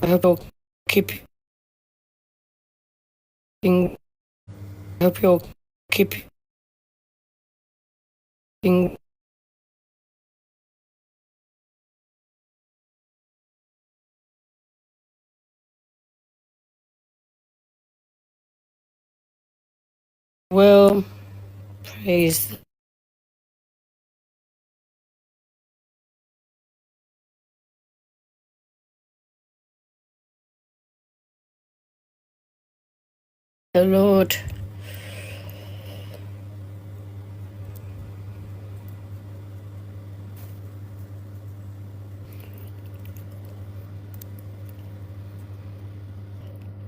I hope you'll keeping. I hope you'll keeping. Well, praise the Lord.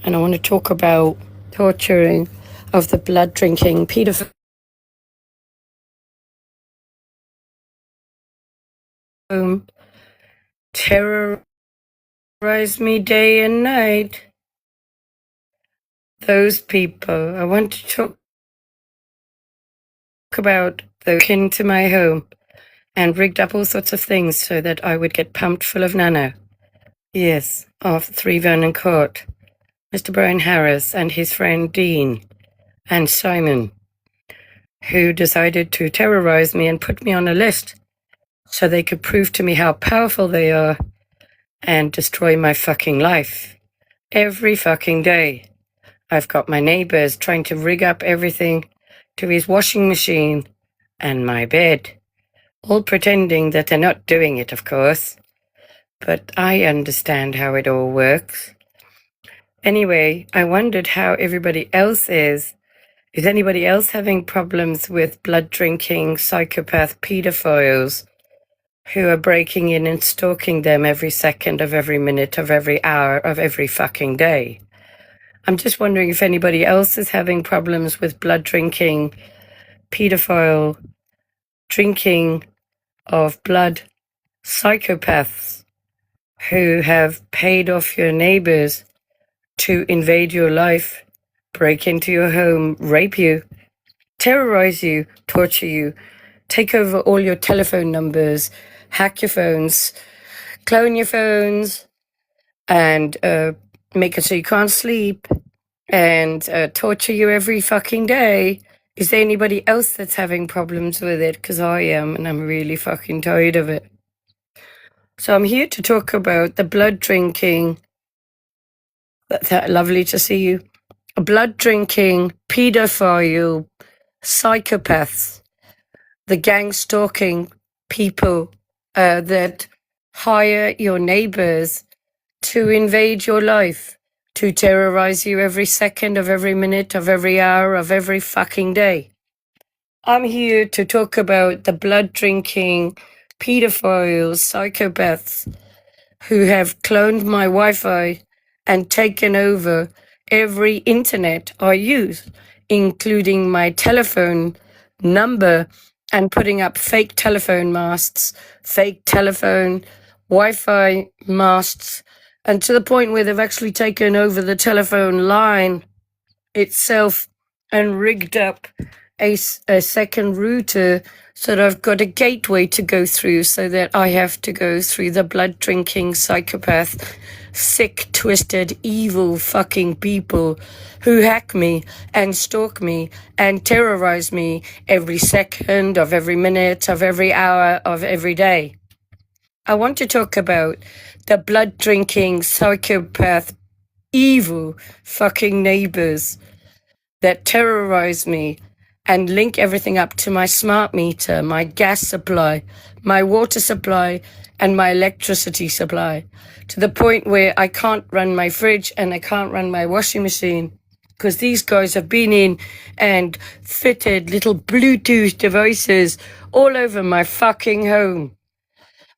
And I want to talk about torturing of the blood drinking pedophile. Terrorize me day and night. Those people. I want to talk about those kin to my home and rigged up all sorts of things so that I would get pumped full of nano. Yes, of 3 Vernon Court. Mr. Brian Harris and his friend Dean and Simon, who decided to terrorize me and put me on a list so they could prove to me how powerful they are and destroy my fucking life. Every fucking day. I've got my neighbors trying to rig up everything to his washing machine and my bed, all pretending that they're not doing it, of course. But I understand how it all works. Anyway, I wondered how everybody else is. Is anybody else having problems with blood drinking psychopath pedophiles who are breaking in and stalking them every second of every minute of every hour of every fucking day? I'm just wondering if anybody else is having problems with blood drinking, pedophile drinking of blood psychopaths who have paid off your neighbors to invade your life, break into your home, rape you, terrorize you, torture you, take over all your telephone numbers, hack your phones, clone your phones, and make it so you can't sleep, and torture you every fucking day. Is there anybody else that's having problems with it? Because I am, and I'm really fucking tired of it. So I'm here to talk about the blood drinking. Lovely to see you. Blood drinking, pedophile, psychopaths, the gang stalking people that hire your neighbors to invade your life, to terrorize you every second of every minute of every hour of every fucking day. I'm here to talk about the blood drinking, pedophiles, psychopaths who have cloned my Wi-Fi and taken over every internet I use, including my telephone number, and putting up fake telephone masts, fake telephone Wi-Fi masts, and to the point where they've actually taken over the telephone line itself and rigged up a second router so that I've got a gateway to go through so that I have to go through the blood drinking psychopath, sick, twisted, evil fucking people who hack me and stalk me and terrorize me every second of every minute of every hour of every day. I want to talk about the blood drinking psychopath, evil fucking neighbors that terrorize me and link everything up to my smart meter, my gas supply, my water supply, and my electricity supply, to the point where I can't run my fridge and I can't run my washing machine because these guys have been in and fitted little Bluetooth devices all over my fucking home.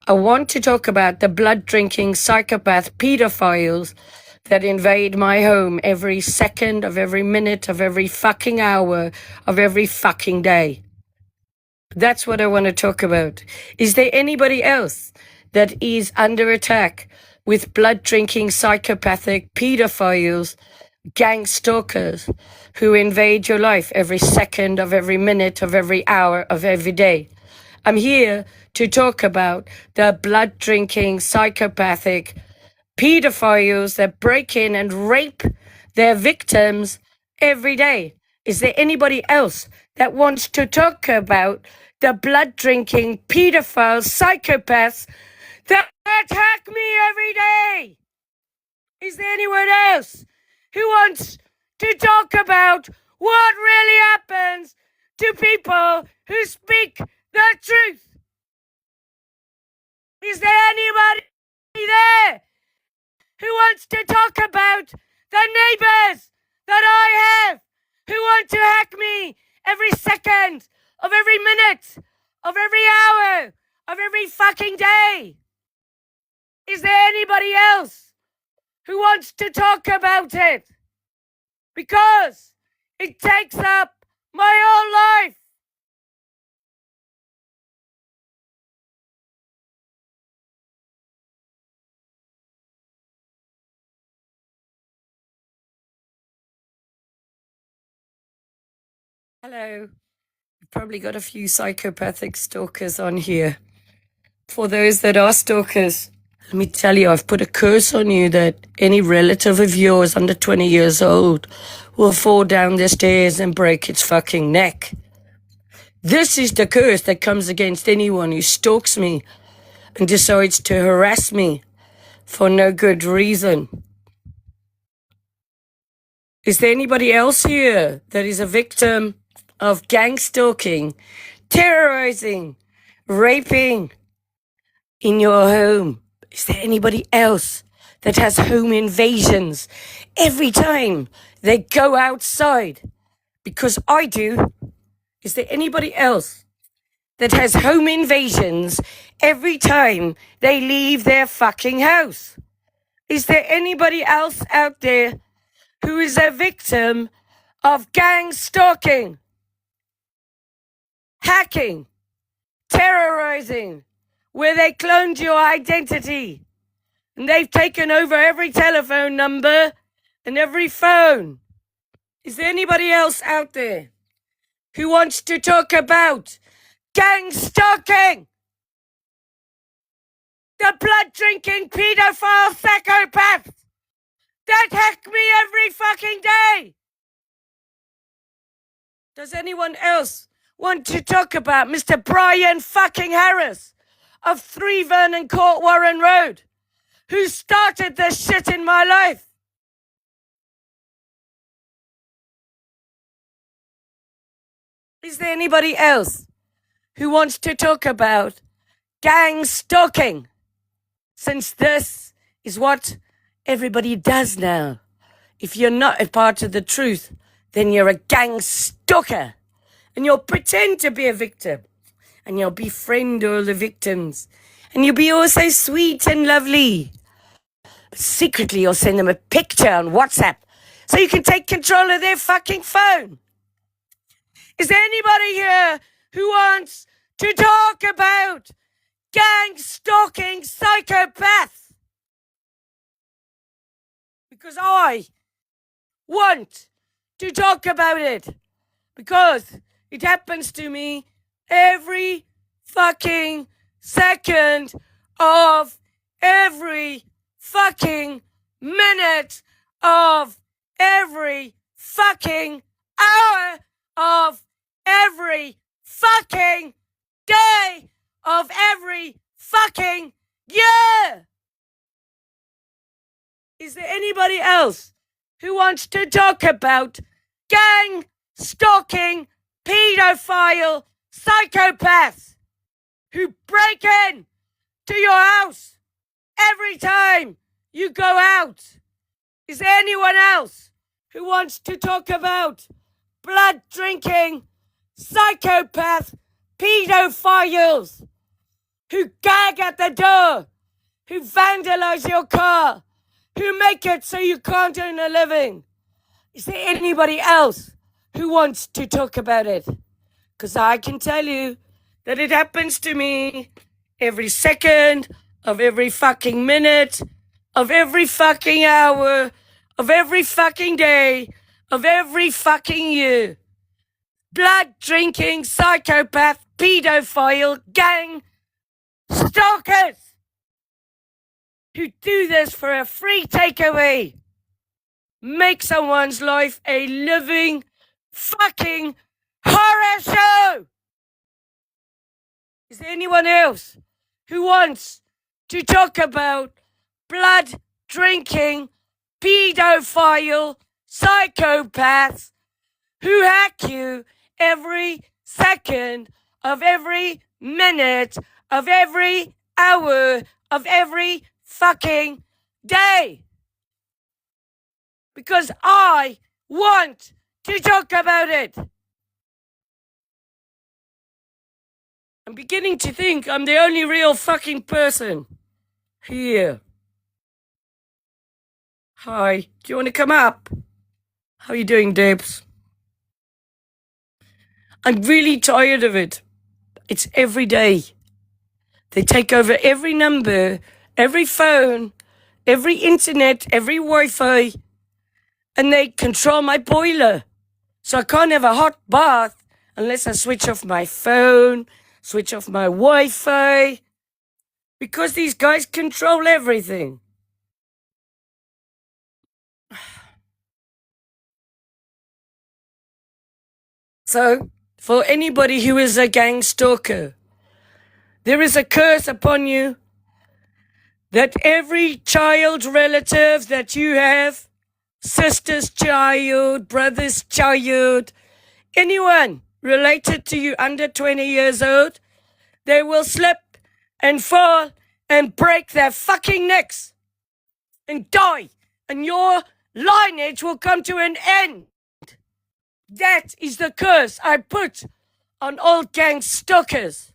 I want to talk about the blood-drinking psychopath pedophiles that invade my home every second of every minute of every fucking hour of every fucking day. That's what I want to talk about. Is there anybody else that is under attack with blood-drinking psychopathic pedophiles, gang stalkers who invade your life every second of every minute of every hour of every day? I'm here to talk about the blood-drinking psychopathic pedophiles that break in and rape their victims every day. Is there anybody else that wants to talk about the blood-drinking pedophile psychopaths that attack me every day? Is there anyone else who wants to talk about what really happens to people who speak the truth? Is there anybody there who wants to talk about the neighbors that I have who want to hack me every second of every minute of every hour of every fucking day? Is there anybody else who wants to talk about it? Because it takes up my whole life. Hello. You've probably got a few psychopathic stalkers on here. For those that are stalkers, let me tell you, I've put a curse on you that any relative of yours under 20 years old will fall down the stairs and break its fucking neck. This is the curse that comes against anyone who stalks me and decides to harass me for no good reason. Is there anybody else here that is a victim of gang stalking, terrorizing, raping in your home? Is there anybody else that has home invasions every time they go outside? Because I do. Is there anybody else that has home invasions every time they leave their fucking house? Is there anybody else out there who is a victim of gang stalking, hacking, terrorizing, where they cloned your identity and they've taken over every telephone number and every phone? Is there anybody else out there who wants to talk about gang stalking? The blood-drinking pedophile psychopaths that hack me every fucking day. Does anyone else want to talk about Mr. Brian fucking Harris of 3 Vernon Court, Warren Road, who started this shit in my life? Is there anybody else who wants to talk about gang stalking? Since this is what everybody does now. If you're not a part of the truth, then you're a gang stalker. And you'll pretend to be a victim. And you'll befriend all the victims. And you'll be all so sweet and lovely. But secretly, you'll send them a picture on WhatsApp so you can take control of their fucking phone. Is there anybody here who wants to talk about gang stalking psychopaths? Because I want to talk about it. Because it happens to me every fucking second of every fucking minute of every fucking hour of every fucking day of every fucking year. Is there anybody else who wants to talk about gang stalking pedophile psychopaths who break in to your house every time you go out? Is there anyone else who wants to talk about blood drinking psychopath pedophiles who gag at the door, who vandalize your car, who make it so you can't earn a living? Is there anybody else who wants to talk about it? Because I can tell you that it happens to me every second of every fucking minute, of every fucking hour, of every fucking day, of every fucking year. Blood-drinking psychopath, pedophile, gang stalkers who do this for a free takeaway make someone's life a living fucking horror show. Is there anyone else who wants to talk about blood drinking, pedophile, psychopaths who hack you every second of every minute of every hour of every fucking day? Because I want to talk about it. I'm beginning to think I'm the only real fucking person here. Hi, do you want to come up? How are you doing, Debs? I'm really tired of it. It's every day. They take over every number, every phone, every internet, every Wi-Fi, and they control my boiler. So I can't have a hot bath unless I switch off my phone, switch off my Wi-Fi, because these guys control everything. So, for anybody who is a gang stalker, there is a curse upon you that every child relative that you have, sister's child, brother's child, anyone related to you under 20 years old, they will slip and fall and break their fucking necks and die, and your lineage will come to an end. That is the curse I put on all gang stalkers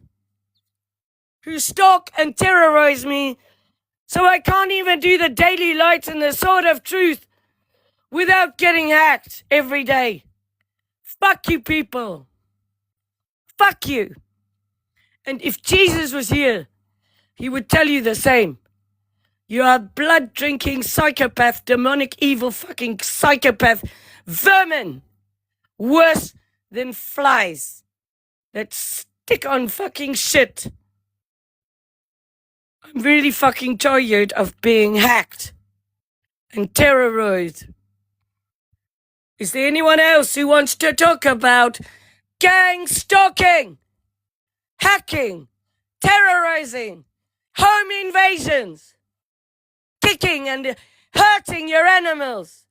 who stalk and terrorize me, so I can't even do the daily light and the sword of truth without getting hacked every day. Fuck you people. Fuck you. And if Jesus was here, he would tell you the same. You are blood-drinking psychopath, demonic, evil fucking psychopath vermin. Worse than flies that stick on fucking shit. I'm really fucking tired of being hacked and terrorized. Is there anyone else who wants to talk about gang stalking, hacking, terrorizing, home invasions, kicking and hurting your animals,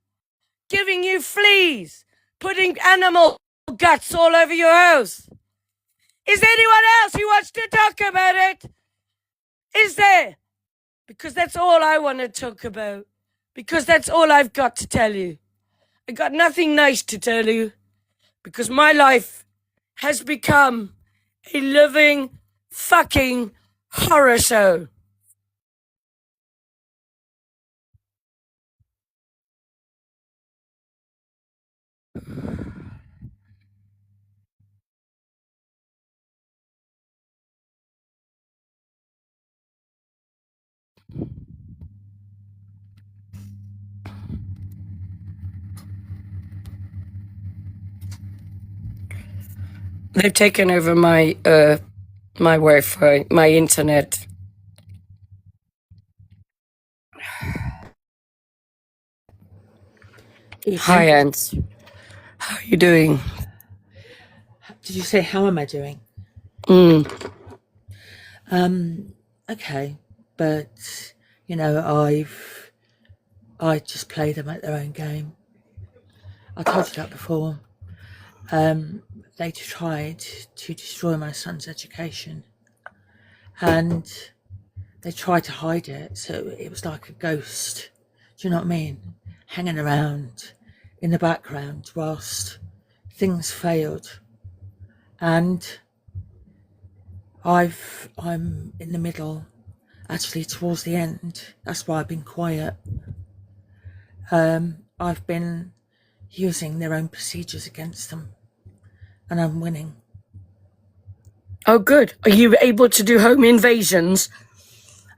giving you fleas, putting animal guts all over your house? Is there anyone else who wants to talk about it? Is there? Because that's all I want to talk about. Because that's all I've got to tell you. I got nothing nice to tell you. Because my life has become a living fucking horror show. They've taken over my Wi-Fi, my internet. Hi, Ants. How are you doing? Did you say how am I doing? Okay, but you know, I just play them at their own game. I told you that before. They tried to destroy my son's education, and they tried to hide it, so it was like a ghost. Do you know what I mean? Hanging around in the background whilst things failed, and I'm in the middle. Actually, towards the end, that's why I've been quiet. I've been using their own procedures against them, and I'm winning. Oh, good. Are you able to do home invasions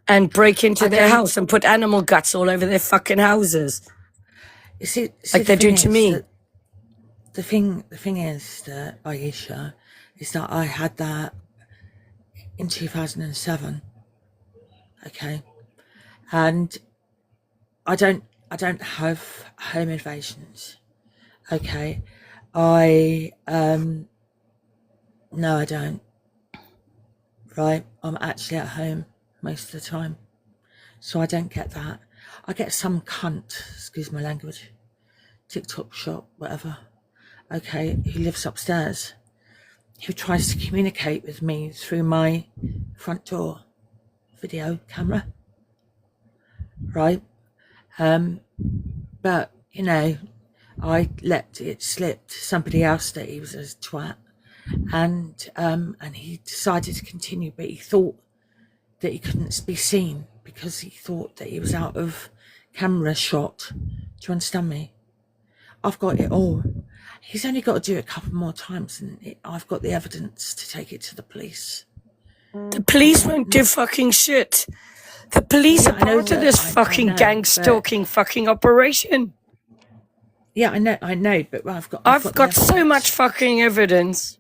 and break into their house and put animal guts all over their fucking houses? You see, like they do to me. The thing is that, Ayesha, is that I had that in 2007. Okay. and I don't have home invasions. Okay, no, I don't. Right, I'm actually at home most of the time, so I don't get that. I get some cunt, excuse my language, TikTok shop, whatever. Okay, who lives upstairs, who tries to communicate with me through my front door video camera, right? But you know, I let it slip to somebody else that he was a twat, and he decided to continue, but he thought that he couldn't be seen because he thought that he was out of camera shot. Do you understand me? I've got it all. He's only got to do it a couple more times, and I've got the evidence to take it to the police. The police won't do fucking shit. The police are part of this fucking gang stalking fucking operation. Yeah, I know, but I've got so much fucking evidence.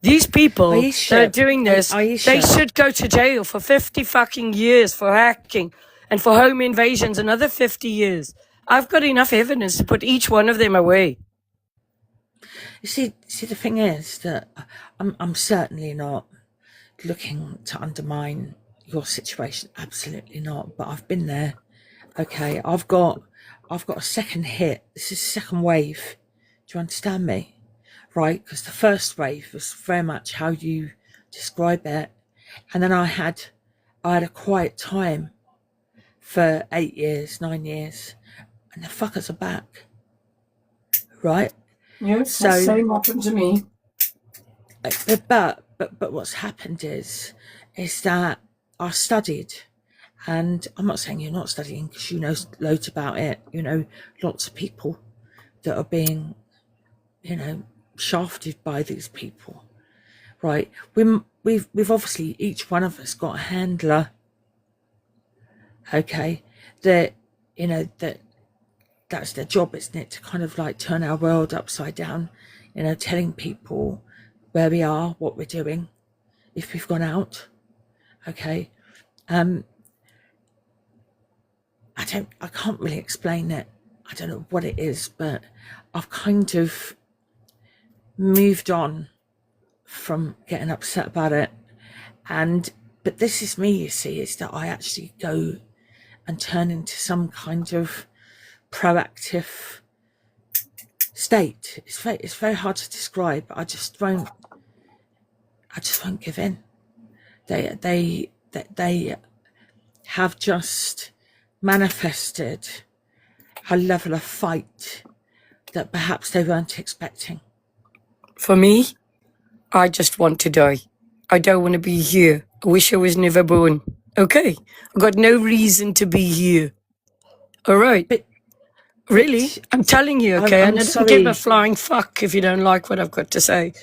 These people Ayesha, that are doing this, Ayesha, they should go to jail for 50 fucking years for hacking and for home invasions, another 50 years. I've got enough evidence to put each one of them away. You see, the thing is that I'm certainly not looking to undermine your situation. Absolutely not. But I've been there. Okay, I've got a second hit. This is second wave. Do you understand me? Right? Because the first wave was very much how you describe it, and then I had a quiet time for 8 years, 9 years, and the fuckers are back. Right? Yes, so, the same happened to me. But what's happened is that I studied, and I'm not saying you're not studying because you know loads about it. You know, lots of people that are being, you know, shafted by these people, right? We've obviously each one of us got a handler, okay? That you know that's their job, isn't it? To kind of like turn our world upside down, you know, telling people where we are, what we're doing, if we've gone out, okay? I can't really explain it. I don't know what it is, but I've kind of moved on from getting upset about it. But this is me, you see, is that I actually go and turn into some kind of proactive state. It's very hard to describe. I just won't give in. They have just manifested a level of fight that perhaps they weren't expecting. For me, I just want to die. I don't want to be here. I wish I was never born. Okay, I've got no reason to be here. All right. But really, I'm telling you, okay, and I don't give a flying fuck if you don't like what I've got to say.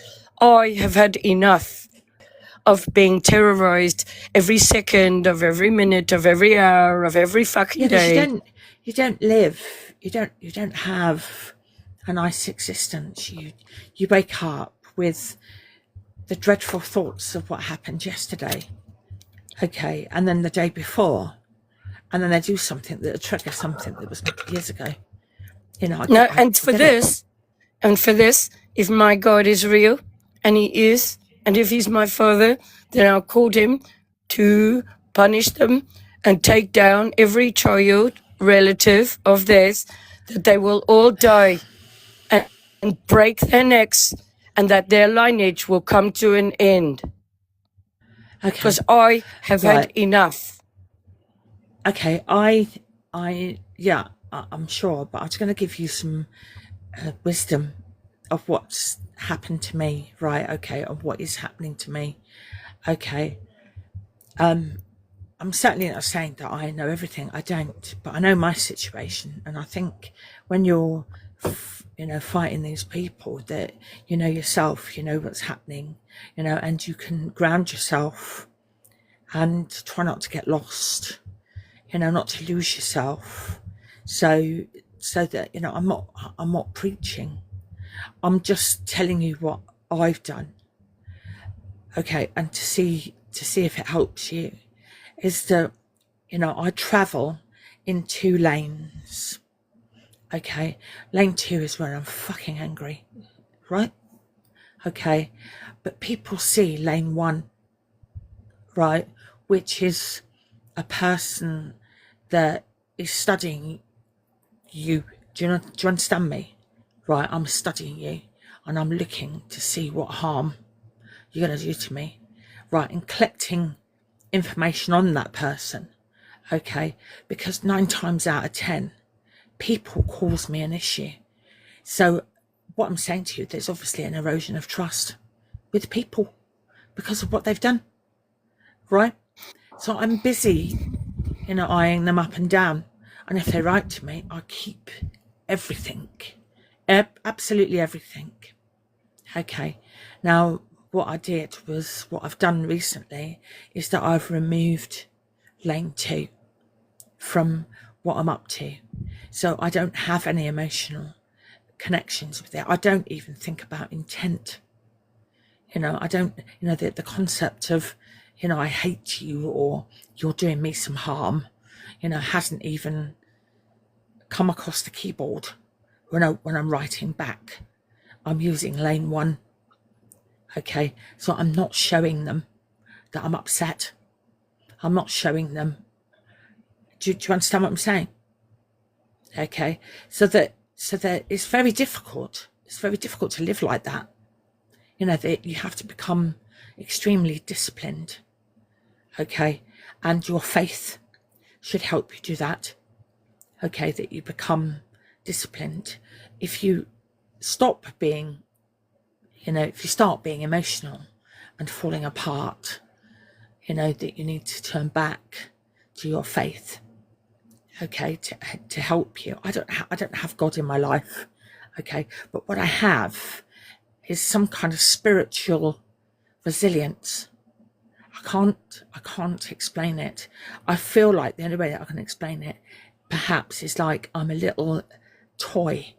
I have had enough of being terrorized every second of every minute of every hour of every fucking day. You don't live. You don't have a nice existence. You wake up with the dreadful thoughts of what happened yesterday, okay, and then the day before, and then they do something that triggers something that was years ago. You know. And for this, if my God is real, and He is, and if He's my Father, then I'll call Him to punish them and take down every child relative of theirs, that they will all die and break their necks, and that their lineage will come to an end. Okay. Because I have had enough. Okay, yeah, I'm sure, but I'm just going to give you some wisdom of what's happened to me, right? Okay, of what is happening to me. Okay, I'm certainly not saying that I know everything. I don't, but I know my situation, and I think when you're, you know, fighting these people, that you know yourself, you know what's happening, you know, and you can ground yourself and try not to get lost, you know, not to lose yourself. So that, you know, I'm not preaching. I'm just telling you what I've done. Okay, and to see if it helps you, is that you know, I travel in 2 lanes. Okay, lane 2 is where I'm fucking angry, right? Okay, but people see lane 1, right, which is a person that is studying you. Do you understand me? Right, I'm studying you, and I'm looking to see what harm you're going to do to me, right, and collecting information on that person, okay, because 9 times out of 10, people cause me an issue. So what I'm saying to you, there's obviously an erosion of trust with people because of what they've done, right? So I'm busy, you know, eyeing them up and down. And if they write to me, I keep everything, absolutely everything. Okay. Now, what I did was, what I've done recently is that I've removed lane 2 from what I'm up to. So I don't have any emotional connections with it. I don't even think about intent. You know, I don't, you know, the concept of, you know, I hate you or you're doing me some harm, you know, hasn't even come across the keyboard when I'm writing back. I'm using lane 1. Okay, so I'm not showing them that I'm upset. I'm not showing them. Do you understand what I'm saying? Okay, so that it's very difficult. It's very difficult to live like that. You know, that you have to become extremely disciplined. Okay, and your faith should help you do that. Okay, that you become disciplined. If you stop being, you know, if you start being emotional and falling apart, you know, that you need to turn back to your faith, okay, to help you. I don't have God in my life, okay, but what I have is some kind of spiritual resilience. I can't explain it. I feel like the only way that I can explain it perhaps is like I'm a little toy,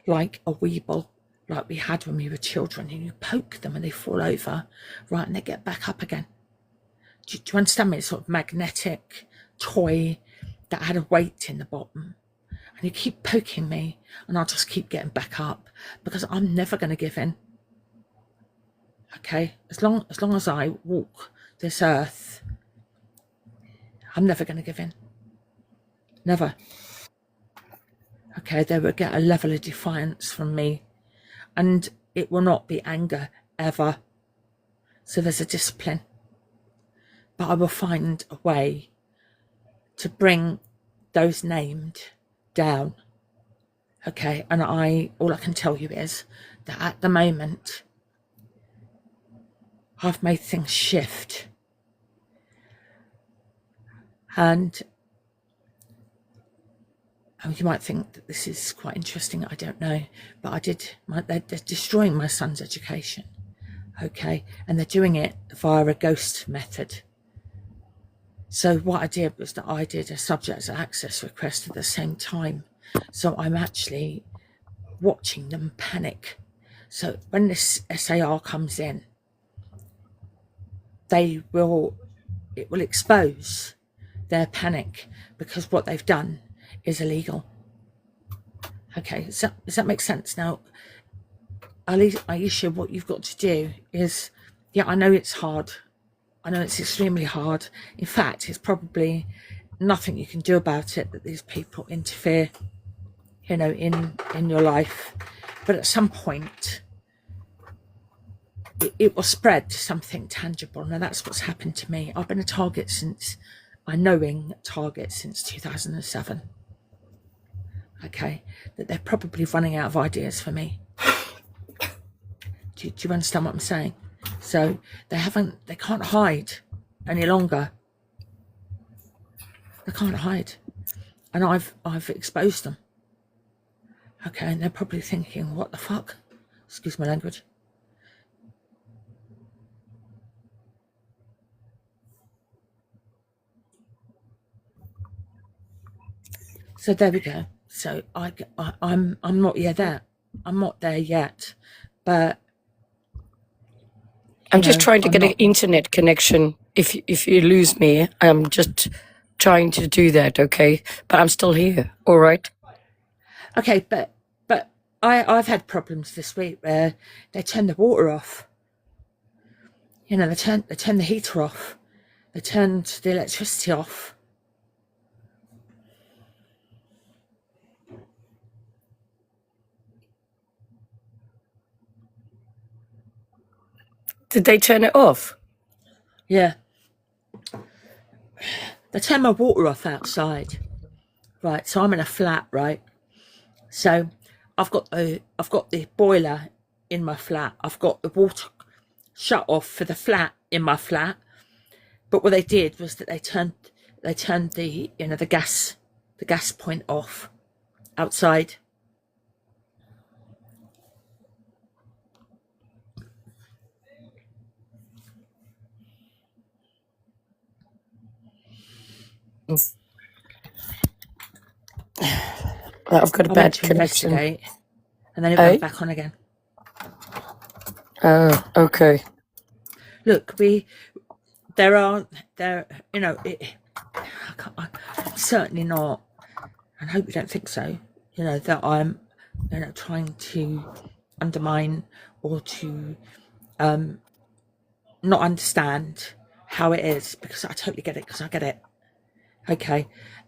like a weeble, like we had when we were children, and you poke them and they fall over, right, and they get back up again. Do you understand me? It's sort of magnetic toy that had a weight in the bottom, and you keep poking me and I'll just keep getting back up because I'm never going to give in. Okay, as long as I walk this earth, I'm never going to give in. Never. Okay, they will get a level of defiance from me, and it will not be anger ever. So there's a discipline, but I will find a way to bring those named down. Okay, and all I can tell you is that at the moment I've made things shift, and you might think that this is quite interesting. I don't know, but they're destroying my son's education. Okay, and they're doing it via a ghost method. So what I did was that I did a subject access request at the same time. So I'm actually watching them panic. So when this SAR comes in, it will expose their panic because what they've done is illegal. Okay, does that make sense? Now, Ayesha, what you've got to do is, yeah, I know it's hard. I know it's extremely hard. In fact, it's probably nothing you can do about it that these people interfere, you know, in your life. But at some point, it will spread to something tangible. Now, that's what's happened to me. I've been a knowing target since 2007. Okay, that they're probably running out of ideas for me. Do you understand what I'm saying? So they can't hide any longer. They can't hide, and I've exposed them. Okay, and they're probably thinking, what the fuck? Excuse my language. So there we go. So I'm not yet there. I'm not there yet, but I'm just trying to get an internet connection. If you lose me, I'm just trying to do that, okay? But I'm still here, all right? Okay, but I've had problems this week where they turn the water off. You know, they turn the heater off. They turned the electricity off. Did they turn it off? Yeah. They turn my water off outside. Right, so I'm in a flat, right? So I've got the boiler in my flat. I've got the water shut off for the flat in my flat. But what they did was that they turned the the gas point off outside. I've got a I went bad to connection. investigate, and then it Eh? went back on again. Oh, okay. Look, I'm certainly not, and I hope you don't think so, that I'm, trying to undermine or to not understand how it is, because I totally get it, because I get it. Okay.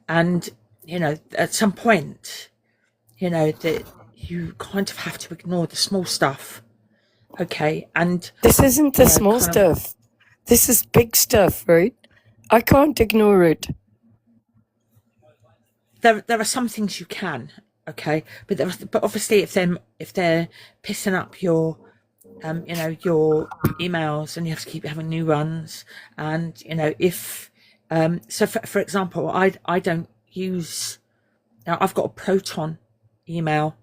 And, at some point, that you kind of have to ignore the small stuff. Okay. And This isn't the small stuff. This is big stuff, right? I can't ignore it. There are some things you can, okay, but obviously if they're pissing up your your emails, and you have to keep having new ones, and if so for example, I don't use, I've got a Proton email.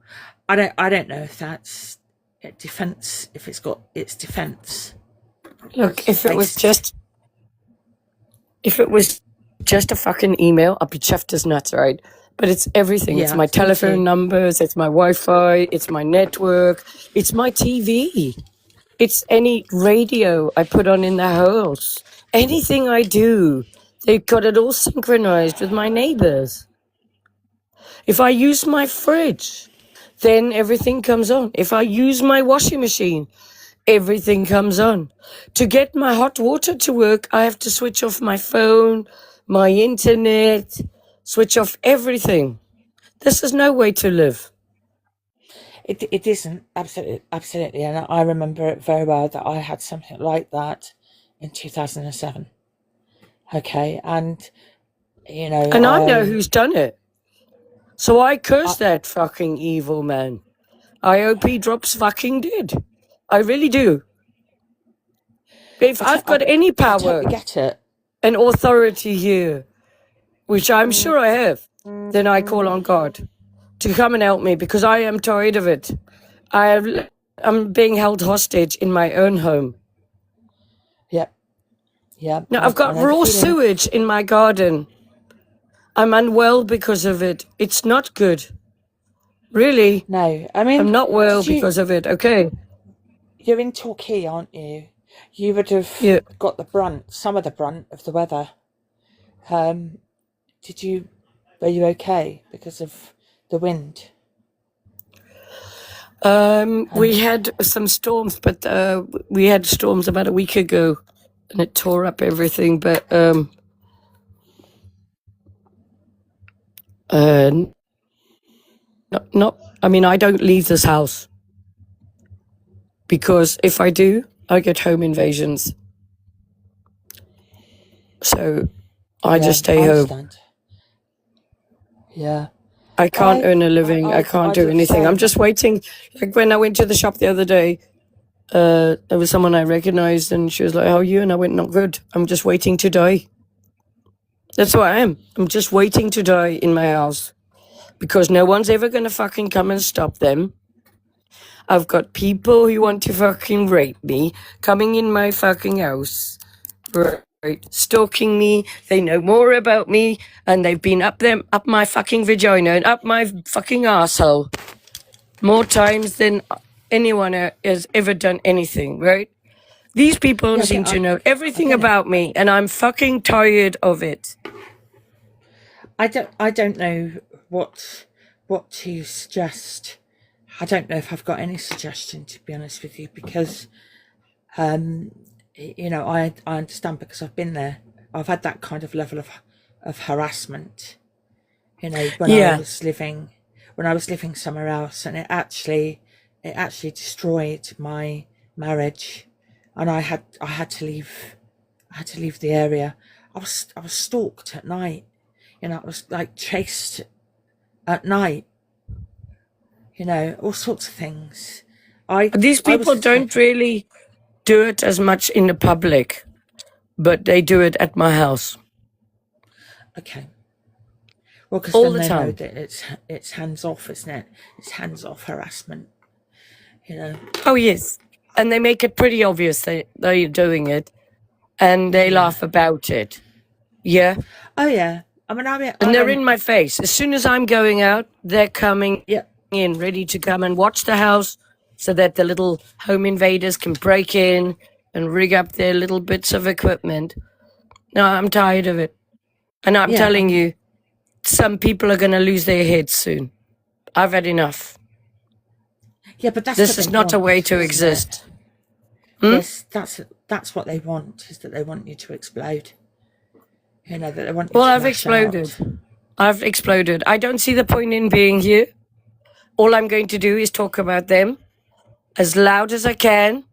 I don't know if that's defense, if it's defense. Look, if it was just a fucking email, I'd be chuffed as nuts, right? But it's everything. It's my telephone numbers, it's my Wi-Fi, it's my network, it's my TV. It's any radio I put on in the house. Anything I do, they've got it all synchronized with my neighbors. If I use my fridge, then everything comes on. If I use my washing machine, everything comes on. To get my hot water to work, I have to switch off my phone, my internet, switch off everything. This is no way to live. It isn't, absolutely, and I remember it very well that I had something like that in 2007. Okay, and and I know who's done it. So I curse that fucking evil man. I hope he drops fucking dead. I really do. If I've got any power, I totally get it, and authority here, which I'm sure I have, then I call on God to come and help me, because I am tired of it. I'm being held hostage in my own home. Yeah. Now, I've got raw sewage in my garden. I'm unwell because of it. It's not good. Really. No, I mean, I'm not well because of it, okay? You're in Torquay, aren't you? You would have got some of the brunt of the weather. Were you okay because of the wind? We had some storms, but we had storms about a week ago, and it tore up everything. But I mean, I don't leave this house, because if I do, I get home invasions. So I just stay home. Yeah. I can't earn a living. I can't do anything. I'm just waiting. Like when I went to the shop the other day, there was someone I recognized, and she was like, "How are you?" And I went, "Not good. I'm just waiting to die." That's what I am. I'm just waiting to die in my house, because no one's ever going to fucking come and stop them. I've got people who want to fucking rape me coming in my fucking house, right, stalking me. They know more about me, and they've been up my fucking vagina and up my fucking asshole more times than anyone has ever done anything, right? These people seem to know everything about me, and I'm fucking tired of it. I don't know what to suggest. I don't know if I've got any suggestion, to be honest with you, because you know, I understand because I've been there. I've had that kind of level of harassment, you know, when I Yeah. was living somewhere else, and it actually destroyed my marriage, and I had to leave. I had to leave the area. I was stalked at night. You know, I was like chased at night. You know, all sorts of things. These I was people the type don't of really do it as much in the public, but they do it at my house okay. Well, because all then the they know time. that it's hands off, isn't it? It's hands off harassment. You know. Oh, yes. And they make it pretty obvious they're doing it, and they Yeah. laugh about it. Yeah. Oh yeah. I mean, And I they're in went. my face. As soon as I'm going out, they're coming Yeah. in, ready to come and watch the house so that the little home invaders can break in and rig up their little bits of equipment. No, I'm tired of it. And I'm Yeah. telling you, some people are going to lose their heads soon. I've had enough. Yeah, but that's what This is they not a way want, to isn't it? exist. Hmm? Yes, that's what they want. Is that they want you to explode. You know, that they want you Well, to I've lash exploded. out. I've exploded. I don't see the point in being here. All I'm going to do is talk about them as loud as I can.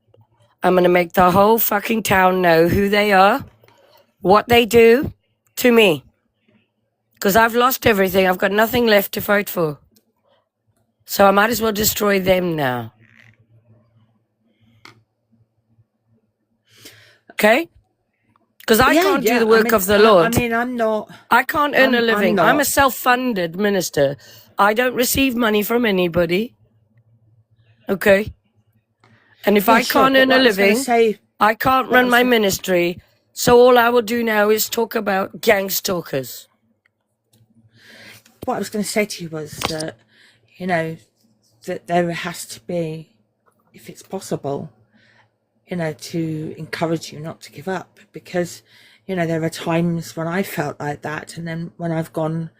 I'm going to make the whole fucking town know who they are, what they do to me. Because I've lost everything. I've got nothing left to fight for. So I might as well destroy them now. Okay? Because I Yeah, can't do yeah. the work of the Lord. I'm not. I can't earn a I'm living. I'm a not. self-funded minister. I don't receive money from anybody. Okay? And if Yeah, I sure. can't But earn a what I was going to living, say, I can't what I run was my going, ministry. So all I will do now is talk about gang stalkers. what I was going to say to you was that, you know, that there has to be, if it's possible, you know, to encourage you not to give up, because, you know, there are times when I felt like that, and then when I've gone,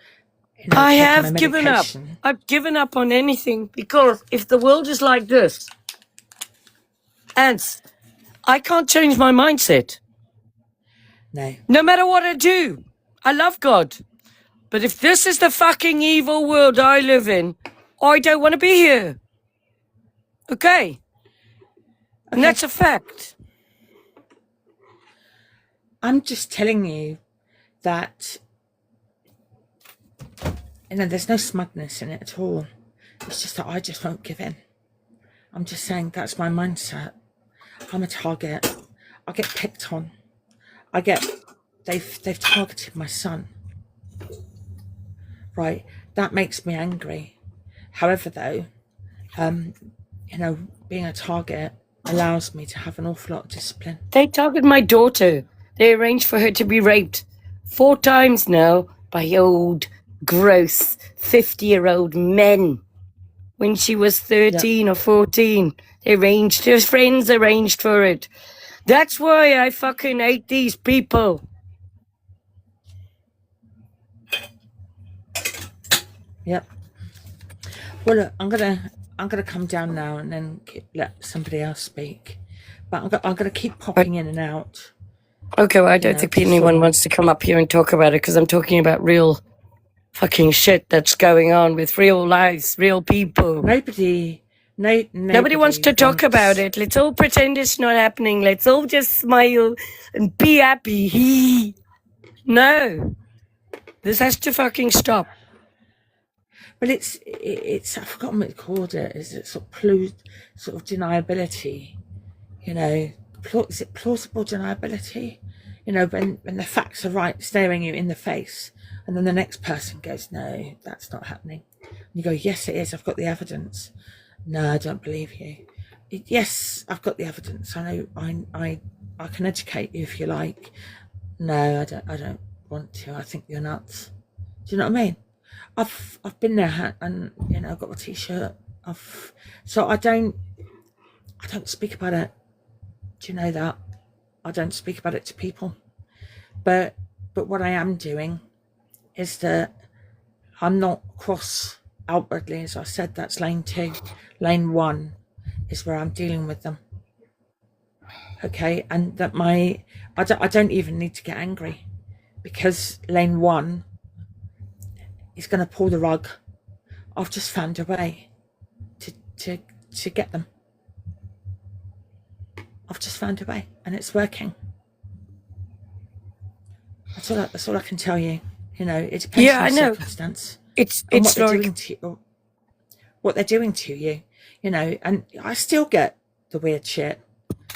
you know, I taken my have given up. medication. I've given up on anything because if the world is like this, and I can't change my mindset. No. No matter what I do, I love God. But if this is the fucking evil world I live in, I don't want to be here. Okay? And Okay. that's a fact. I'm just telling you that, you know, there's no smugness in it at all. It's just that I just won't give in. I'm just saying that's my mindset. I'm a target. I get picked on. They've targeted my son. Right. That makes me angry. However, though, you know, being a target allows me to have an awful lot of discipline. They target my daughter. They arranged for her to be raped 4 times now by old, gross, 50-year-old men. When she was 13 or 14, her friends arranged for it. That's why I fucking hate these people. Yep. Well, look, I'm gonna come down now and then let somebody else speak. But I'm gonna keep popping in and out. Okay, well, I don't know, think to anyone sort- wants to come up here and talk about it because I'm talking about real fucking shit that's going on with real lives, real people. Nobody Wants to talk about it. Let's all pretend it's not happening. Let's all just smile and be happy. No. This has to fucking stop. But it's I've forgotten what it called. Is it sort of deniability? You know, is it plausible deniability? You know, when the facts are right, staring you in the face, and then the next person goes, "No, that's not happening." And you go, "Yes, it is. I've got the evidence." No, I don't believe you. Yes, I've got the evidence. I know. I can educate you if you like. No, I don't. I don't want to. I think you're nuts. Do you know what I mean? I've been there, and you know, I've got a t-shirt. So I don't speak about it. Do you know that? I don't speak about it to people. But what I am doing is that I'm not cross outwardly. As I said, that's lane 2. Lane 1 is where I'm dealing with them. Okay, and that I don't even need to get angry, because lane 1 is going to pull the rug. I've just found a way to get them. I've just found a way, and it's working. That's all I can tell you. You know, it depends on the circumstance. It's what they're like doing to you, what they're doing to you. You know, and I still get the weird shit.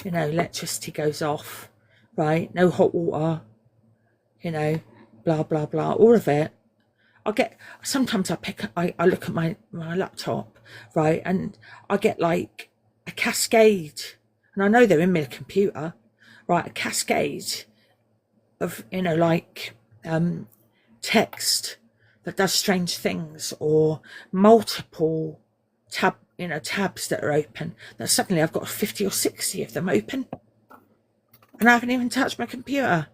You know, electricity goes off, right? No hot water. You know, blah blah blah. All of it. Sometimes I look at my laptop, right, and I get like a cascade, and I know they're in my computer, right, a cascade of, you know, like text that does strange things, or multiple tabs that are open, that suddenly I've got 50 or 60 of them open, and I haven't even touched my computer.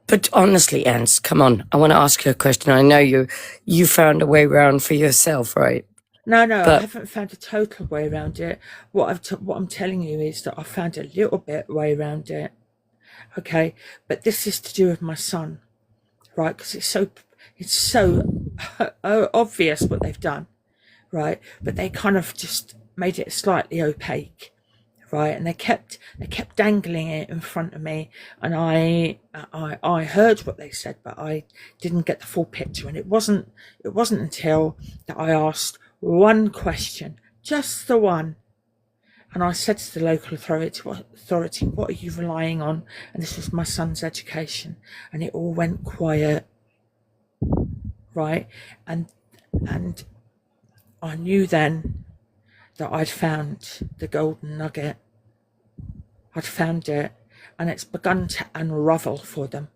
But honestly, Ans, come on. I want to ask you a question. I know you found a way around for yourself, right? No, I haven't found a total way around it. What I'm telling you is that I found a little bit way around it. Okay, but this is to do with my son, right? Because it's so obvious what they've done, right? But they kind of just made it slightly opaque, right? And they kept dangling it in front of me, and I heard what they said, but I didn't get the full picture. And it wasn't until that I asked one question, just the one, and I said to the local authority, what are you relying on? And this was my son's education, and it all went quiet, right? And I knew then that I'd found the golden nugget. I'd found it, and it's begun to unravel for them,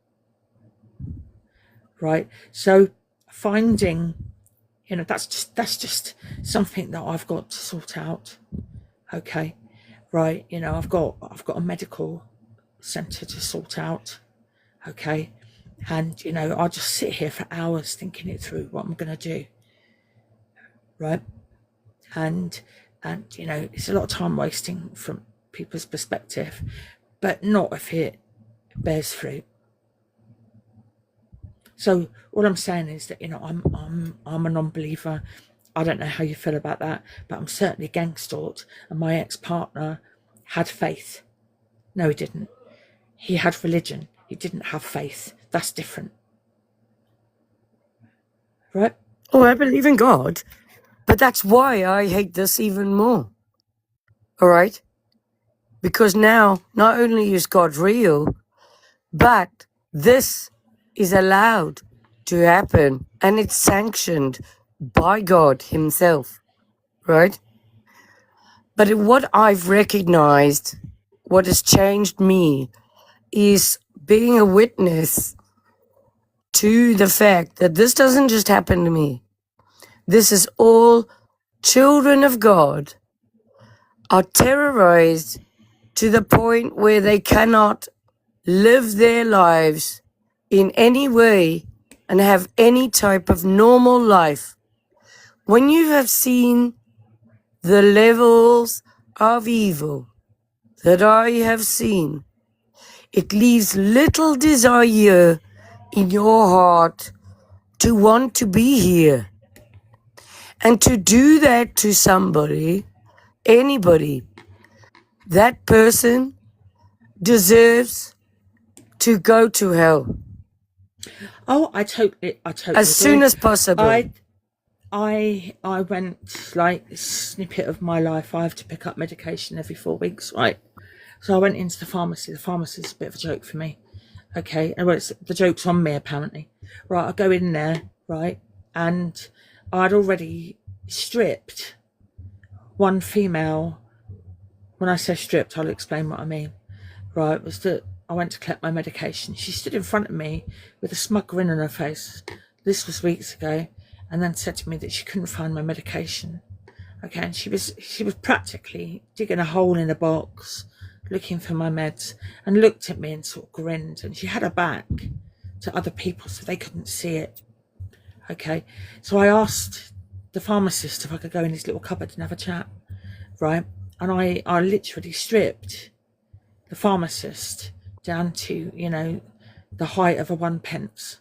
right? So finding, you know, that's just something that I've got to sort out. Okay, right? You know, I've got a medical centre to sort out. Okay, and you know, I'll just sit here for hours thinking it through, what I'm going to do, right? And you know, it's a lot of time wasting from people's perspective, but not if it bears fruit. So all I'm saying is that, you know, I'm a non-believer. I don't know how you feel about that, but I'm certainly gang-stalked, and my ex-partner had faith. No, he didn't. He had religion. He didn't have faith. That's different. Right? Oh, I believe in God, but that's why I hate this even more. All right? Because now, not only is God real, but this is allowed to happen, and it's sanctioned by God himself, right? But what I've recognized, what has changed me, is being a witness to the fact that this doesn't just happen to me. This is all children of God are terrorized to the point where they cannot live their lives in any way and have any type of normal life. When you have seen the levels of evil that I have seen, it leaves little desire in your heart to want to be here. And to do that to somebody, anybody, that person deserves to go to hell. Oh, I totally as agree. soon as possible. I went, like, a snippet of my life, I have to pick up medication every 4 weeks, right? So I went into the pharmacy. The pharmacy's a bit of a joke for me. Okay, and the joke's on me, apparently. Right, I go in there, right, and I'd already stripped one female. When I say stripped, I'll explain what I mean. Right, was that I went to collect my medication. She stood in front of me with a smug grin on her face. This was weeks ago, and then said to me that she couldn't find my medication. Okay, and she was practically digging a hole in a box, looking for my meds, and looked at me and sort of grinned. And she had her back, to other people so they couldn't see it. Okay, so I asked the pharmacist if I could go in his little cupboard and have a chat, right? And I literally stripped the pharmacist down to, you know, the height of a 1 pence.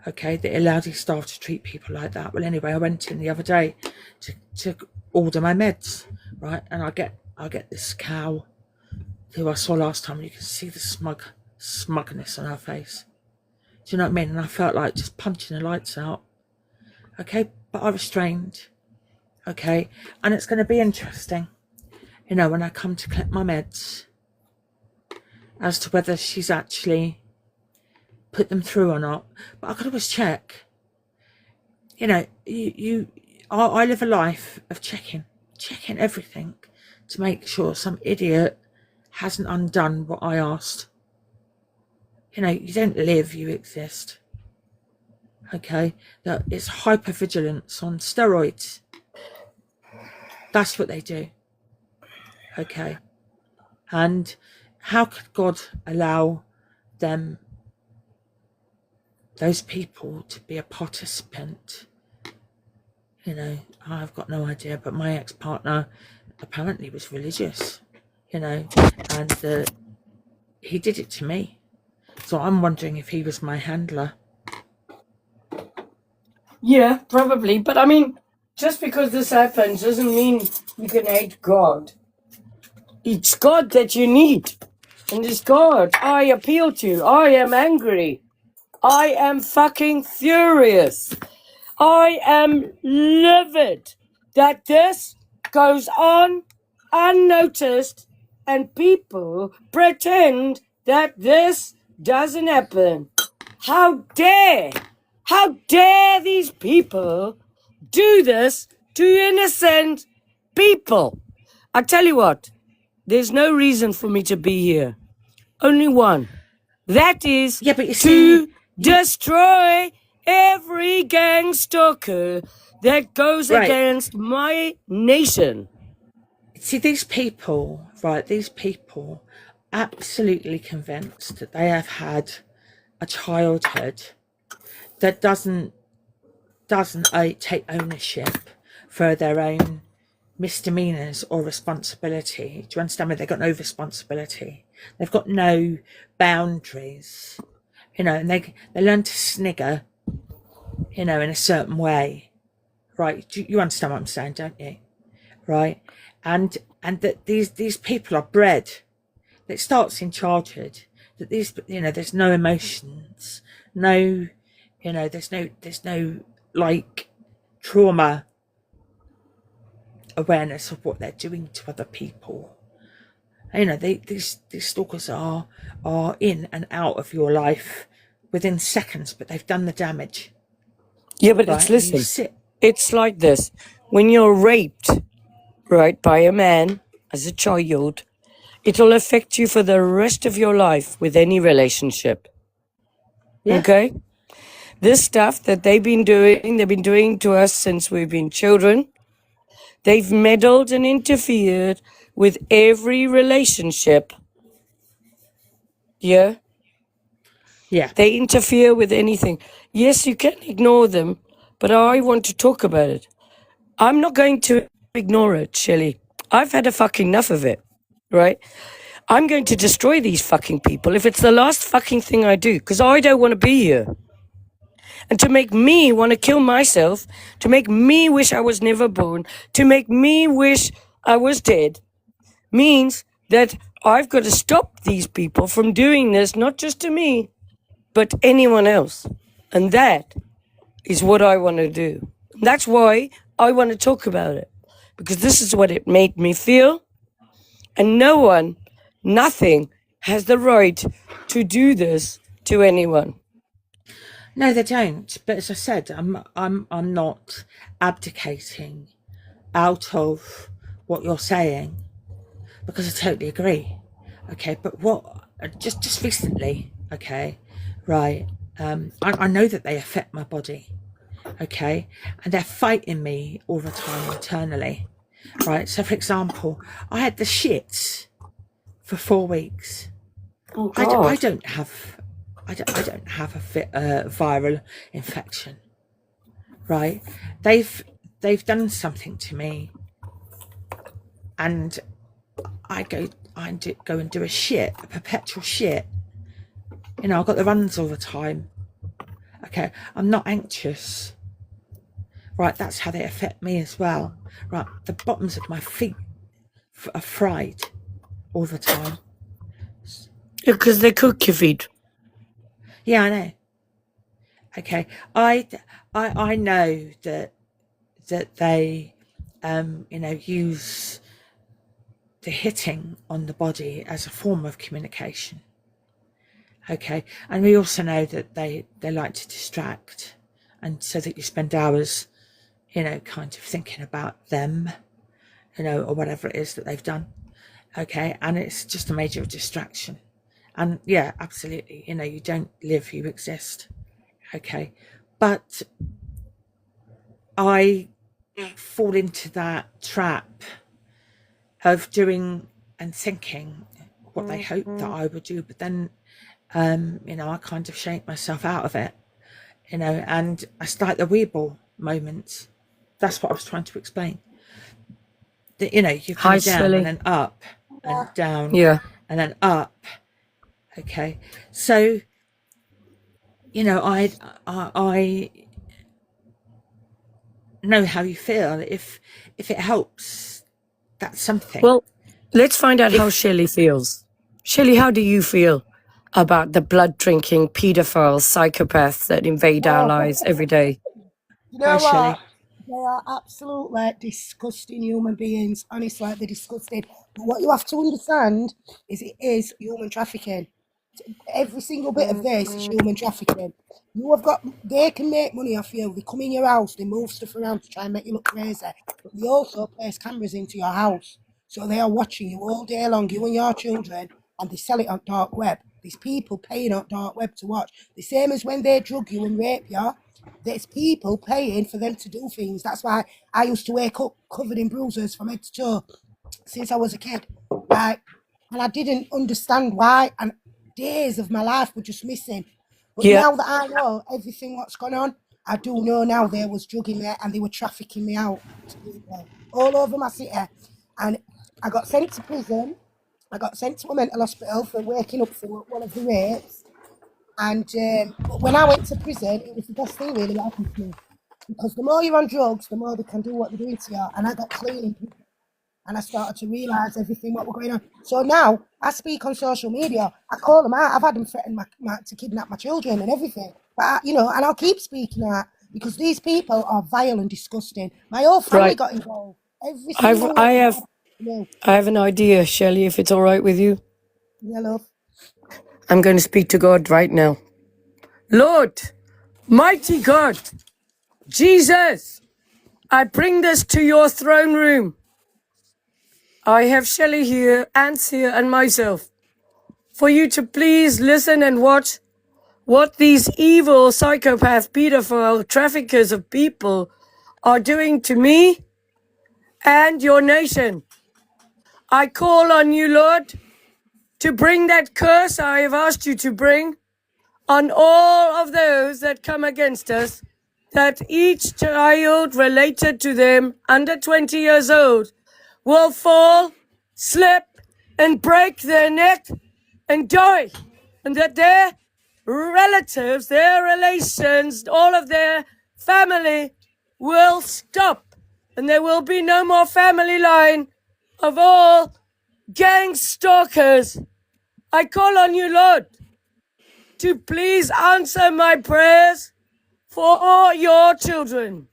Okay, that allowed his staff to treat people like that. Well, anyway, I went in the other day to order my meds, right? And I get this cow who I saw last time. You can see the smugness on her face. Do you know what I mean? And I felt like just punching the lights out. Okay, but I restrained. Okay, and it's going to be interesting, you know, when I come to collect my meds, as to whether she's actually put them through or not. But I could always check. You know, I live a life of checking everything to make sure some idiot hasn't undone what I asked. You know, you don't live, you exist. Okay, that it's hypervigilance on steroids. That's what they do. Okay, and how could God allow them, those people, to be a participant? You know, I've got no idea, but my ex-partner apparently was religious, you know, and he did it to me. So I'm wondering if he was my handler. Yeah, probably. But I mean, just because this happens doesn't mean you can hate God. It's God that you need. And it's God I appeal to. I am angry. I am fucking furious. I am livid that this goes on unnoticed and people pretend that this doesn't happen. How dare these people do this to innocent people? I tell you what, there's no reason for me to be here. Only one. That is Yeah, but you to see, destroy every gang stalker that goes right. against my nation. See, these people, right, these people absolutely convinced that they have had a childhood that doesn't take ownership for their own misdemeanors or responsibility. Do you understand me? They've got no responsibility. They've got no boundaries, you know, and they learn to snigger, you know, in a certain way, right? You understand what I'm saying, don't you? Right? And that these people are bred. It starts in childhood. That these, you know, there's no emotions, no, you know, there's no like trauma awareness of what they're doing to other people. You know, these stalkers are in and out of your life within seconds, but they've done the damage. Yeah, but Right? listen, it's like this. When you're raped, right, by a man as a child, it'll affect you for the rest of your life with any relationship. Yeah. Okay? This stuff that they've been doing to us since we've been children. They've meddled and interfered with every relationship. Yeah? Yeah. They interfere with anything. Yes, you can ignore them, but I want to talk about it. I'm not going to ignore it, Shelley. I've had a fucking enough of it, right? I'm going to destroy these fucking people if it's the last fucking thing I do, because I don't want to be here. And to make me want to kill myself, to make me wish I was never born, to make me wish I was dead, means that I've got to stop these people from doing this, not just to me, but anyone else. And that is what I want to do. That's why I want to talk about it, because this is what it made me feel. And no one, nothing, has the right to do this to anyone. No, they don't. But as I said, I'm not abdicating out of what you're saying, because I totally agree. Okay, but what just recently, okay, right? I know that they affect my body, okay, and they're fighting me all the time internally, right? So, for example, I had the shits for 4 weeks. Oh, I God. don't have I don't have a viral infection, right? They've done something to me, and I go and do a perpetual shit. You know, I've got the runs all the time. Okay, I'm not anxious. Right, that's how they affect me as well. Right, the bottoms of my feet are fried all the time. Because they cook your feet. Yeah, I know. Okay, I know that they, you know, use the hitting on the body as a form of communication. Okay, and we also know that they like to distract, and so that you spend hours, you know, kind of thinking about them, you know, or whatever it is that they've done. Okay, and it's just a major distraction. And yeah, absolutely, you know, you don't live, you exist. Okay, but I fall into that trap of doing and thinking what they hope that I would do, but then you know, I kind of shake myself out of it, you know, and I start the weeble moments. That's what I was trying to explain. That, you know, you come Hi, down Shelley. and then up and down Yeah. and then up. Okay, so you know, I know how you feel. If it helps, that's something. Well, let's find out how Shelley feels. Shelley, how do you feel about the blood-drinking paedophile psychopaths that invade our lives every day? You Hi, know Shelley. what? They are absolutely disgusting human beings. Honestly, they're disgusting. But what you have to understand is it is human trafficking. Every single bit of this is human trafficking. They can make money off you. They come in your house, they move stuff around to try and make you look crazy. But they also place cameras into your house. So they are watching you all day long, you and your children, and they sell it on dark web. These people paying on dark web to watch. The same as when they drug you and rape you. There's people paying for them to do things. That's why I used to wake up covered in bruises from head to toe since I was a kid. Like, and I didn't understand why. And days of my life were just missing. But Yeah. now that I know everything what's gone on, I do know now they was drugging me and they were trafficking me out to people all over my city. And I got sent to prison. I got sent to a mental hospital for waking up for one of the rapes. And when I went to prison, it was the best thing really that happened to me. Because the more you're on drugs, the more they can do what they're doing to you. And I got clean in prison. And I started to realise everything what was going on. So now I speak on social media. I call them out. I've had them threaten to kidnap my children and everything. But you know, and I'll keep speaking out because these people are vile and disgusting. My whole family got involved. Every single I one. have an idea, Shelley, if it's all right with you. Yeah, love. I'm going to speak to God right now. Lord, mighty God, Jesus, I bring this to your throne room. I have Shelley here, Ants here, and myself, for you to please listen and watch what these evil psychopath, pedophile traffickers of people are doing to me and your nation. I call on you, Lord, to bring that curse I have asked you to bring on all of those that come against us, that each child related to them under 20 years old will fall, slip, and break their neck and die, and that their relatives, their relations, all of their family will stop, and there will be no more family line of all gang stalkers. I call on you, Lord, to please answer my prayers for all your children.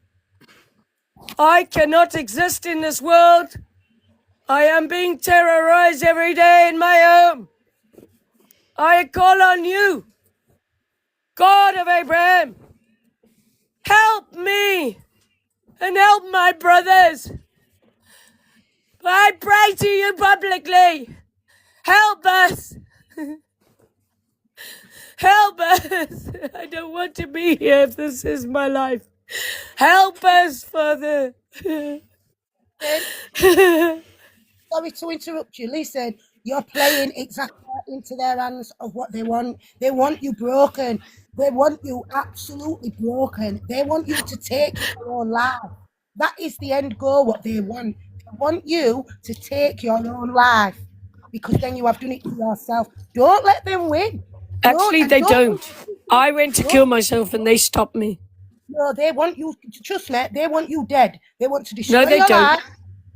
I cannot exist in this world. I am being terrorized every day in my home. I call on you, God of Abraham. Help me and help my brothers. I pray to you publicly. Help us. Help us. I don't want to be here if this is my life. Help us, Father. Sorry to interrupt you. Listen, you're playing exactly into their hands of what they want. They want you broken. They want you absolutely broken. They want you to take your own life. That is the end goal, what they want. They want you to take your own life because then you have done it to yourself. Don't let them win. Actually, they don't. I went to kill myself and they stopped me. No, they want you, trust me, they want you dead. They want to destroy No, they your don't. life,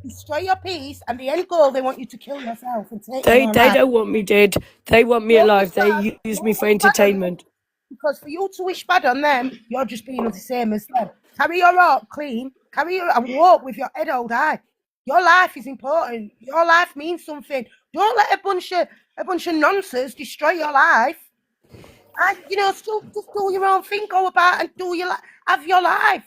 destroy your peace, and the end goal, they want you to kill yourself and take They your own life. don't want me dead. They want me alive. They use me for entertainment. Because for you to wish bad on them, you're just being the same as them. Carry your heart clean. Carry your and walk with your head held high. Your life is important. Your life means something. Don't let a bunch of nonsense destroy your life. And still just do your own thing. Go about and have your life.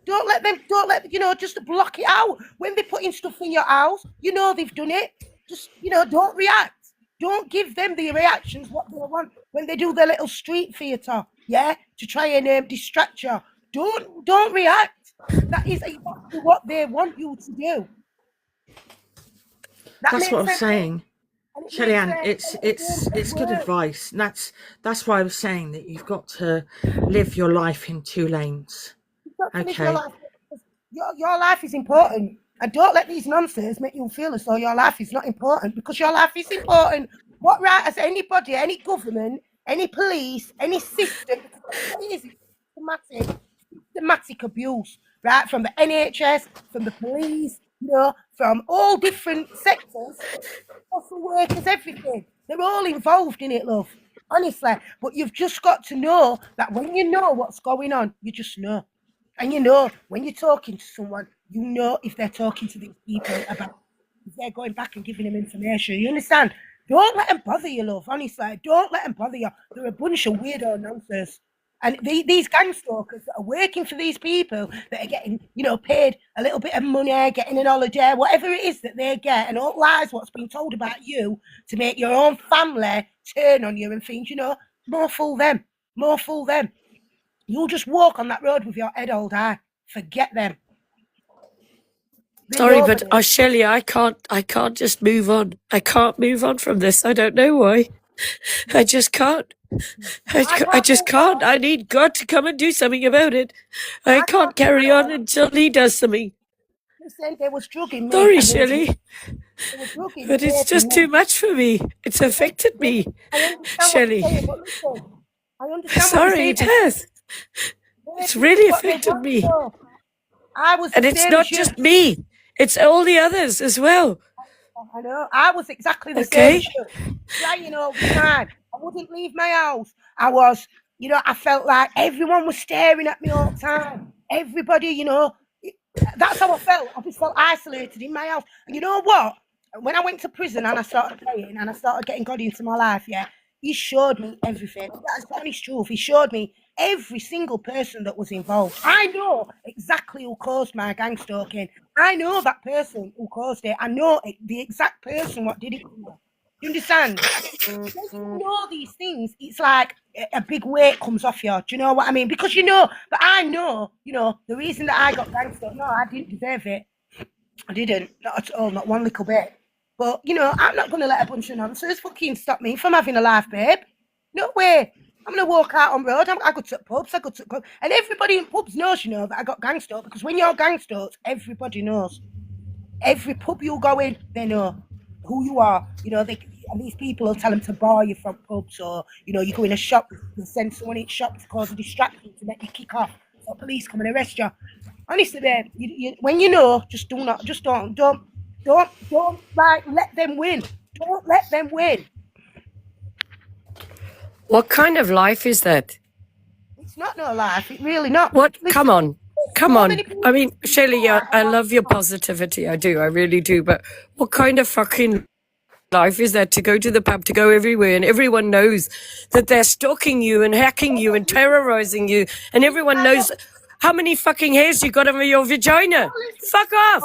Don't let just block it out. When they're putting stuff in your house, they've done it. Just, don't react. Don't give them the reactions what they want when they do their little street theatre, to try and distract you. Don't react. That is exactly what they want you to do. That's what I'm saying. Shelly-Ann, it's good advice. And that's why I was saying that you've got to live your life in two lanes. Okay. Your life is important. And don't let these nonsense make you feel as though your life is not important, because your life is important. What right has anybody, any government, any police, any system, because what it is systematic abuse, right? From the NHS, from the police, from all different sectors, social workers, everything. They're all involved in it, love. Honestly. But you've just got to know that when you know what's going on, you just know. And when you're talking to someone, if they're talking to these people about, if they're going back and giving them information. You understand? Don't let them bother you, love. Honestly, don't let them bother you. They're a bunch of weirdo nonsense. And these gang stalkers that are working for these people that are getting, paid a little bit of money, getting an holiday, whatever it is that they get, and all lies what's been told about you to make your own family turn on you and things, more fool them. More fool them. You'll just walk on that road with your head held high. Forget them. Sorry, but Shelley, I can't just move on. I can't move on from this. I don't know why. I just can't. I just can't. I need God to come and do something about it. I can't carry on until He does something. Listen, they was drugging me. Sorry, Shelley. But it's just too much for me. It's affected me, Shelley. I understand. Sorry, it has. It's really affected me. And it's not just me. It's all the others as well. I know. I was exactly the same. Crying all the time. I wouldn't leave my house. I was, I felt like everyone was staring at me all the time. Everybody, that's how I felt. I just felt isolated in my house. And you know what? When I went to prison and I started praying and I started getting God into my life, He showed me everything. That's the honest truth. He showed me every single person that was involved. I know exactly who caused my gang stalking. I know that person who caused it. I know the exact person what did it. You understand? When you know these things, it's like a big weight comes off you. Do you know what I mean? Because but I know, the reason that I got gang stalked, no, I didn't deserve it. I didn't. Not at all, not one little bit. But, I'm not going to let a bunch of nonsense fucking stop me from having a life, babe. No way. I'm going to walk out on road. I go to pubs. And everybody in pubs knows, that I got gang stalked. Because when you're gang stalked, everybody knows. Every pub you go in, they know who you are. And these people will tell them to bar you from pubs. Or, you go in a shop, you send someone in shop to cause a distraction to make you kick off. So police come and arrest you. Honestly, babe, when just don't let them win. Don't let them win. What kind of life is that? It's not no life. It's really not. What? Listen, come on. I mean, Shelley, I love your positivity. I do. I really do. But what kind of fucking life is that to go to the pub, to go everywhere, and everyone knows that they're stalking you and hacking you and terrorizing you, and everyone knows how many fucking hairs you got over your vagina? Fuck off.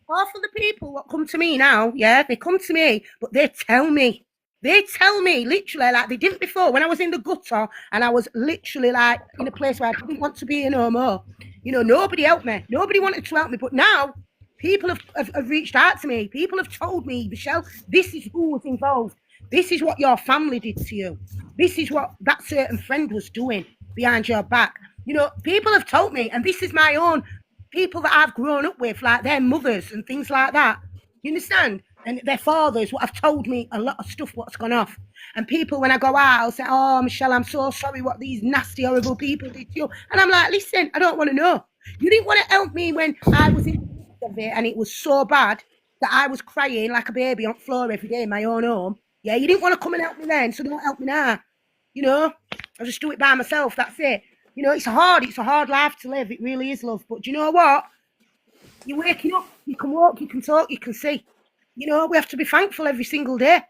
Half of the people that come to me now, they come to me, but they tell me literally like they didn't before when I was in the gutter and I was literally like in a place where I didn't want to be in no more. Nobody helped me. Nobody wanted to help me. But now people have reached out to me. People have told me, Michelle, this is who was involved. This is what your family did to you. This is what that certain friend was doing behind your back. You know, people have told me, and this is my own people that I've grown up with, like their mothers and things like that. You understand? And their fathers what have told me a lot of stuff what's gone off. And people, when I go out, will say, "Oh, Michelle, I'm so sorry what these nasty, horrible people did to you." And I'm like, listen, I don't want to know. You didn't want to help me when I was in the midst of it and it was so bad that I was crying like a baby on the floor every day in my own home. Yeah, you didn't want to come and help me then, so don't help me now. You know, I'll just do it by myself. That's it. You know, it's a hard life to live. It really is, love. But do you know what? You're waking up. You can walk, you can talk, you can see. You know, we have to be thankful every single day.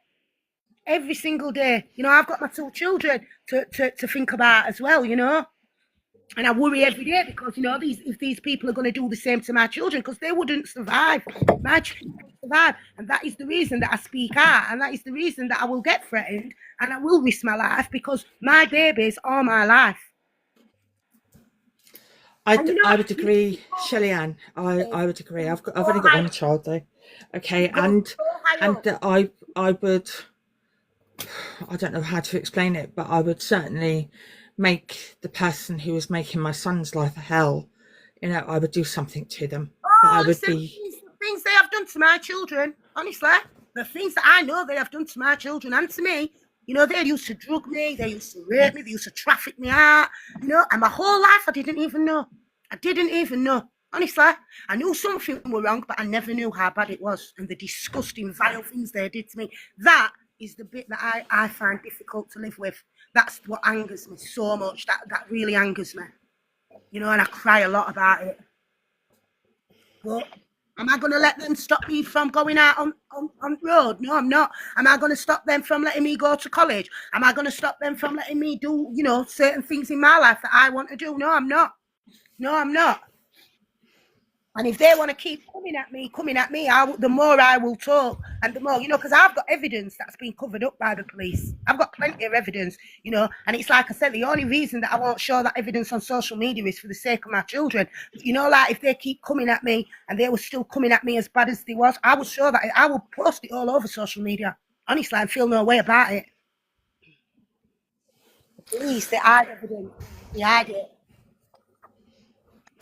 Every single day. You know, I've got my 2 children to think about as well, you know. And I worry every day because, you know, if these people are going to do the same to my children, because they wouldn't survive. My children wouldn't survive. And that is the reason that I speak out. And that is the reason that I will get threatened and I will risk my life because my babies are my life. I would agree, Shelly Ann. I would agree. I've only got one child though. Okay, and I would, I don't know how to explain it, but I would certainly make the person who was making my son's life a hell. You know, I would do something to them. I would be things they have done to my children. Honestly, the things that I know they have done to my children and to me. You know, they used to drug me, they used to rape me, they used to traffic me out, you know, and my whole life I didn't even know. I didn't even know. Honestly, I knew something was wrong, but I never knew how bad it was and the disgusting, vile things they did to me. That is the bit that I find difficult to live with. That's what angers me so much. That really angers me. You know, and I cry a lot about it. But am I going to let them stop me from going out on the road? No, I'm not. Am I going to stop them from letting me go to college? Am I going to stop them from letting me do, you know, certain things in my life that I want to do? No, I'm not. No, I'm not. And if they want to keep coming at me, the more I will talk and the more, you know, because I've got evidence that's been covered up by the police. I've got plenty of evidence, you know, and it's like I said, the only reason that I won't show that evidence on social media is for the sake of my children. You know, like if they keep coming at me and they were still coming at me as bad as they was, I will show that. I will post it all over social media. Honestly, I feel no way about it. The police, they hide evidence. They hide it.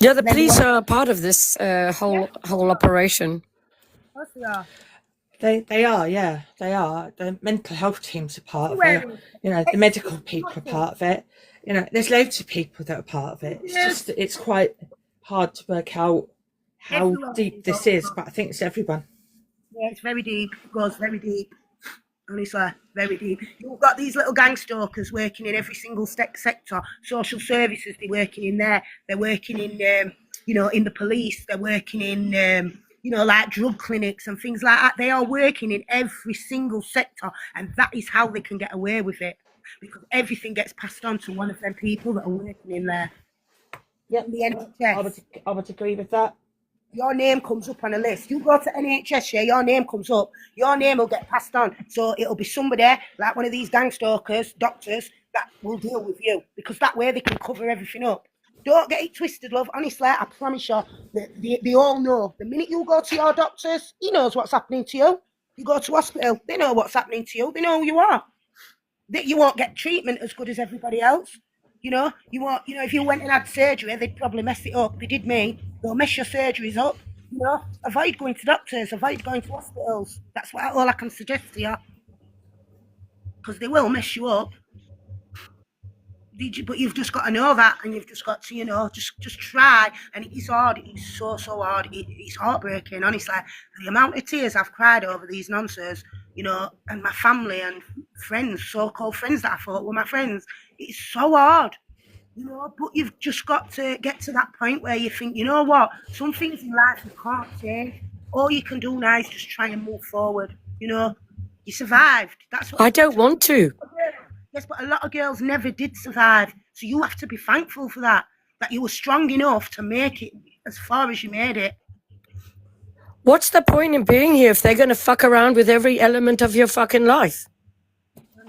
Yeah, the police are part of this whole operation. Of course they are. They are, yeah, they are. The mental health teams are part of it. You know, the medical people are part of it. You know, there's loads of people that are part of it. It's just, it's quite hard to work out how deep this is, but I think it's everyone. Yeah, it's very deep. It goes very deep. Honestly, very deep. You've got these little gang stalkers working in every single sector. Social services, they're working in there. They're working in, you know, in the police. They're working in, you know, like drug clinics and things like that. They are working in every single sector, and that is how they can get away with it, because everything gets passed on to one of them people that are working in there. Yep, the NHS. I would agree with that. Your name comes up on a list. You go to NHS, yeah, your name comes up. Your name will get passed on. So it'll be somebody like one of these gang stalkers, doctors, that will deal with you, because that way they can cover everything up. Don't get it twisted, love. Honestly, I promise you, they all know. The minute you go to your doctors, he knows what's happening to you. You go to hospital, they know what's happening to you. They know who you are. That you won't get treatment as good as everybody else. You know, you won't. You know, if you went and had surgery, they'd probably mess it up. They did me. They'll mess your surgeries up. You know, avoid going to doctors. Avoid going to hospitals. That's all I can suggest to you, because they will mess you up. But you've just got to know that, and you've just got to, you know, just try. And it is hard. It's so hard. It's heartbreaking, honestly. The amount of tears I've cried over these nonsense, you know, and my family and friends, so-called friends that I thought were my friends. It's so hard, you know. But you've just got to get to that point where you think, you know what, some things in life you can't change. All you can do now is just try and move forward. You know, you survived. That's what I don't want to. Yes, but a lot of girls never did survive. So you have to be thankful for that you were strong enough to make it as far as you made it. What's the point in being here if they're going to fuck around with every element of your fucking life?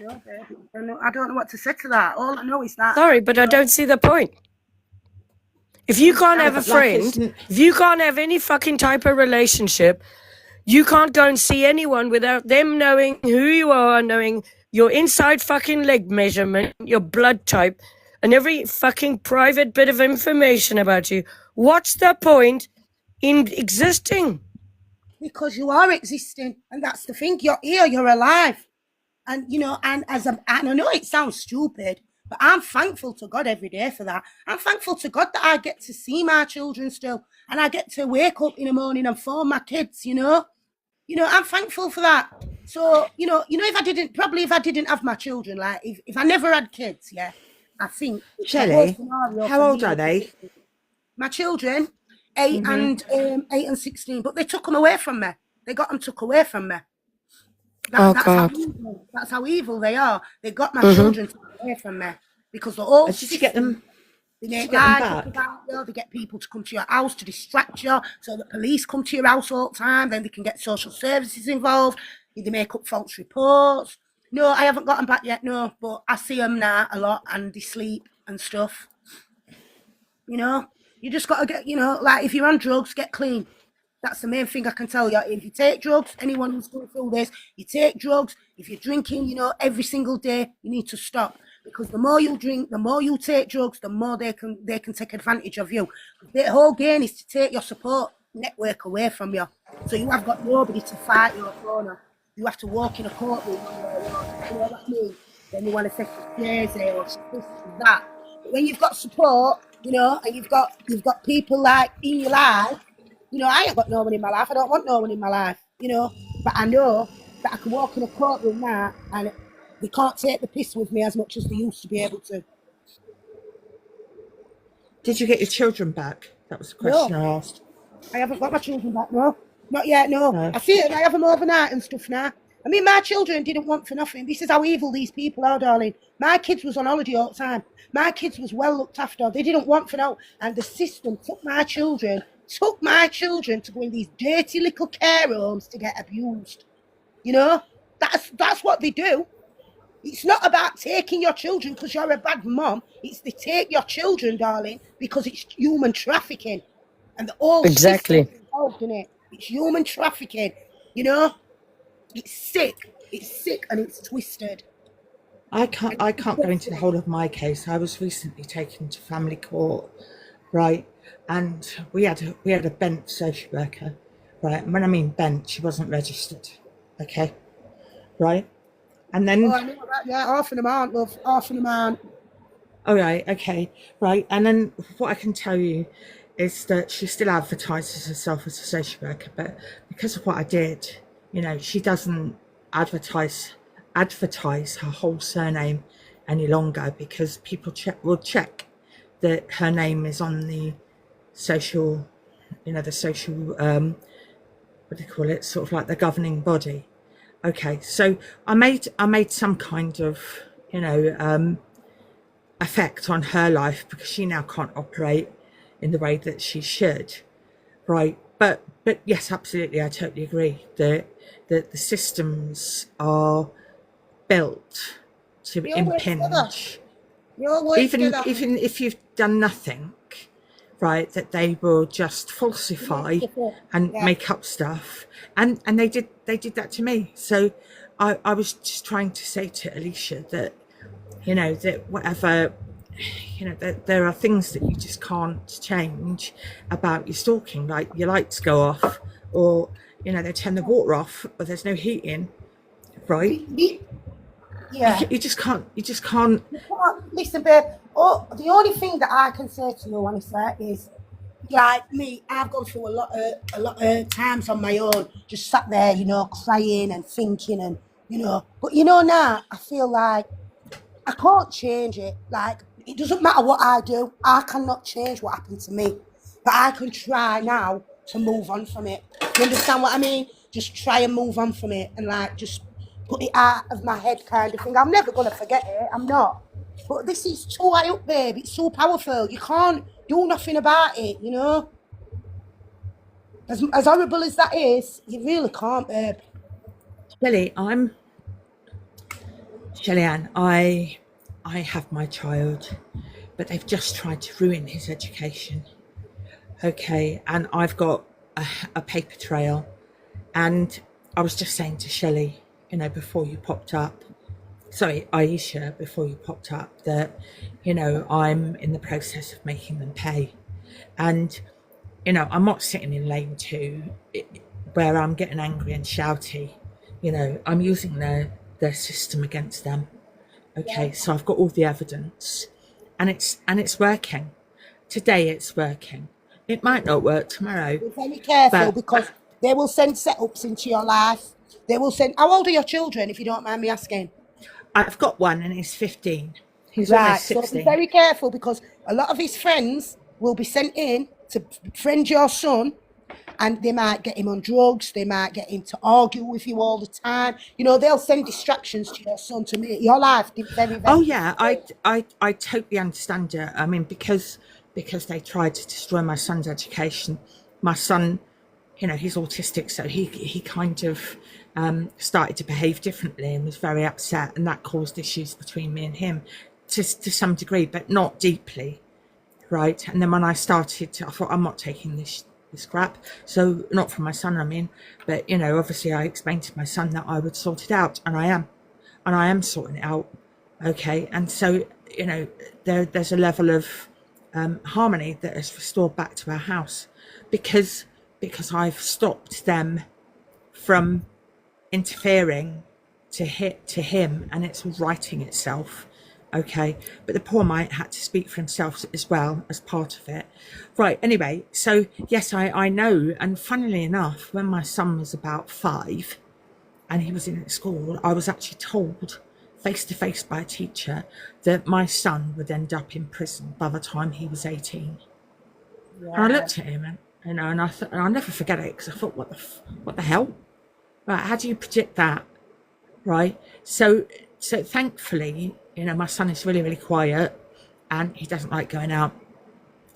I don't know what to say to that. All I know is that... Sorry, but I don't see the point. If you can't have a friend, if you can't have any fucking type of relationship, You can't go and see anyone without them knowing who you are, knowing your inside fucking leg measurement, your blood type, and every fucking private bit of information about you. What's the point in existing? Because you are existing, and that's the thing. You're here, you're alive. And and and I know it sounds stupid, but I'm thankful to God every day for that. I'm thankful to God that I get to see my children still, and I get to wake up in the morning and phone my kids. I'm thankful for that. So if I didn't have my children, like if I never had kids, yeah, I think the whole Shelley, scenario how for old me are would be they? different. My children, 8 and 16, but they took them away from me. They got them took away from me. Oh, God. That's how evil they are. They got my Mm-hmm. children taken away from me because the whole Did you get them? they Did you make get them lies up back? about you. They get people to come to your house to distract you, so that police come to your house all the time. Then they can get social services involved. They make up false reports. No, I haven't got them back yet. No, but I see them now a lot, and they sleep and stuff. You just got to get, like if you're on drugs, get clean. That's the main thing I can tell you. If you take drugs, anyone who's going through this, you take drugs. If you're drinking, every single day, you need to stop, because the more you drink, the more you take drugs, the more they can take advantage of you. The whole game is to take your support network away from you, so you have got nobody to fight your corner. You have to walk in a courtroom on your own. You know what I mean? Then you want to say she's crazy or she's this, she's that. But when you've got support, and you've got people like in your life. I ain't got no one in my life. I don't want no one in my life, But I know that I can walk in a courtroom now and they can't take the piss with me as much as they used to be able to. Did you get your children back? That was the No, question I asked. I haven't got my children back, no. Not yet, no. No. I see it and I have them overnight and stuff now. I mean, my children didn't want for nothing. This is how evil these people are, darling. My kids was on holiday all the time. My kids was well looked after. They didn't want for no. And the system took my children to go in these dirty little care homes to get abused. That's what they do. It's not about taking your children because you're a bad mom. It's they take your children, darling, because it's human trafficking. And the whole Exactly. system's involved in it. It's human trafficking. It's sick. It's sick and it's twisted. I can't go into the whole of my case. I was recently taken to family court, right? And we had a bent social worker, right? And when I mean bent, she wasn't registered, okay, right? And then, Oh, I know that. Yeah, half of them aren't, love. Half of them aren't. all right, okay, right. And then what I can tell you is that she still advertises herself as a social worker, but because of what I did, she doesn't advertise her whole surname any longer, because people will check that her name is on the social, the social, what do you call it? Sort of like the governing body. Okay, so I made some kind of, effect on her life, because she now can't operate in the way that she should, right? But yes, absolutely, I totally agree that the systems are built to We all work together. impinge, We all work even together. if you've done nothing, right? That they will just falsify and Yeah. make up stuff, and they did that to me. So I was just trying to say to Alicia that that whatever, that there are things that you just can't change about your stalking, like your lights go off, or they turn the water off, or there's no heating, right? Yeah. You just can't. Listen, babe. Oh, the only thing that I can say to you, honestly, is like me. I've gone through a lot of times on my own, just sat there, crying and thinking, and But now I feel like I can't change it. Like it doesn't matter what I do. I cannot change what happened to me, but I can try now to move on from it. You understand what I mean? Just try and move on from it, and like just put it out of my head, kind of thing. I'm never gonna forget it. I'm not. But this is too high up, babe. It's so powerful. You can't do nothing about it. As horrible as that is, you really can't, babe. Shelley Ann, I have my child, but they've just tried to ruin his education. Okay, and I've got a paper trail And I was just saying to Shelley, you know, before you popped up, sorry, Ayesha, before you popped up, that, you know, I'm in the process of making them pay. And, you know, I'm not sitting in lane 2 where I'm getting angry and shouty. You know, I'm using their system against them. Okay, so I've got all the evidence, and it's working. Today it's working. It might not work tomorrow. Be very careful, But because they will send setups into your life. They will send. How old are your children, if you don't mind me asking? I've got one, and he's 15. He's Right. almost So be 16. very careful, because a lot of his friends will be sent in to friend your son, and they might get him on drugs. They might get him to argue with you all the time. You know, they'll send distractions to your son to make your life very, very. Oh yeah, I totally understand it. I mean, because they tried to destroy my son's education. My son, you know, he's autistic, so he kind of started to behave differently and was very upset, and that caused issues between me and him to some degree, but not deeply, right? And then when I started, I thought, I'm not taking this crap. So not for my son, I mean, but you know, obviously I explained to my son that I would sort it out, and I am sorting it out. Okay, and so, you know, there's a level of harmony that is restored back to our house, because I've stopped them from interfering to him, and it's righting itself. Okay, but the poor mite had to speak for himself as well as part of it. Right, anyway, so yes, I know, and funnily enough, when my son was about 5 and he was in school, I was actually told face to face by a teacher that my son would end up in prison by the time he was 18. And I looked at him, and you know, and I'll never forget it, because I thought, what the hell? Right, how do you predict that? Right, so thankfully, you know, my son is really, really quiet, and he doesn't like going out,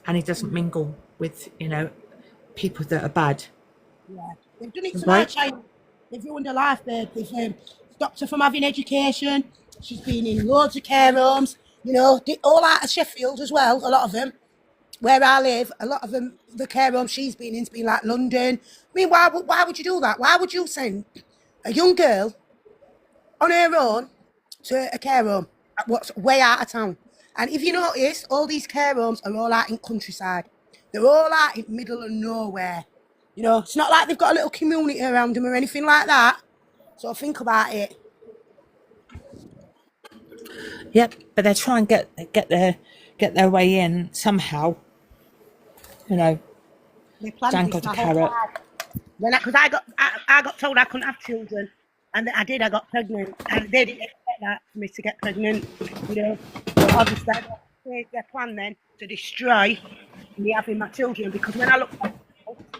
and he doesn't mingle with, you know, people that are bad. Yeah, they've done it to Right. my child. They've ruined her life, babe. They've stopped her from having education. She's been in loads of care homes, you know, all out of Sheffield as well, a lot of them. Where I live, a lot of them, the care home she's been in's been like London. I mean, why would you do that? Why would you send a young girl on her own to a care home what's way out of town? And if you notice, all these care homes are all out in countryside. They're all out in middle of nowhere. You know, it's not like they've got a little community around them or anything like that. So think about it. Yep, but they're trying to get their way in somehow. You know, They planned dangled this a my whole carrot. life. Because I got told I couldn't have children, and I did. I got pregnant, and they didn't expect that for me to get pregnant. You know, so obviously I got their plan then to destroy me having my children. Because when I looked back,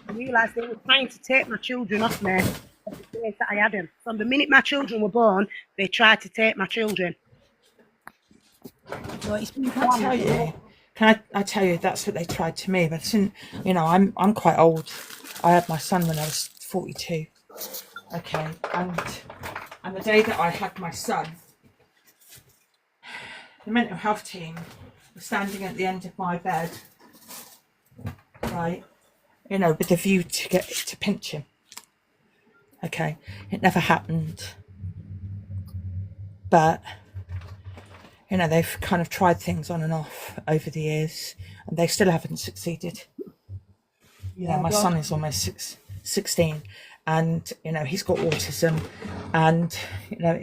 I realised they were trying to take my children off me of the days that I had them. From the minute my children were born, they tried to take my children. So it's been Can I tell you? Can I tell you, that's what they tried to me. But you know, I'm quite old. I had my son when I was 42. Okay, and the day that I had my son, the mental health team was standing at the end of my bed, right? You know, with the view to pinch him. Okay, it never happened, but you know, they've kind of tried things on and off over the years, and they still haven't succeeded. You know, my son is almost 16, and you know, he's got autism, and you know,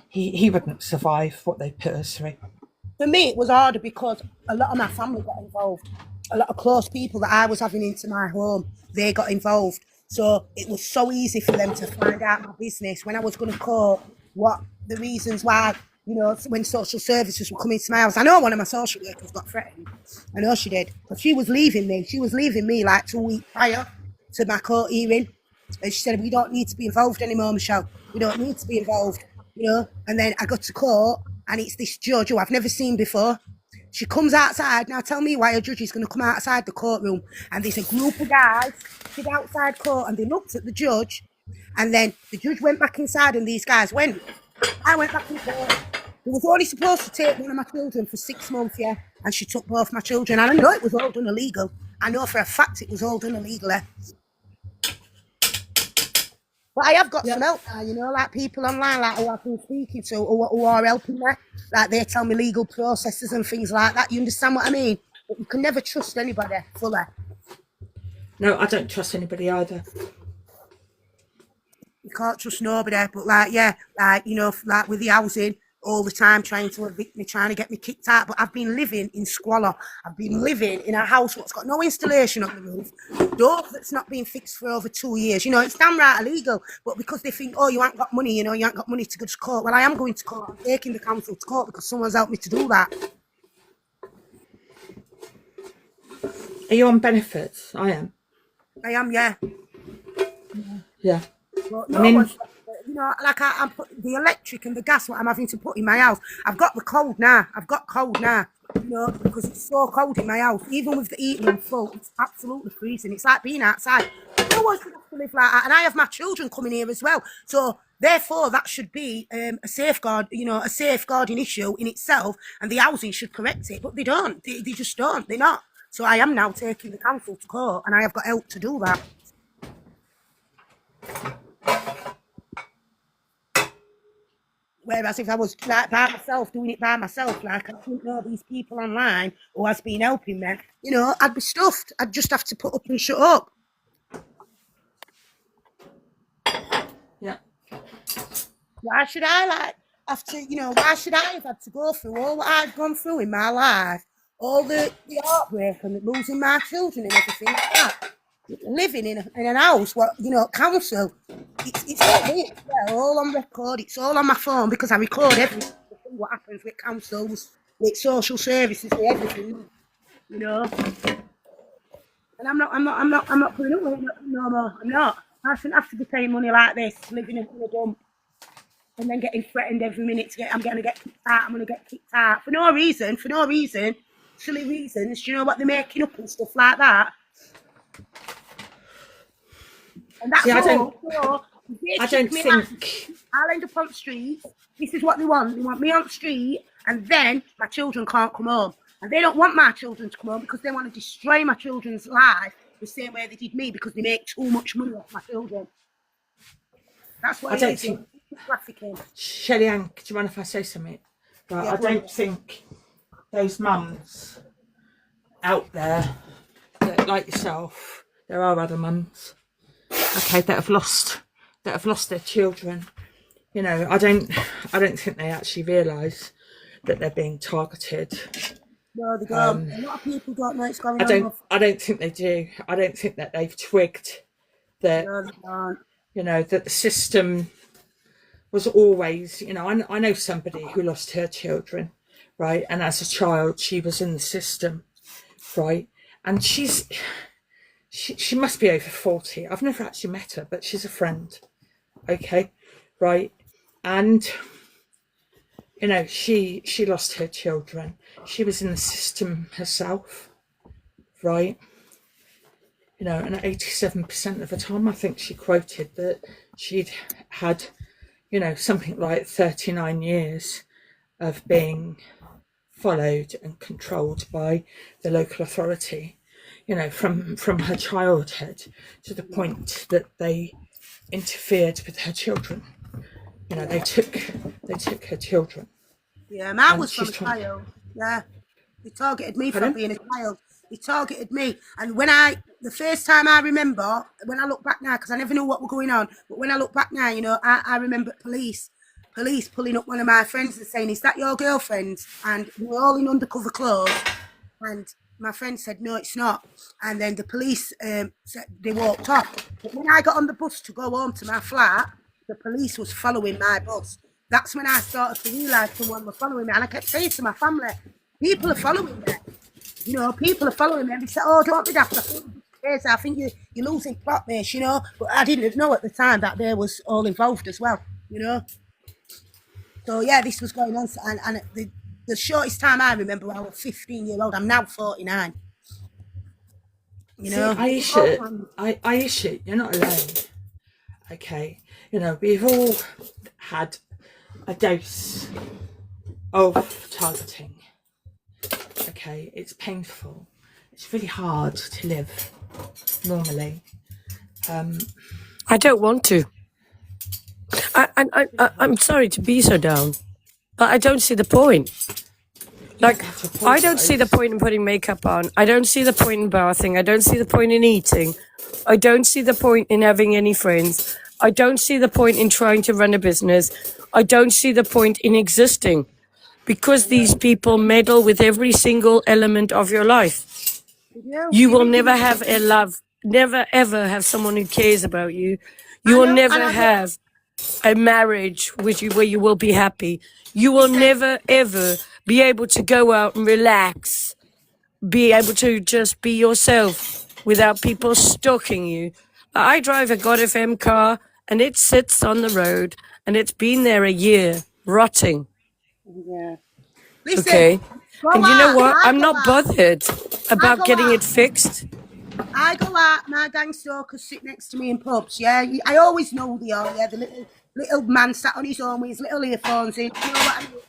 he wouldn't survive what they put us through. For me, it was harder because a lot of my family got involved. A lot of close people that I was having into my home, they got involved. So it was so easy for them to find out my business when I was going to court, what the reasons why, you know, when social services were coming to my house. I know one of my social workers got threatened. I know she did. But she was leaving me. She was leaving me like 2 weeks prior to my court hearing. And she said, we don't need to be involved anymore, Michelle. We don't need to be involved, you know. And then I got to court, and it's this judge who I've never seen before. She comes outside. Now tell me why a judge is going to come outside the courtroom. And there's a group of guys stood outside court, and they looked at the judge. And then the judge went back inside, and these guys went. I went back in court. They was only supposed to take one of my children for 6 months, yeah. And she took both my children. And I know it was all done illegal. I know for a fact it was all done illegally. But I have got Yeah. some help now, you know, like people online, like who I've been speaking to, who are helping me. Like they tell me legal processes and things like that. You understand what I mean? But you can never trust anybody fully. No, I don't trust anybody either. You can't trust nobody. But like, yeah, like, you know, like with the housing, all the time trying to evict me, trying to get me kicked out. But I've been living in squalor. I've been living in a house that's got no installation on the roof, door that's not been fixed for over 2 years. You know, it's damn right illegal. But because they think, oh, you ain't got money, you know, you ain't got money to go to court. Well, I am going to court. I'm taking the council to court because someone's helped me to do that. Are you on benefits? I am. I am, yeah. Yeah. But I mean, you know, like I'm putting the electric and the gas what I'm having to put in my house. I've got the cold now. You know, because it's so cold in my house. Even with the heating on full, it's absolutely freezing. It's like being outside. No one should have to live like that. And I have my children coming here as well. So therefore, that should be a safeguard. You know, a safeguarding issue in itself, and the housing should correct it. But they don't. They just don't. They're not. So I am now taking the council to court, and I have got help to do that. Whereas if I was like by myself, doing it by myself, like I didn't know these people online who has been helping me, you know, I'd be stuffed. I'd just have to put up and shut up. yeah. Why should I have to, you know, why should I have had to go through all what I've gone through in my life, all the heartbreak and losing my children and everything like that, living in an house, what, you know, council, it's all here, yeah, all on record, it's all on my phone because I record everything, what happens with councils, with social services, with everything, you know. And I'm not putting up with it no more. I'm not. I shouldn't have to be paying money like this, living in a dump, and then getting threatened every minute I'm going to get kicked out. I'm going to get kicked out for no reason, silly reasons. Do you know what they're making up and stuff like that? And that's all. I don't think I'll end up on the streets. This is what they want. They want me on the street, and then my children can't come home. And they don't want my children to come home because they want to destroy my children's life the same way they did me because they make too much money off my children. That's what it is. Trafficking. Shelly Ann, do you mind if I say something? Right, yeah, I don't think those mums out there, like yourself, there are other mums, okay, that have lost their children. You know, I don't think they actually realise that they're being targeted. No, they don't. A lot of people don't know it's going on. I don't think they do. I don't think that they've twigged that. No, they don't. You know, that the system was always, you know, I know somebody who lost her children, right? And as a child, she was in the system, right? And she must be over 40. I've never actually met her, but she's a friend, okay, right? And, you know, she lost her children. She was in the system herself, right? You know, and 87% of the time, I think she quoted that she'd had, you know, something like 39 years of being followed and controlled by the local authority, you know, from her childhood to the point that they interfered with her children. You know, they took her children. Yeah, mine was from a child. Yeah, they targeted me for being a child. They targeted me, and the first time I remember, when I look back now, because I never knew what was going on, but when I look back now, you know, I remember police pulling up one of my friends and saying, "Is that your girlfriend?" And we were all in undercover clothes, and my friend said, "No, it's not." And then the police said they walked off. But when I got on the bus to go home to my flat, the police was following my bus. That's when I started to realise someone was following me, and I kept saying to my family, "People are following me. You know, people are following me." And they said, "Oh, don't be daft. I think you're losing plot base, you know." But I didn't know at the time that they was all involved as well, you know. So yeah, this was going on, and the shortest time I remember, I was 15-year-old. I'm now 49. You know, Ayesha, you're not alone. Okay, you know, we've all had a dose of targeting. Okay, it's painful. It's really hard to live normally. I don't want to. I'm sorry to be so down, but I don't see the point. Like, I don't see the point in putting makeup on. I don't see the point in bathing. I don't see the point in eating. I don't see the point in having any friends. I don't see the point in trying to run a business. I don't see the point in existing, because these people meddle with every single element of your life. You will never have a love, never ever have someone who cares about you. You will never have a marriage with you where you will be happy. You will never ever be able to go out and relax, be able to just be yourself without people stalking you. I drive a God FM car and it sits on the road and it's been there a year, rotting. Yeah. Listen, Okay. And you know what? I I'm not bothered about getting it fixed. I go out, my gang stalkers sit next to me in pubs, yeah? I always know they are, yeah? The little man sat on his own with his little earphones in, you know what I mean?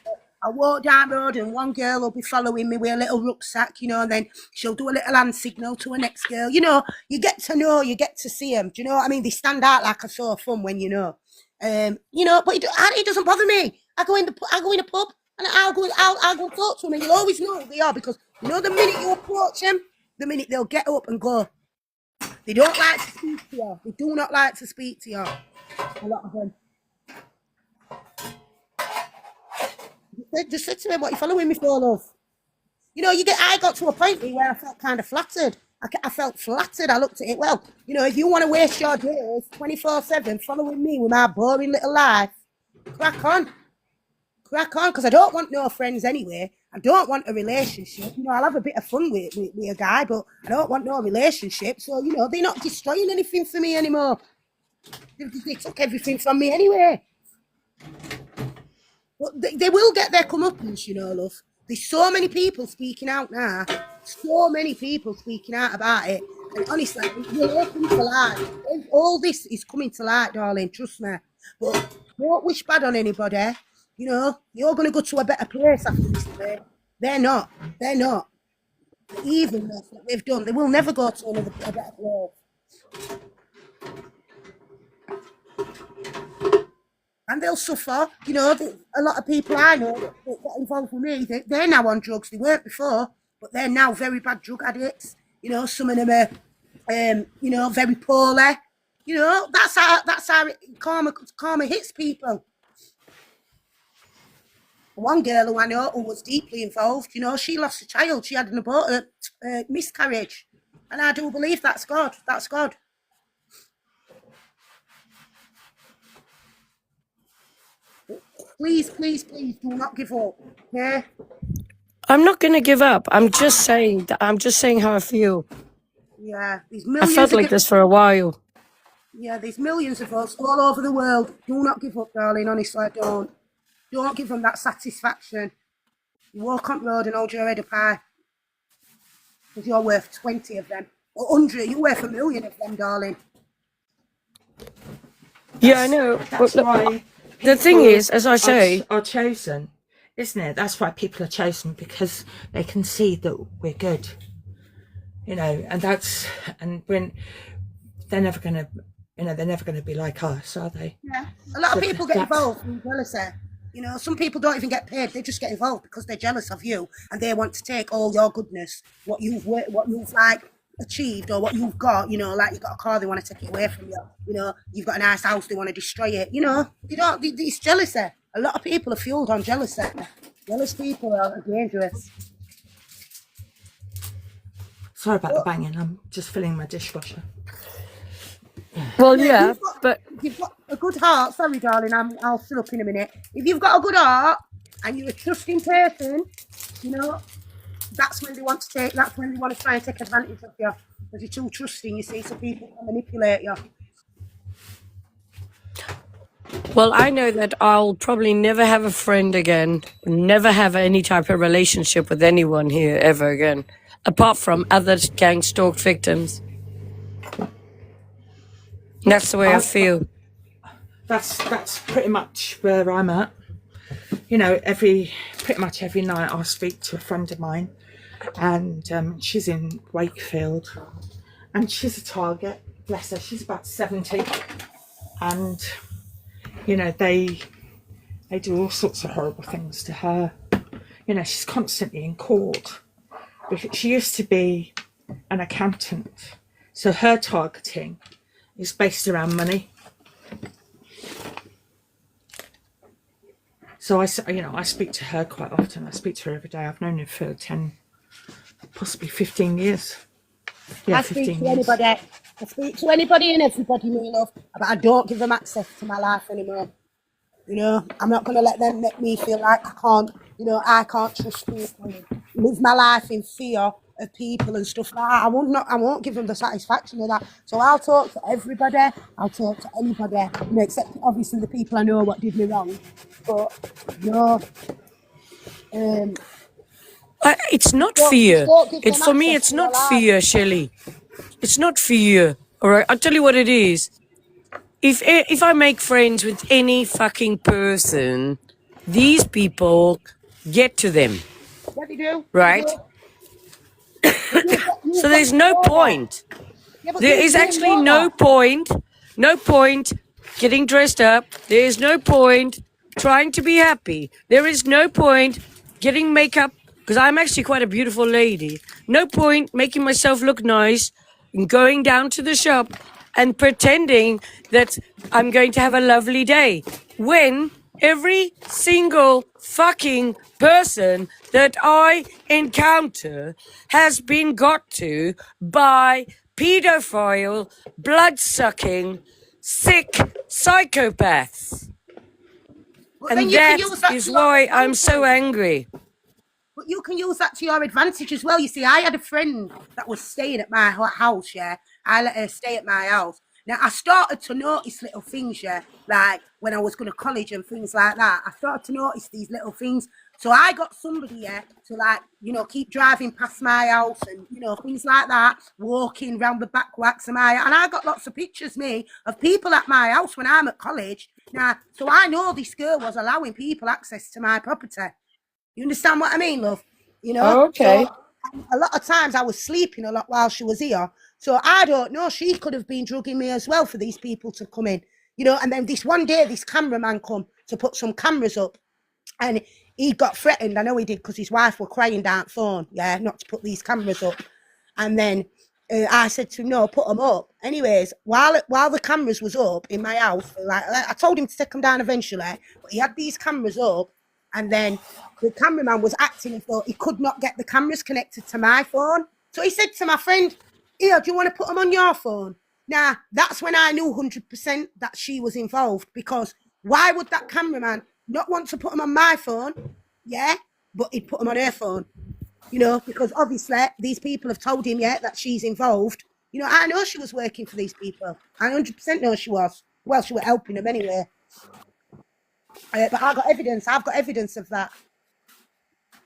I walk down the road and one girl will be following me with a little rucksack, you know, and then she'll do a little hand signal to a next girl. You know, you get to see them. Do you know what I mean? They stand out like a sore thumb when you know. You know, but it doesn't bother me. I go in a pub and I'll go talk to them, and you'll always know who they are, because you know the minute you approach them, the minute they'll get up and go. They don't like to speak to you. They do not like to speak to you. A lot of them. They just said to me, "What are you following me for, love?" You know, I got to a point where I felt kind of flattered. I felt flattered. I looked at it, well, you know, if you want to waste your days 24/7 following me with my boring little life, crack on, because I don't want no friends anyway. I don't want a relationship. You know, I'll have a bit of fun with a guy, but I don't want no relationship. So, you know, they're not destroying anything for me anymore. They took everything from me anyway. But they will get their comeuppance, you know, love. There's so many people speaking out now. So many people speaking out about it. And honestly, we're all coming to light. All this is coming to light, darling. Trust me. But don't wish bad on anybody. You know, you're going to go to a better place after this day. They're not. The evilness that they've done, they will never go to a better place. And they'll suffer. You know, a lot of people I know that got involved with me, they're now on drugs. They weren't before, but they're now very bad drug addicts. You know, some of them are, you know, very poorly. You know, that's how karma hits people. One girl who I know who was deeply involved, you know, she lost a child. She had a miscarriage. And I do believe that's God. That's God. Please, please, please do not give up. Okay? I'm not going to give up. I'm just saying how I feel. Yeah, there's I millions. felt like this for a while. Yeah, there's millions of us all over the world. Do not give up, darling. Honestly, don't. Don't give them that satisfaction. You walk on the road and hold your head up high. Because you're worth 20 of them. Or 100. You're worth 1 million of them, darling. Yeah, I know. That's why the thing is, as I say, are chosen, isn't it? That's why people are chosen, because they can see that we're good. You know, and when they're never going to, you know, they're never going to be like us, are they? Yeah. A lot of people get involved in jealousy. You know, some people don't even get paid. They just get involved because they're jealous of you and they want to take all your goodness, what you've like achieved or what you've got. You know, like you've got a car, they want to take it away from you. You know, you've got a nice house, they want to destroy it. You know, it's jealousy. A lot of people are fueled on jealousy. Jealous people are dangerous. Sorry about the banging. I'm just filling my dishwasher. Well, yeah, but if you've got a good heart, sorry, darling, I'll shut up in a minute. If you've got a good heart and you're a trusting person, you know, that's when they want to try and take advantage of you. Because you're too trusting, you see, so people can manipulate you. Well, I know that I'll probably never have a friend again, never have any type of relationship with anyone here ever again, apart from other gang stalked victims. That's the way I feel. That's pretty much where I'm at. You know, pretty much every night I'll speak to a friend of mine, and she's in Wakefield, and she's a target. Bless her, she's about 70, and you know, they do all sorts of horrible things to her. You know, she's constantly in court. But she used to be an accountant, so her targeting is based around money. So I speak to her quite often. I speak to her every day. I've known her for 10, possibly 15 years. Yeah, I speak to anybody. I speak to anybody and everybody, me love, but I don't give them access to my life anymore. You know, I'm not going to let them make me feel like I can't trust people, live my life in fear of people and stuff like that. I won't give them the satisfaction of that. So I'll talk to everybody. I'll talk to anybody, you know, except obviously the people I know what did me wrong. But no, it's not just fear. don't give them For me, access it's to your not life. fear, Shelley. It's not fear. All right, I'll tell you what it is. If I make friends with any fucking person, these people get to them, Yeah, they do. right? So there's no point. Yeah, but There is you actually know no point getting dressed up. There is no point trying to be happy. There is no point getting makeup, because I'm actually quite a beautiful lady. No point making myself look nice and going down to the shop and pretending that I'm going to have a lovely day, when every single fucking person that I encounter has been got to by pedophile, blood-sucking, sick psychopaths. But And then you can that use that is to your why I'm so advantage. angry. But you can use that to your advantage as well. You see, I had a friend that was staying at my house, yeah. I let her stay at my house. Now, I started to notice little things, yeah, like when I was going to college and things like that. I started to notice these little things. So I got somebody, yeah, to like, you know, keep driving past my house and, you know, things like that, walking round the back wax of my house. And I got lots of pictures, me, of people at my house when I'm at college. Now, so I know this girl was allowing people access to my property. You understand what I mean, love? You know? Okay. So a lot of times I was sleeping a lot while she was here. So I don't know. She could have been drugging me as well for these people to come in. You know, and then this one day, this cameraman come to put some cameras up. And he got threatened. I know he did, because his wife were crying down the phone, yeah, not to put these cameras up. And then I said to him, no, put them up. Anyways, while the cameras was up in my house, like I told him to take them down eventually, but he had these cameras up, and then the cameraman was acting as though he could not get the cameras connected to my phone. So he said to my friend, here, do you want to put them on your phone? Now, that's when I knew 100% that she was involved, because why would that cameraman not want to put them on my phone? Yeah, but he'd put them on her phone. You know, because obviously these people have told him, yeah, that she's involved. You know, I know she was working for these people. I 100% know she was. Well, she was helping them anyway. But I've got evidence. I've got evidence of that.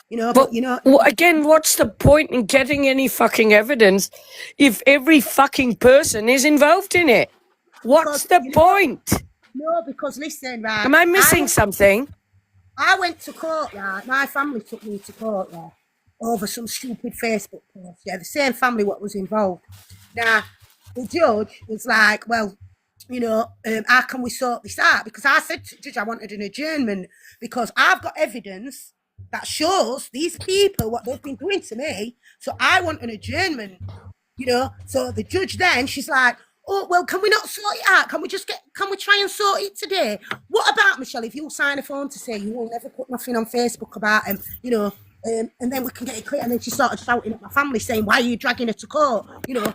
You know, but you know. Again, what's the point in getting any fucking evidence if every fucking person is involved in it? What's the point? No, because listen, right. Am I missing something? I went to court, right? My family took me to court, yeah, over some stupid Facebook post. Yeah, the same family what was involved. Now, the judge was like, well, you know, how can we sort this out? Because I said to the judge I wanted an adjournment, because I've got evidence that shows these people what they've been doing to me. So I want an adjournment, you know. So the judge then, she's like, oh, well, can we not sort it out? Can we try and sort it today? What about, Michelle, if you sign a form to say you will never put nothing on Facebook about him, you know, and then we can get it clear. And then she started shouting at my family saying, why are you dragging her to court? You know,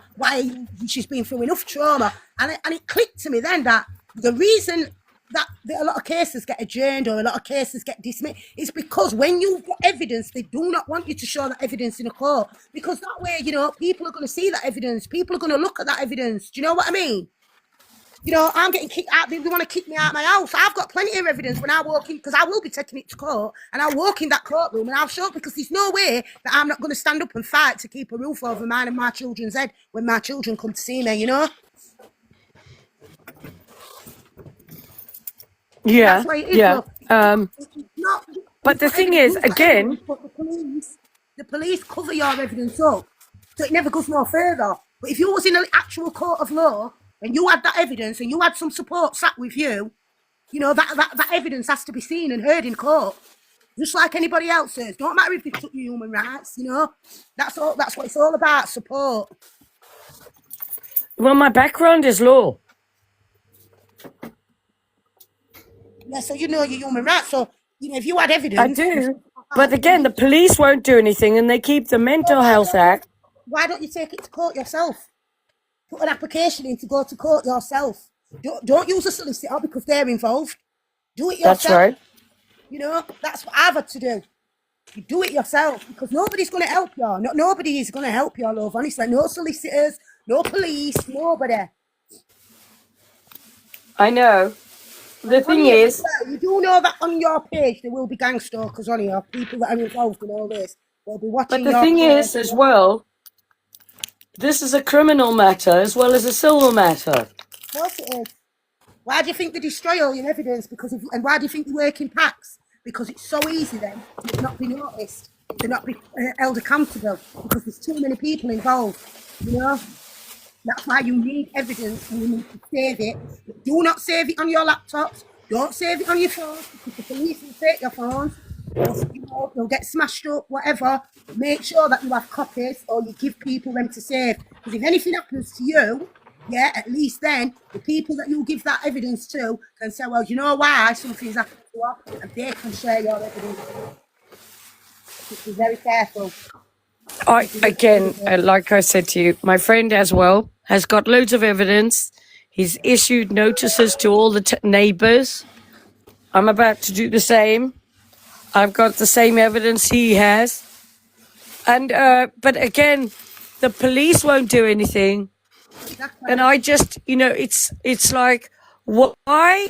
she's been through enough trauma. And it clicked to me then that the reason that a lot of cases get adjourned or a lot of cases get dismissed is because when you've got evidence, they do not want you to show that evidence in a court, because that way, you know, people are going to see that evidence. People are going to look at that evidence. Do you know what I mean? You know, I'm getting kicked out. They want to kick me out of my house. I've got plenty of evidence when I walk in, because I will be taking it to court, and I'll walk in that courtroom and I'll show it, because there's no way that I'm not going to stand up and fight to keep a roof over mine and my children's head when my children come to see me, you know? Yeah, that's why it is, yeah. not, But the thing is, again, but the police cover your evidence up, so it never goes no further. But if you was in an actual court of law and you had that evidence and you had some support sat with you, You know, that evidence has to be seen and heard in court. Just like anybody else says. Don't matter if they took your human rights, you know. That's what it's all about, support. Well, my background is law. Yeah, so you know your human rights. So, you know, if you had I evidence, do. But again, the police won't do anything and they keep the Mental Health Act. why don't you take it to court yourself? Put an application in to go to court yourself. Don't use a solicitor because they're involved. Do it yourself. That's right. You know, that's what I've had to do. You do it yourself because nobody's going to help you. Nobody is going to help you, love. Honestly, no solicitors, no police, nobody. I know. The thing is, you do know that on your page there will be gang stalkers on here, people that are involved in all this. They'll be watching. but the thing is as well, this is a criminal matter as well as a civil matter. Of course it is. Why do you think they destroy all your evidence? And why do you think they work in packs? Because it's so easy then to not be noticed, to not be held accountable, because there's too many people involved. You know, that's why you need evidence and you need to save it. But do not save it on your laptops. Don't save it on your phones because the police will take your phones. They'll get smashed up, whatever. Make sure that you have copies or you give people them to save. Because if anything happens to you, yeah, at least then the people that you give that evidence to can say, well, you know why something's happened to her, and they can share your evidence. Just be very careful. Like I said to you, my friend as well has got loads of evidence. He's issued notices to all the neighbours. I'm about to do the same. I've got the same evidence he has. And but again, the police won't do anything. And I just, you know, it's like, why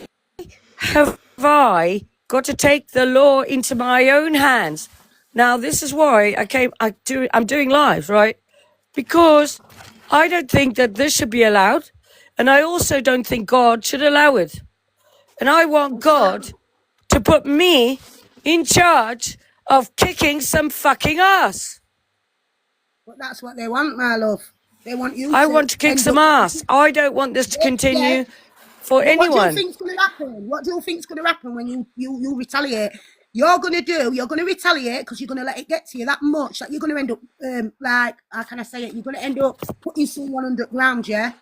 have I got to take the law into my own hands? Now, this is why I'm doing live, right? Because I don't think that this should be allowed. And I also don't think God should allow it. And I want God to put me in charge of kicking some fucking ass. But that's what they want, my love. They want you. I want to kick some ass. I don't want this to continue for anyone. What do you think's going to happen? What do you think's going to happen when you retaliate? You're going to retaliate because you're going to let it get to you that much that you're going to end up, like, how can I say it? You're going to end up putting someone underground, yeah?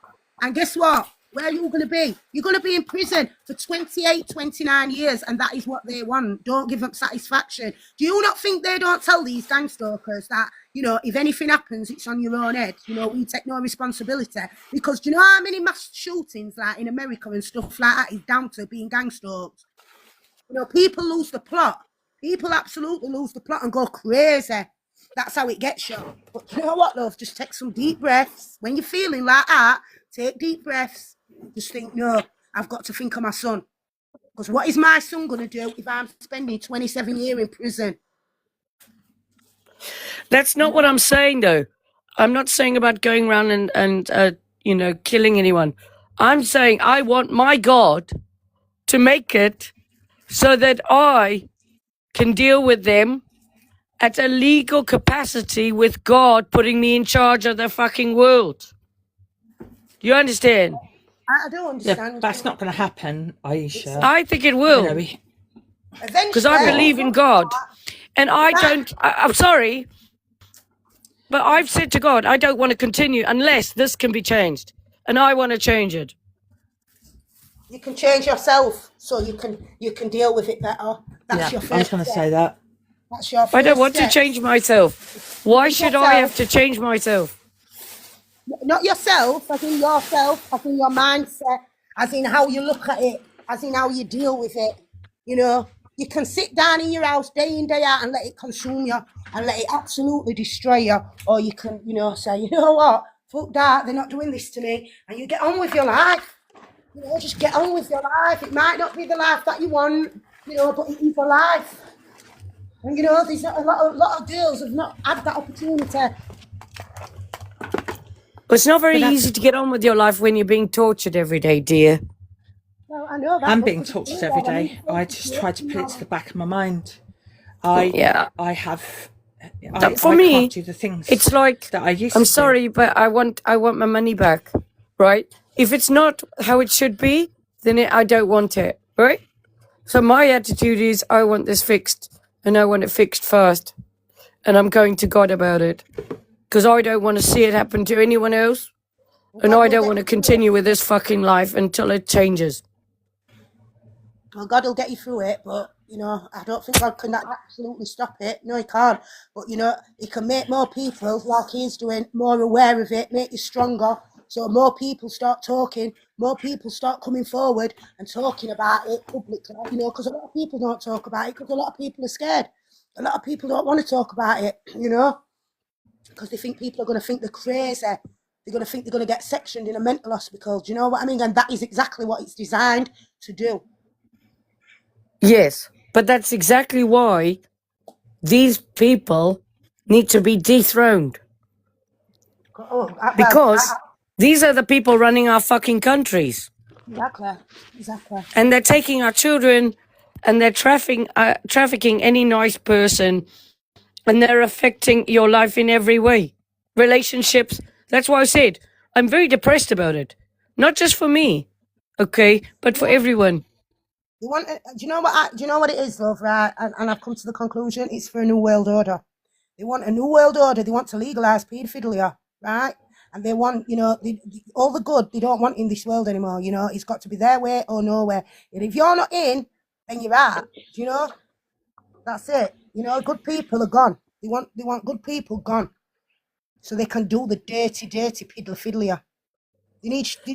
And guess what? Where are you going to be? You're going to be in prison for 28, 29 years, and that is what they want. Don't give them satisfaction. Do you not think they don't tell these gang stalkers that, you know, if anything happens, it's on your own head? You know, we take no responsibility. Because do you know how many mass shootings, like in America and stuff like that, is down to being gang stalked? You know, people lose the plot. People absolutely lose the plot and go crazy. That's how it gets you. But you know what, love? Just take some deep breaths. When you're feeling like that, take deep breaths. Just think, no, I've got to think of my son. Because what is my son going to do if I'm spending 27 years in prison? That's not what I'm saying, though. I'm not saying about going around and you know, killing anyone. I'm saying I want my God to make it so that I can deal with them at a legal capacity with God putting me in charge of the fucking world. Do you understand? I don't understand. Yeah, that's not going to happen, Ayesha. I think it will. Because I believe in God. And I'm sorry, but I've said to God, I don't want to continue unless this can be changed. And I want to change it. You can change yourself so you can deal with it better. That's your first I was going to say that. That's your first I don't want step. to change myself. Why should I have to change myself? Not yourself, as in yourself, as in your mindset, as in how you look at it, as in how you deal with it. You know, you can sit down in your house day in, day out and let it consume you and let it absolutely destroy you. Or you can, you know, say, you know what, fuck that, they're not doing this to me. And you get on with your life. You know, just get on with your life. It might not be the life that you want, you know, but it is a life. And, you know, there's not a lot of girls have not had that opportunity. It's not very easy to get on with your life when you're being tortured every day, dear. Well, I know that. I'm being tortured every day. I just try to put it to the back of my mind. I can't do the things it's like, that I used I'm to sorry, but I want my money back, right? If it's not how it should be, then I don't want it. right? So my attitude is I want this fixed, and I want it fixed fast, and I'm going to God about it because I don't want to see it happen to anyone else, and God I will don't get want you to through it. continue with this fucking life until it changes. Well, God will get you through it, but you know, I don't think God can absolutely stop it. No, He can't. But you know, He can make more people, like He's doing, more aware of it, make you stronger. So more people start talking, more people start coming forward and talking about it publicly. You know, because a lot of people don't talk about it because a lot of people are scared. A lot of people don't want to talk about it. You know, because they think people are going to think they're crazy. They're going to think they're going to get sectioned in a mental hospital. Do you know what I mean? And that is exactly what it's designed to do. Yes, but that's exactly why these people need to be dethroned, Oh, well, because these are the people running our fucking countries, exactly, exactly. and they're taking our children, and they're trafficking any nice person, and they're affecting your life in every way. Relationships. That's why I said I'm very depressed about it. Not just for me, okay, but for everyone. They want. Do you know what? Do you know what it is, love? Right, and I've come to the conclusion: it's for a new world order. They want a new world order. They want to legalize paedophilia, right? And they want, you know, all the good they don't want in this world anymore. You know, it's got to be their way or nowhere. And if you're not in, then you're out. Do you know? That's it. You know, good people are gone. They want good people gone, so they can do the dirty, dirty pedophilia.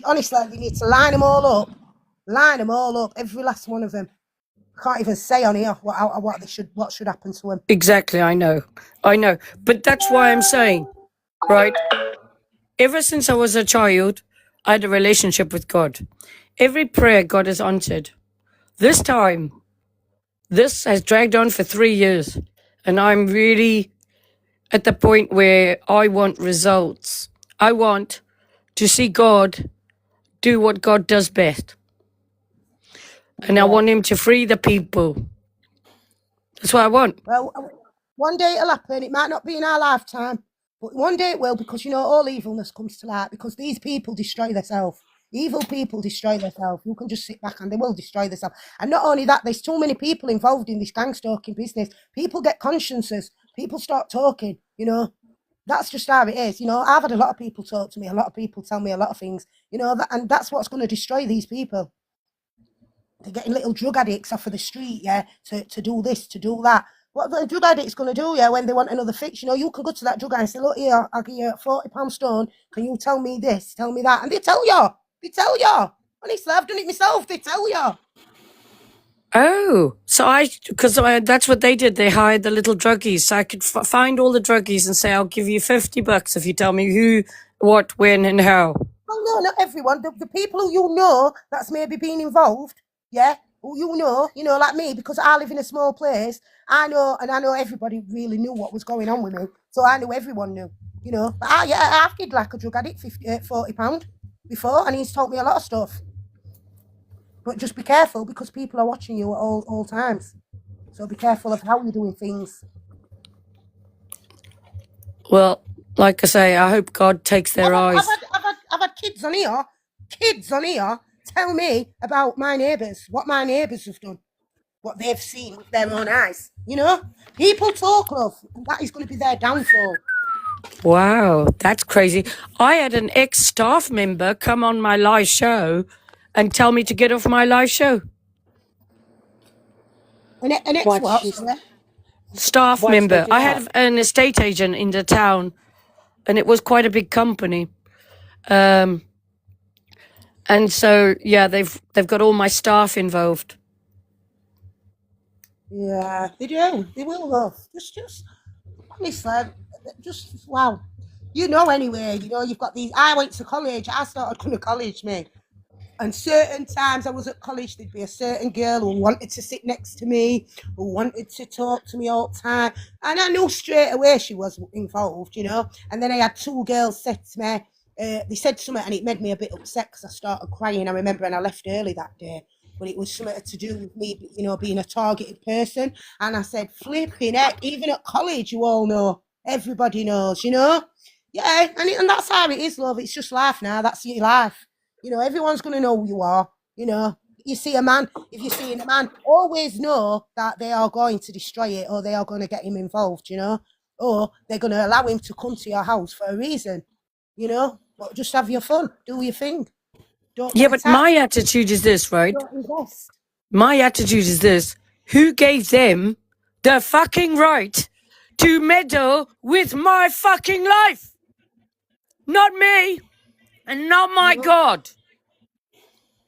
Honestly, they need to line them all up, every last one of them. I can't even say on here what should happen to them. Exactly, I know. But that's why I'm saying, right? Ever since I was a child, I had a relationship with God. Every prayer God has answered. This time, this has dragged on for 3 years, and I'm really at the point where I want results. I want to see God do what God does best, and I Yeah. want Him to free the people. That's what I want. Well, one day it'll happen. It might not be in our lifetime, but one day it will, because you know all evilness comes to light because these people destroy themselves. Evil people destroy themselves. You can just sit back and they will destroy themselves. And not only that, there's too many people involved in this gang stalking business. People get consciences. People start talking. You know, that's just how it is. You know, I've had a lot of people talk to me. A lot of people tell me a lot of things. You know, and that's what's going to destroy these people. They're getting little drug addicts off of the street, yeah, to do this, to do that. What the drug addict's going to do, yeah, when they want another fix? You know, you can go to that drug addict and say, look here, I'll give you £40 stone. Can you tell me this, tell me that? And they tell you. They tell you. Honestly, I've done it myself. They tell you. Oh, so because that's what they did. They hired the little druggies. So I could find all the druggies and say, I'll give you $50 if you tell me who, what, when, and how. Well, no, not everyone. The people who you know that's maybe been involved, yeah, who you know, like me, because I live in a small place. I know everybody really knew what was going on with me. So I knew everyone knew, you know. But I've kid like a drug addict, £40 before, and he's taught me a lot of stuff. But just be careful because people are watching you at all times. So be careful of how you're doing things. Well, like I say, I hope God takes their eyes. I've had kids on here tell me about my neighbours, what my neighbours have done, what they've seen with their own eyes. You know, people talk, love, and that is going to be their downfall. Wow, that's crazy. I had an ex-staff member come on my live show and tell me to get off my live show. An ex Why did what? she? Sorry? Staff Why did they member. do I that? had an estate agent in the town, and it was quite a big company. And so, yeah, they've got all my staff involved. Yeah, they do. They will, love. Just honestly, just wow. You know, anyway, you know, you've got these. I went to college. I started going to college, mate. And certain times I was at college, there'd be a certain girl who wanted to sit next to me, who wanted to talk to me all the time. And I knew straight away she was involved, you know. And then I had two girls say to me, they said something and it made me a bit upset because I started crying. I remember, and I left early that day. But it was something to do with me, you know, being a targeted person. And I said, flipping heck, even at college, you all know. Everybody knows, you know. Yeah, and that's how it is, love. It's just life now. That's your life. You know, everyone's going to know who you are. You know, you see a man, if you're seeing a man, always know that they are going to destroy it or they are going to get him involved, or they're going to allow him to come to your house for a reason, but just have your fun, do your thing. Don't Yeah, get but attacked. my attitude is this, right? Don't invest. My attitude is this. Who gave them the fucking right to meddle with my fucking life? Not me and not my God.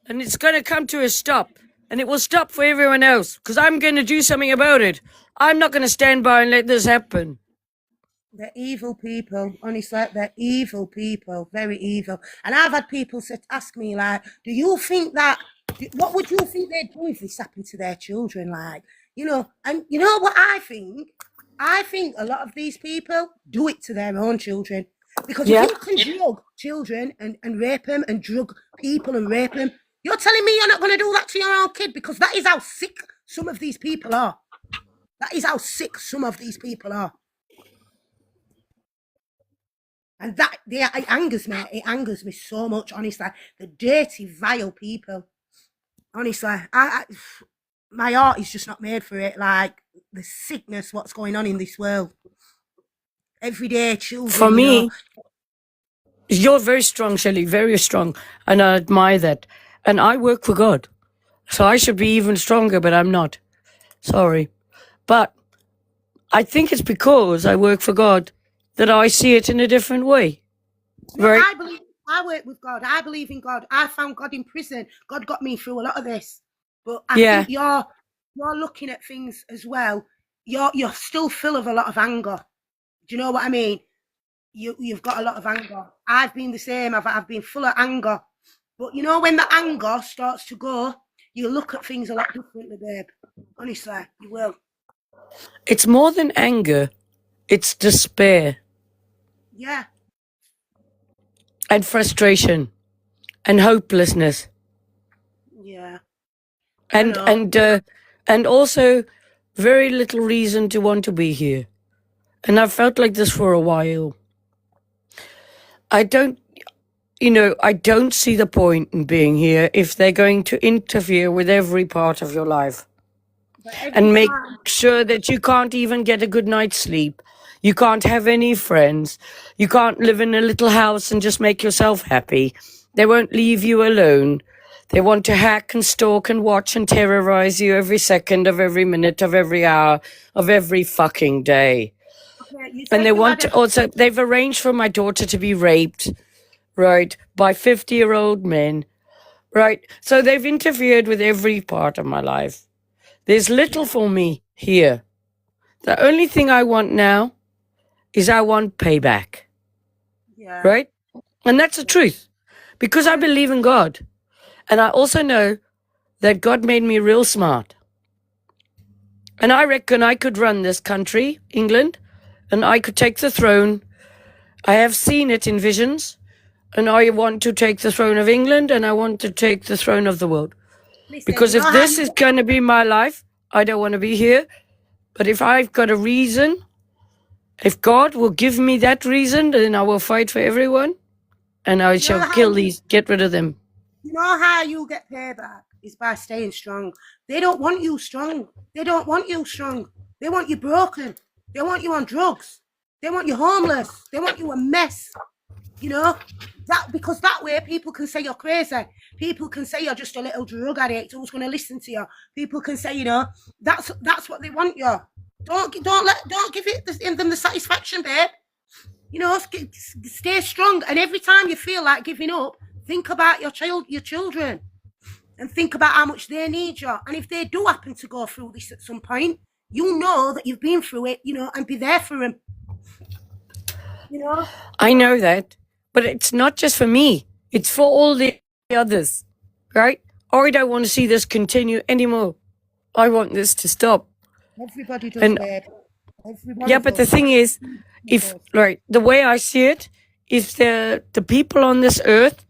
And it's going to come to a stop. And it will stop for everyone else because I'm going to do something about it. I'm not going to stand by and let this happen. They're evil people, honestly. They're evil people, very evil. And I've had people ask me, like, do you think that, what would you think they'd do if this happened to their children? Like, and you know what I think? I think a lot of these people do it to their own children. Because if you can drug children and rape them and drug people and rape them, you're telling me you're not going to do that to your own kid? Because that is how sick some of these people are. That is how sick some of these people are. And it angers me. It angers me so much, honestly. The dirty, vile people. Honestly, my heart is just not made for it. Like, the sickness, what's going on in this world. Everyday children, For me, you're very strong, Shelley, very strong. And I admire that. And I work for God. So I should be even stronger, but I'm not. Sorry. But I think it's because I work for God that I see it in a different way. Right? I work with God. I believe in God. I found God in prison. God got me through a lot of this. But I think you're looking at things as well. You're still full of a lot of anger. Do you know what I mean? You've got a lot of anger. I've been the same. I've been full of anger. But when the anger starts to go, you look at things a lot differently, babe. Honestly, you will. It's more than anger. It's despair. Yeah. And frustration. And hopelessness. Yeah. And also very little reason to want to be here. And I've felt like this for a while. I don't see the point in being here if they're going to interfere with every part of your life and make sure that you can't even get a good night's sleep. You can't have any friends. You can't live in a little house and just make yourself happy. They won't leave you alone. They want to hack and stalk and watch and terrorize you every second of every minute of every hour of every fucking day. And they've arranged for my daughter to be raped, right, by 50-year-old men, right? So they've interfered with every part of my life. There's little for me here. The only thing I want now is I want payback, right? And that's the truth, because I believe in God. And I also know that God made me real smart. And I reckon I could run this country, England, and I could take the throne. I have seen it in visions, and I want to take the throne of England, and I want to take the throne of the world. Because if this is going to be my life, I don't want to be here. But if I've got a reason, if God will give me that reason, then I will fight for everyone, and I shall get rid of them. You know how you get payback is by staying strong. They don't want you strong. They don't want you strong. They want you broken. They want you on drugs. They want you homeless. They want you a mess. Because that way people can say you're crazy. People can say you're just a little drug addict who's going to listen to you. People can say, that's what they want you. Don't give them the satisfaction, babe. Stay strong. And every time you feel like giving up, think about your children, and think about how much they need you. And if they do happen to go through this at some point, you know that you've been through it, and be there for them. I know that, but it's not just for me. It's for all the others, right? I don't want to see this continue anymore. I want this to stop. Everybody does, babe. But the thing is, the way I see it, if the people on this earth,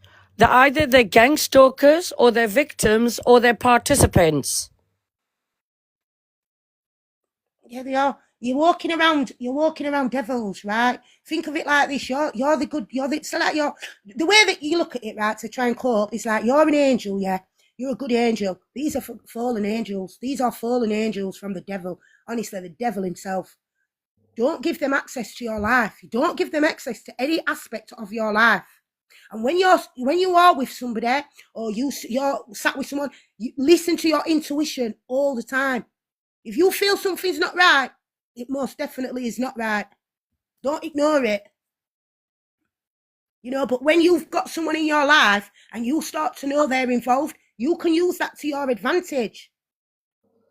either they're gang stalkers or they're victims or they're participants. Yeah, they are. You're walking around devils, right? Think of it like this: you're the way that you look at it, right? To try and cope, it's like you're an angel, yeah. You're a good angel. These are fallen angels. These are fallen angels from the devil. Honestly, the devil himself. Don't give them access to your life. Don't give them access to any aspect of your life. And when you are with somebody, or you're sat with someone, you listen to your intuition all the time. If you feel something's not right, it most definitely is not right. Don't ignore it. But when you've got someone in your life and you start to know they're involved, you can use that to your advantage,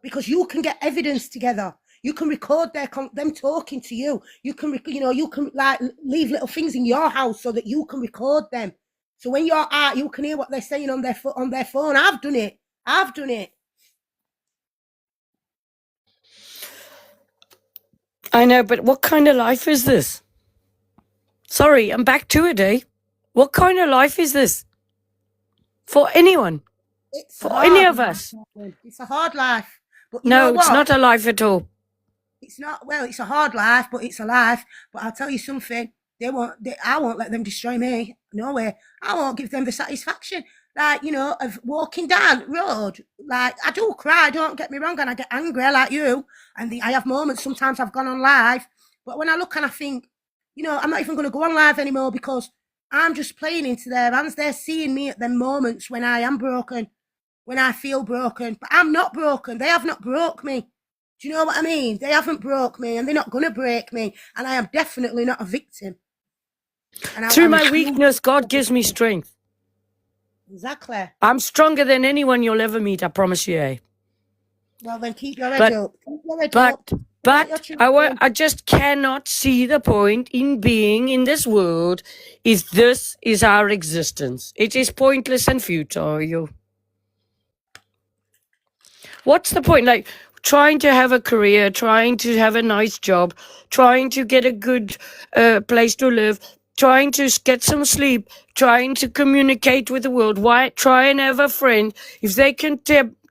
because you can get evidence together. You can record them talking to you. You can, you can like leave little things in your house so that you can record them. So when you're out, you can hear what they're saying on their phone. I've done it. I know, but what kind of life is this? Sorry, I'm back to it, eh? What kind of life is this? For anyone? For any of us? It's a hard life. But you No, know what? it's not a life at all. It's not. Well, it's a hard life, but it's a life. But I'll tell you something. I won't let them destroy me. No way. I won't give them the satisfaction, like, of walking down the road. Like, I do cry. Don't get me wrong, and I get angry like you. And I have moments. Sometimes I've gone on live, but when I look and I think, I'm not even going to go on live anymore, because I'm just playing into their hands. They're seeing me at them moments when I am broken, when I feel broken. But I'm not broken. They have not broke me. Do you know what I mean? They haven't broke me, and they're not going to break me. And I am definitely not a victim. Through my weakness, God gives me strength. Exactly. I'm stronger than anyone you'll ever meet, I promise you, eh? Well, then keep your head up. But I just cannot see the point in being in this world if this is our existence. It is pointless and futile. What's the point? Like, trying to have a career, trying to have a nice job, trying to get a good place to live, trying to get some sleep, trying to communicate with the world. Why try and have a friend if they can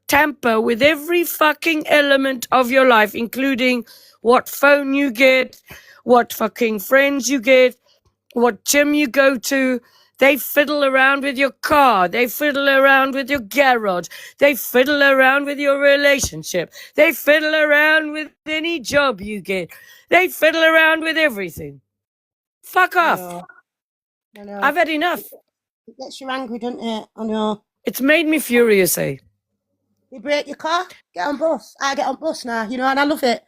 tamper with every fucking element of your life, including what phone you get, what fucking friends you get, what gym you go to? They fiddle around with your car. They fiddle around with your garage. They fiddle around with your relationship. They fiddle around with any job you get. They fiddle around with everything. Fuck off. I know. I've had enough. It gets you angry, doesn't it? I know. It's made me furious, eh? They break your car, get on bus. I get on bus now, and I love it.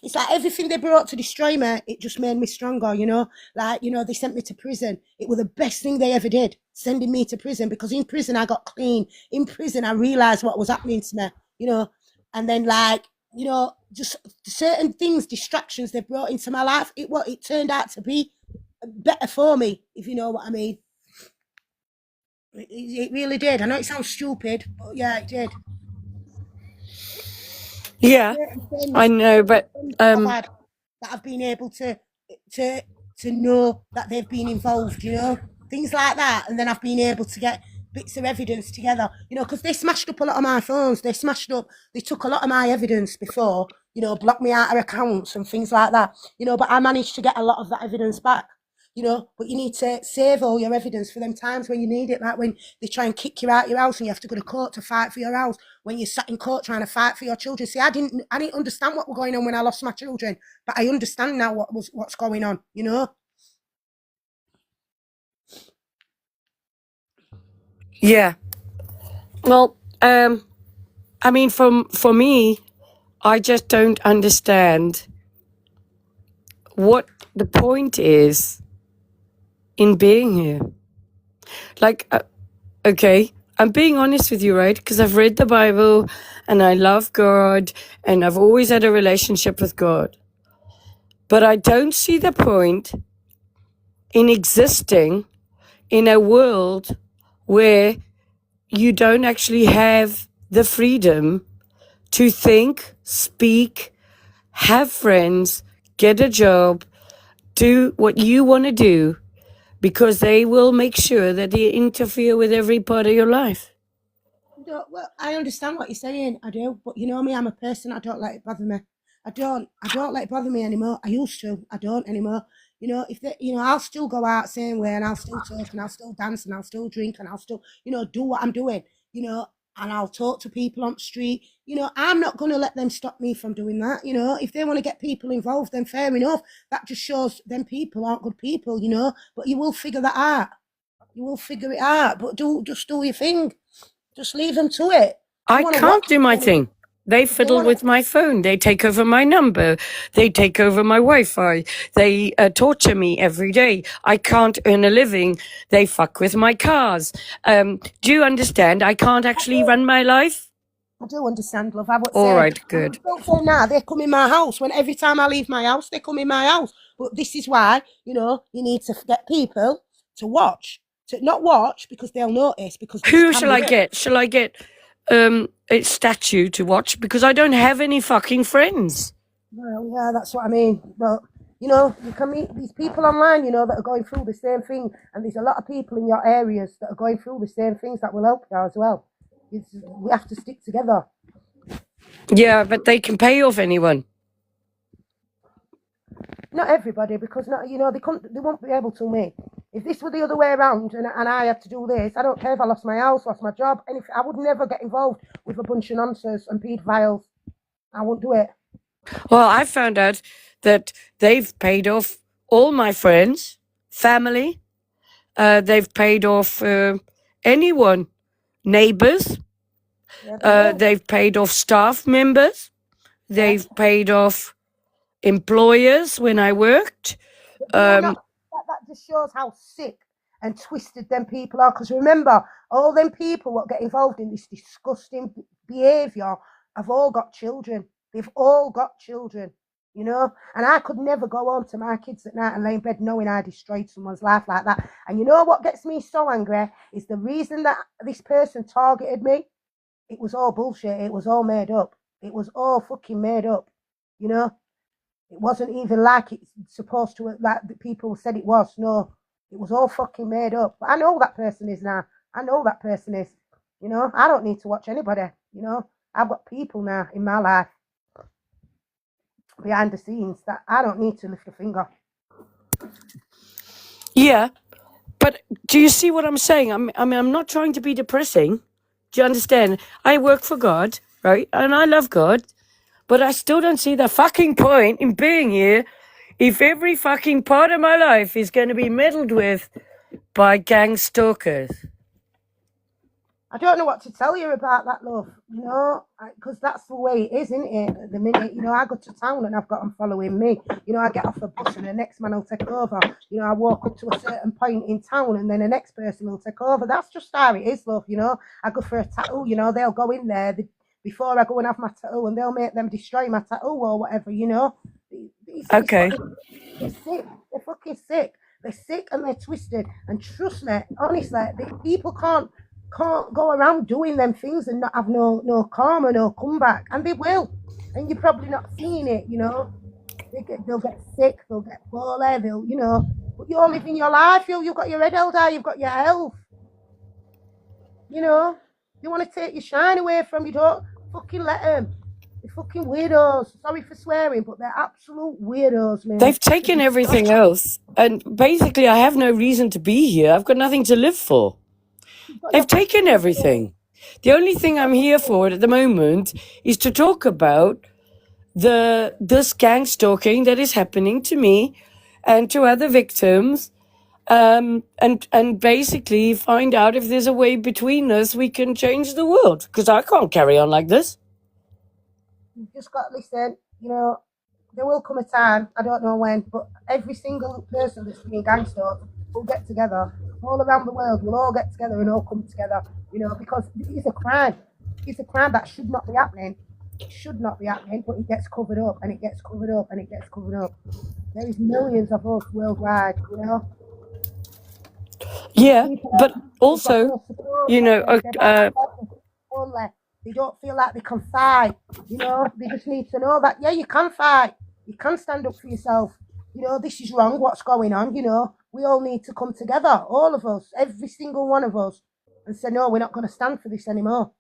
It's like everything they brought to destroy me, it just made me stronger, Like, they sent me to prison. It was the best thing they ever did, sending me to prison, because in prison I got clean. In prison I realised what was happening to me, and then, like, just certain things, distractions they brought into my life, it turned out to be better for me, if you know what I mean. It really did. I know it sounds stupid, but yeah, it did. Yeah, I know, but that I've been able to know that they've been involved, things like that, and then I've been able to get bits of evidence together, because they smashed up a lot of my phones. They took a lot of my evidence before, blocked me out of accounts and things like that, but I managed to get a lot of that evidence back. But you need to save all your evidence for them times when you need it, like when they try and kick you out your house and you have to go to court to fight for your house, when you're sat in court trying to fight for your children. See, I didn't understand what was going on when I lost my children, but I understand now what's going on, Yeah. Well, I mean, for me, I just don't understand what the point is in being here. Like, okay, I'm being honest with you, right? Because I've read the Bible and I love God and I've always had a relationship with God. But I don't see the point in existing in a world where you don't actually have the freedom to think, speak, have friends, get a job, do what you want to do, because they will make sure that they interfere with every part of your life. Well, I understand what you're saying, I do, but you know me, I'm a person, I don't let it bother me. I don't let it bother me anymore. I used to, I don't anymore. If they, I'll still go out same way, and I'll still talk, and I'll still dance, and I'll still drink, and I'll still, do what I'm doing, and I'll talk to people on the street. You know, I'm not going to let them stop me from doing that. You know, if they want to get people involved, then fair enough. That just shows them people aren't good people, you know, but you will figure that out. You will figure it out, but just do your thing. Just leave them to it. I can't do my thing. They fiddle with my phone. They take over my number. They take over my Wi-Fi. They torture me every day. I can't earn a living. They fuck with my cars. Do you understand? I can't actually run my life. I do understand, love. I would All say, right, good. Don't say now. They come in my house when every time I leave my house, they come in my house. But this is why, you know, you need to get people to watch, to not watch because they'll notice. Because who shall I get? Shall I get a statue to watch? Because I don't have any fucking friends. Well, yeah, that's what I mean. But you know, you can meet these people online, you know, that are going through the same thing, and there's a lot of people in your areas that are going through the same things that will help you as well. We have to stick together. Yeah, but they can pay off anyone. Not everybody, because not, you know, they won't be able to. Me, if this were the other way around, and I had to do this, I don't care if I lost my house, lost my job, anything, I would never get involved with a bunch of nonsense and pedophiles. I won't do it. Well, I found out that they've paid off all my friends, family. They've paid off anyone, neighbors. They've paid off staff members. They've paid off employers when I worked. That just shows how sick and twisted them people are. Because remember, all them people that get involved in this disgusting behaviour have all got children. They've all got children, you know. And I could never go home to my kids at night and lay in bed knowing I destroyed someone's life like that. And you know what gets me so angry is the reason that this person targeted me. It was all bullshit. It was all made up. It was all fucking made up, you know. It wasn't even like it's supposed to, like the people said it was. No, it was all fucking made up. But I know that person is now. I know that person is. You know, I don't need to watch anybody. You know, I've got people now in my life behind the scenes that I don't need to lift a finger. Yeah, but do you see what I'm saying? I'm not trying to be depressing. Do you understand? I work for God, right? And I love God. But I still don't see the fucking point in being here if every fucking part of my life is going to be meddled with by gang stalkers. I don't know what to tell you about that, love, you know, because that's the way it is, isn't it? At the minute, you know, I go to town and I've got them following me. You know, I get off the bus and the next man will take over. You know, I walk up to a certain point in town and then the next person will take over. That's just how it is, love, you know. I go for a tattoo, you know, they'll go in there before I go and have my tattoo and they'll make them destroy my tattoo or whatever, you know. Okay. They're sick. They're fucking sick. They're sick and they're twisted. And trust me, honestly, people can't go around doing them things and not have no karma, no comeback, and they will. And you're probably not seeing it, you know. They'll get sick, they'll get poorly, you know. But you're living your life. You've got your head held high, you've got your health. You know, they want to take your shine away from you. Don't fucking let them. They're fucking weirdos. Sorry for swearing, but they're absolute weirdos, man. They've taken everything else, and basically I have no reason to be here. I've got nothing to live for. They've taken everything. The only thing I'm here for at the moment is to talk about this gang stalking that is happening to me and to other victims, and basically find out if there's a way between us we can change the world, because I can't carry on like this. You've just got to listen, you know. There will come a time, I don't know when, but every single person that's being gang stalked will get together. All around the world, we'll all get together and all come together, you know, because it's a crime. It's a crime that should not be happening. It should not be happening, but it gets covered up and it gets covered up and it gets covered up. There is millions of us worldwide, you know. Yeah, but also, you know, they don't feel like they can fight, you know. They just need to know that, yeah, you can fight. You can stand up for yourself. You know, this is wrong, what's going on, you know. We all need to come together, all of us, every single one of us, and say, no, we're not going to stand for this anymore.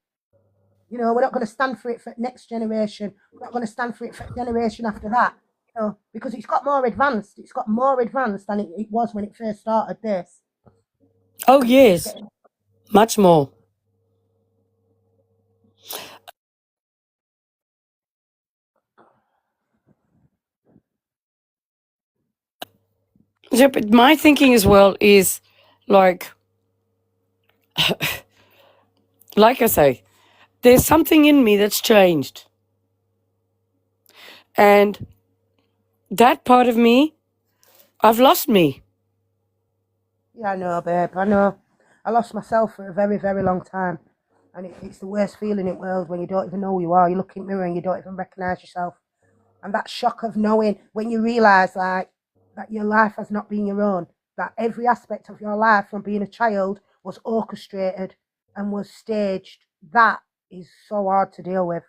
You know, we're not going to stand for it for next generation. We're not going to stand for it for generation after that, you know, because it's got more advanced. It's got more advanced than it was when it first started this. Oh, yes, much more. Yeah, but my thinking as well is like I say, there's something in me that's changed. And that part of me, I've lost me. Yeah, I know, babe. I know. I lost myself for a very, very long time. And it's the worst feeling in the world when you don't even know who you are. You look in the mirror and you don't even recognise yourself. And that shock of knowing when you realise, like, that your life has not been your own, that every aspect of your life from being a child was orchestrated and was staged. That is so hard to deal with.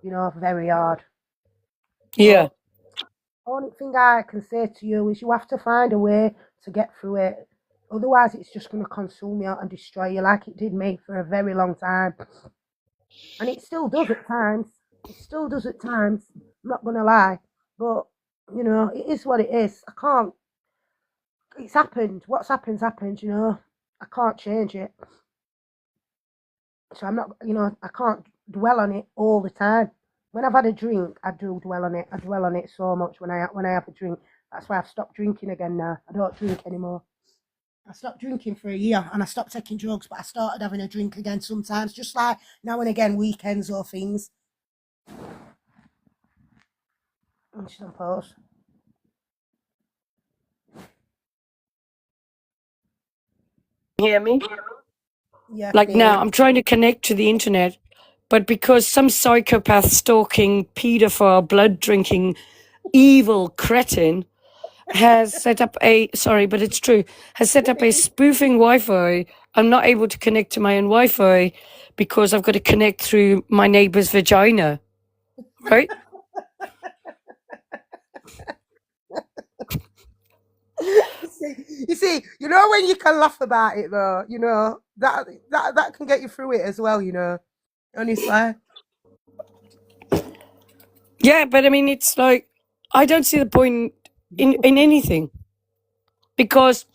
You know, very hard. Yeah. But only thing I can say to you is you have to find a way to get through it. Otherwise, it's just going to consume you and destroy you like it did me for a very long time. And it still does at times. It still does at times. I'm not going to lie. But, you know, it is what it is. I can't. It's happened. What's happened's happened, you know. I can't change it. So I'm not, you know, I can't dwell on it all the time. When I've had a drink, I do dwell on it. I dwell on it so much when I have a drink. That's why I've stopped drinking again now. I don't drink anymore. I stopped drinking for a year and I stopped taking drugs, but I started having a drink again sometimes, just like now and again, weekends or things. And she's on pause. Hear me? Yeah, I Like can hear now, you. I'm trying to connect to the internet, but because some psychopath, stalking, pedophile, blood drinking, evil cretin has set up a, sorry, but it's true, has set up a spoofing Wi-Fi. I'm not able to connect to my own Wi-Fi because I've got to connect through my neighbor's vagina, right? You know when you can laugh about it though, you know that can get you through it as well, you know. Honestly, Yeah, but I mean, it's like, I don't see the point in anything because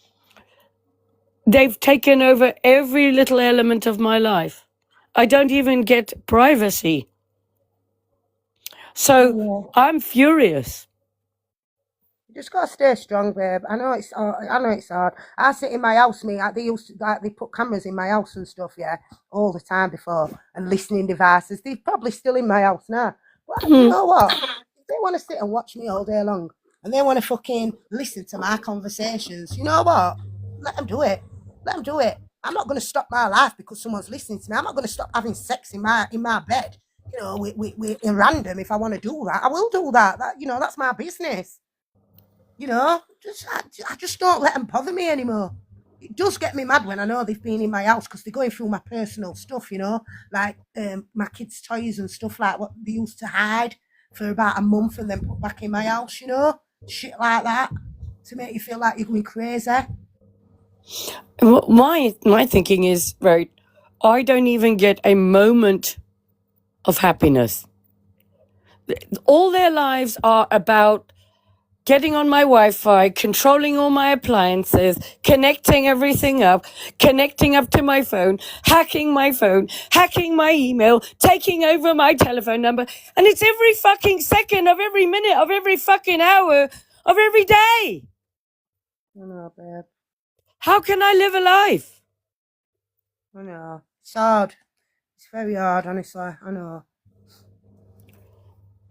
they've taken over every little element of my life. I don't even get privacy. So yeah. I'm furious. You just gotta stay strong, babe. I know it's hard. I know it's hard. I sit in my house, me. They used to, like, they put cameras in my house and stuff, yeah, all the time before, and listening devices. They're probably still in my house now. But you Hmm. know what? If they want to sit and watch me all day long, and they want to fucking listen to my conversations, you know what? Let them do it. Let them do it. I'm not gonna stop my life because someone's listening to me. I'm not gonna stop having sex in my bed. You know, with random. If I want to do that, I will do that. That, you know, that's my business. You know, I just don't let them bother me anymore. It does get me mad when I know they've been in my house because they're going through my personal stuff, you know, like my kids' toys and stuff like what they used to hide for about a month and then put back in my house, you know, shit like that to make you feel like you're going crazy. My thinking is, right, I don't even get a moment of happiness. All their lives are about getting on my Wi-Fi, controlling all my appliances, connecting everything up, connecting up to my phone, hacking my email, taking over my telephone number. And it's every fucking second of every minute of every fucking hour of every day. I know, babe. How can I live a life? I know. It's hard. It's very hard, honestly. I know.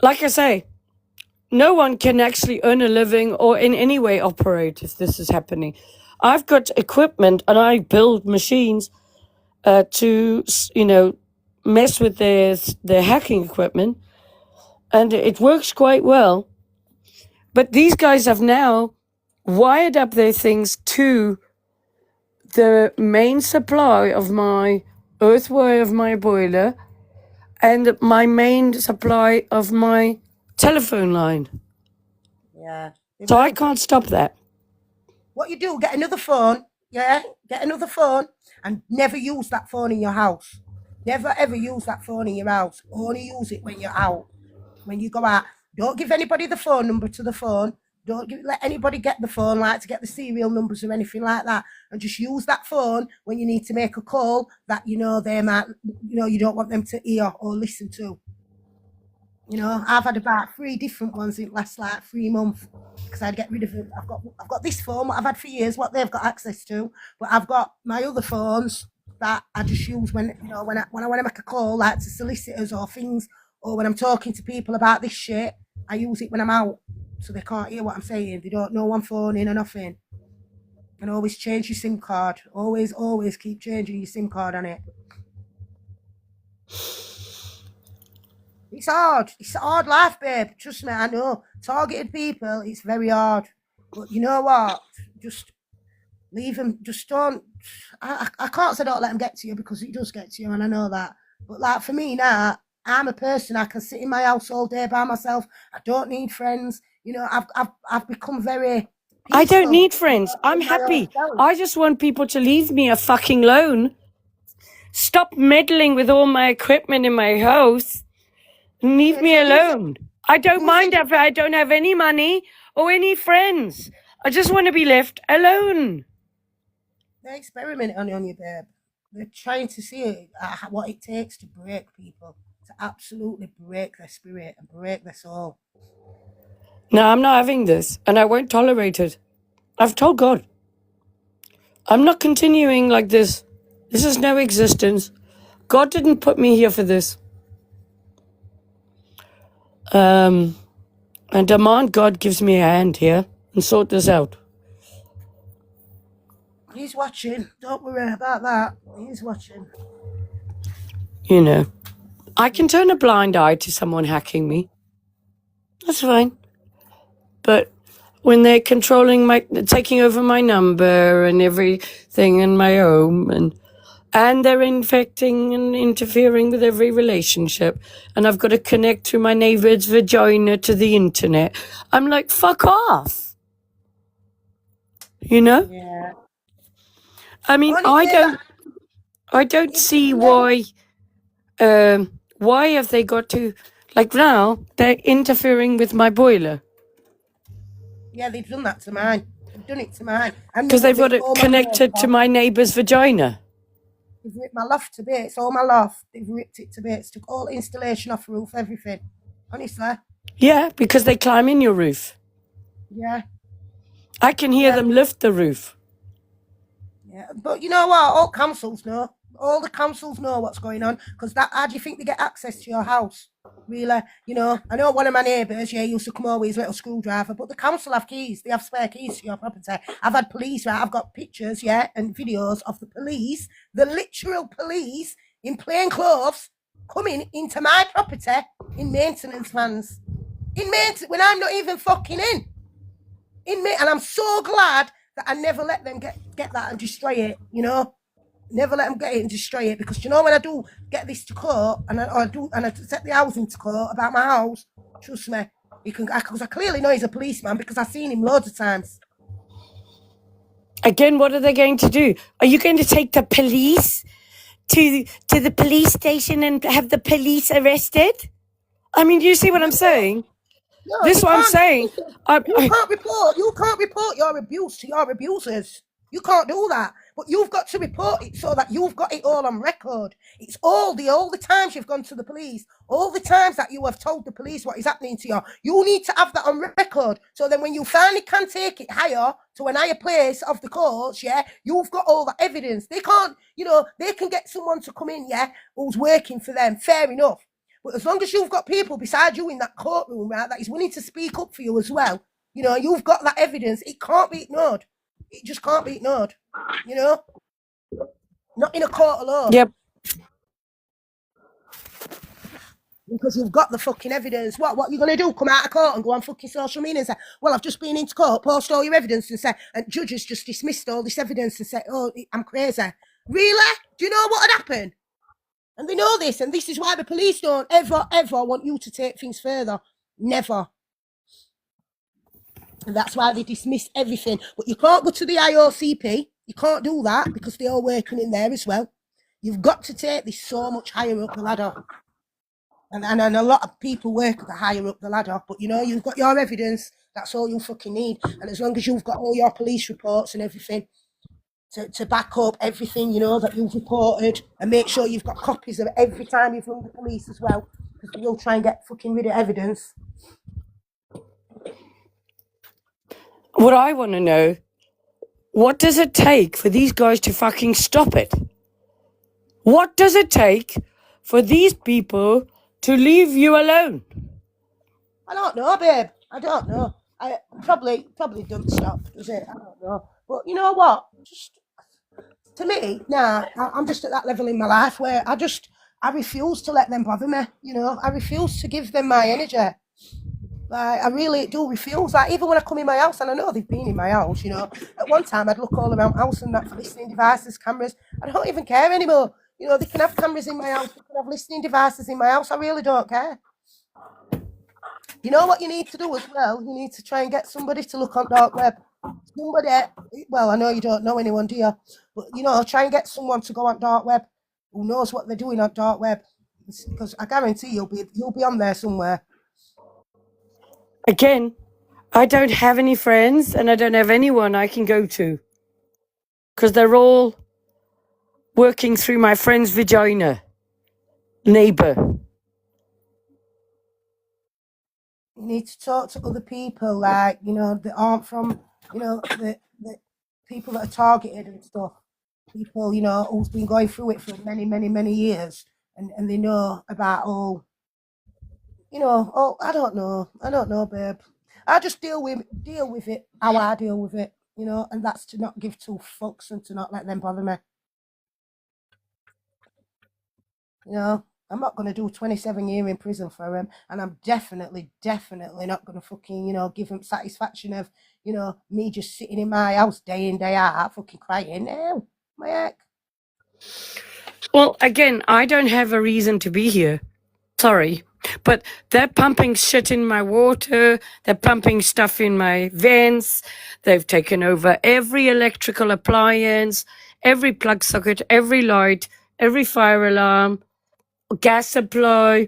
Like I say, no one can actually earn a living or in any way operate if this is happening. I've got equipment and I build machines to, mess with their hacking equipment, and it works quite well. But these guys have now wired up their things to the main supply of my earthwire of my boiler and my main supply of my telephone line. Yeah. They So I will. can't stop that. What you do, get another phone, yeah? Get another phone and never use that phone in your house. Never ever use that phone in your house. Only use it when you're out. When you go out. Don't give anybody the phone number to the phone. Don't let anybody get the phone, like to get the serial numbers or anything like that. And just use that phone when you need to make a call that you know they might, you don't want them to hear or listen to. I've had about 3 different ones in the last like 3 months because I'd get rid of it. I've got this phone, what I've had for years, what they've got access to, but I've got my other phones that I just use when when I want to make a call, like to solicitors or things, or when I'm talking to people about this shit. I use it when I'm out, so they can't hear what I'm saying. They don't know I'm phoning or nothing. And always change your SIM card. Always keep changing your SIM card on it. It's hard. It's a hard life, babe. Trust me, I know. Targeted people, it's very hard. But you know what? Just leave them. Just don't. I can't say don't let them get to you because it does get to you, and I know that. But like for me now, I'm a person. I can sit in my house all day by myself. I don't need friends. I've become very peaceful. I don't need friends. I'm happy. I just want people to leave me a fucking alone. Stop meddling with all my equipment in my house. Leave me alone. I don't mind if I don't have any money or any friends. I just want to be left alone. They're experimenting on you, babe. They're trying to see what it takes to break people, to absolutely break their spirit and break their soul. No, I'm not having this, and I won't tolerate it. I've told God. I'm not continuing like this. This has no existence. God didn't put me here for this. And demand God gives me a hand here and sort this out. He's watching. Don't worry about that. He's watching. I can turn a blind eye to someone hacking me. That's fine. But when they're taking over my number and everything in my home, and they're infecting and interfering with every relationship, and I've got to connect through my neighbor's vagina to the internet, I'm like, fuck off. Yeah. I mean, I don't see why have they got to, like now, they're interfering with my boiler. Yeah, they've done that to mine. They've done it to mine. Because they've got it connected to my neighbour's vagina. They've ripped my loft to bits, all my loft. They've ripped it to bits, took all installation off the roof, everything. Honestly. Yeah, because they climb in your roof. Yeah. I can hear them lift the roof. Yeah, but you know what? All councils know. All the councils know what's going on. Because how do you think they get access to your house? Really? I know one of my neighbours, used to come over with his little screwdriver, but the council have keys. They have spare keys to your property. I've had police, right? I've got pictures, and videos of the police, the literal police in plain clothes, coming into my property in maintenance vans. When I'm not even fucking in. And I'm so glad that I never let them get that and destroy it, Never let them get it and destroy it, because when I do get this to court and I set the housing to court about my house, trust me, because I clearly know he's a policeman because I've seen him loads of times. Again, what are they going to do? Are you going to take the police to the police station and have the police arrested? I mean, do you see what I'm saying? No, this is what I'm saying. You can't report your abuse to your abusers. You can't do that. But you've got to report it so that you've got it all on record. It's all the times you've gone to the police, all the times that you have told the police what is happening to you. You need to have that on record. So then when you finally can take it higher to an higher place of the courts, you've got all the evidence. They can't, they can get someone to come in, who's working for them. Fair enough. But as long as you've got people beside you in that courtroom, right, that is willing to speak up for you as well, you've got that evidence. It can't be ignored. It just can't be ignored, Not in a court of law. Yep. Because you've got the fucking evidence. What are you going to do? Come out of court and go on fucking social media and say, well, I've just been into court, post all your evidence and say, and judges just dismissed all this evidence and say, oh, I'm crazy. Really? Do you know what would happen? And they know this, and this is why the police don't ever want you to take things further. Never. And that's why they dismiss everything. But you can't go to the IOCP. You can't do that because they're all working in there as well. You've got to take this so much higher up the ladder. And a lot of people work higher up the ladder. But, you've got your evidence. That's all you fucking need. And as long as you've got all your police reports and everything to back up everything, that you've reported, and make sure you've got copies of every time you've rung the police as well, because they will try and get fucking rid of evidence. What I want to know, what does it take for these guys to fucking stop it? What does it take for these people to leave you alone? I don't know, babe. I don't know. I probably don't stop, does it? I don't know. But you know what? Just to me, I'm just at that level in my life where I refuse to let them bother me. I refuse to give them my energy. Like, I really do refuse. Like, even when I come in my house, and I know they've been in my house, at one time I'd look all around house and that for listening devices, cameras. I don't even care anymore. They can have cameras in my house, they can have listening devices in my house. I really don't care. You know what you need to do as well? You need to try and get somebody to look on dark web. Somebody, well, I know you don't know anyone, do you? But, try and get someone to go on dark web who knows what they're doing on dark web. Because I guarantee you'll be on there somewhere. Again, I don't have any friends and I don't have anyone I can go to. Because they're all working through my friend's vagina. Neighbour. You need to talk to other people, like, that aren't from, the people that are targeted and stuff. People, who's been going through it for many, many, many years, and they know about all, I don't know, babe. I just deal with it how I deal with it, and that's to not give two fucks and to not let them bother me. I'm not going to do 27 years in prison for him, and I'm definitely not going to fucking, give him satisfaction of, me just sitting in my house day in, day out, fucking crying. No, my heck. Well, again, I don't have a reason to be here. Sorry. But they're pumping shit in my water. They're pumping stuff in my vents. They've taken over every electrical appliance, every plug socket, every light, every fire alarm, gas supply,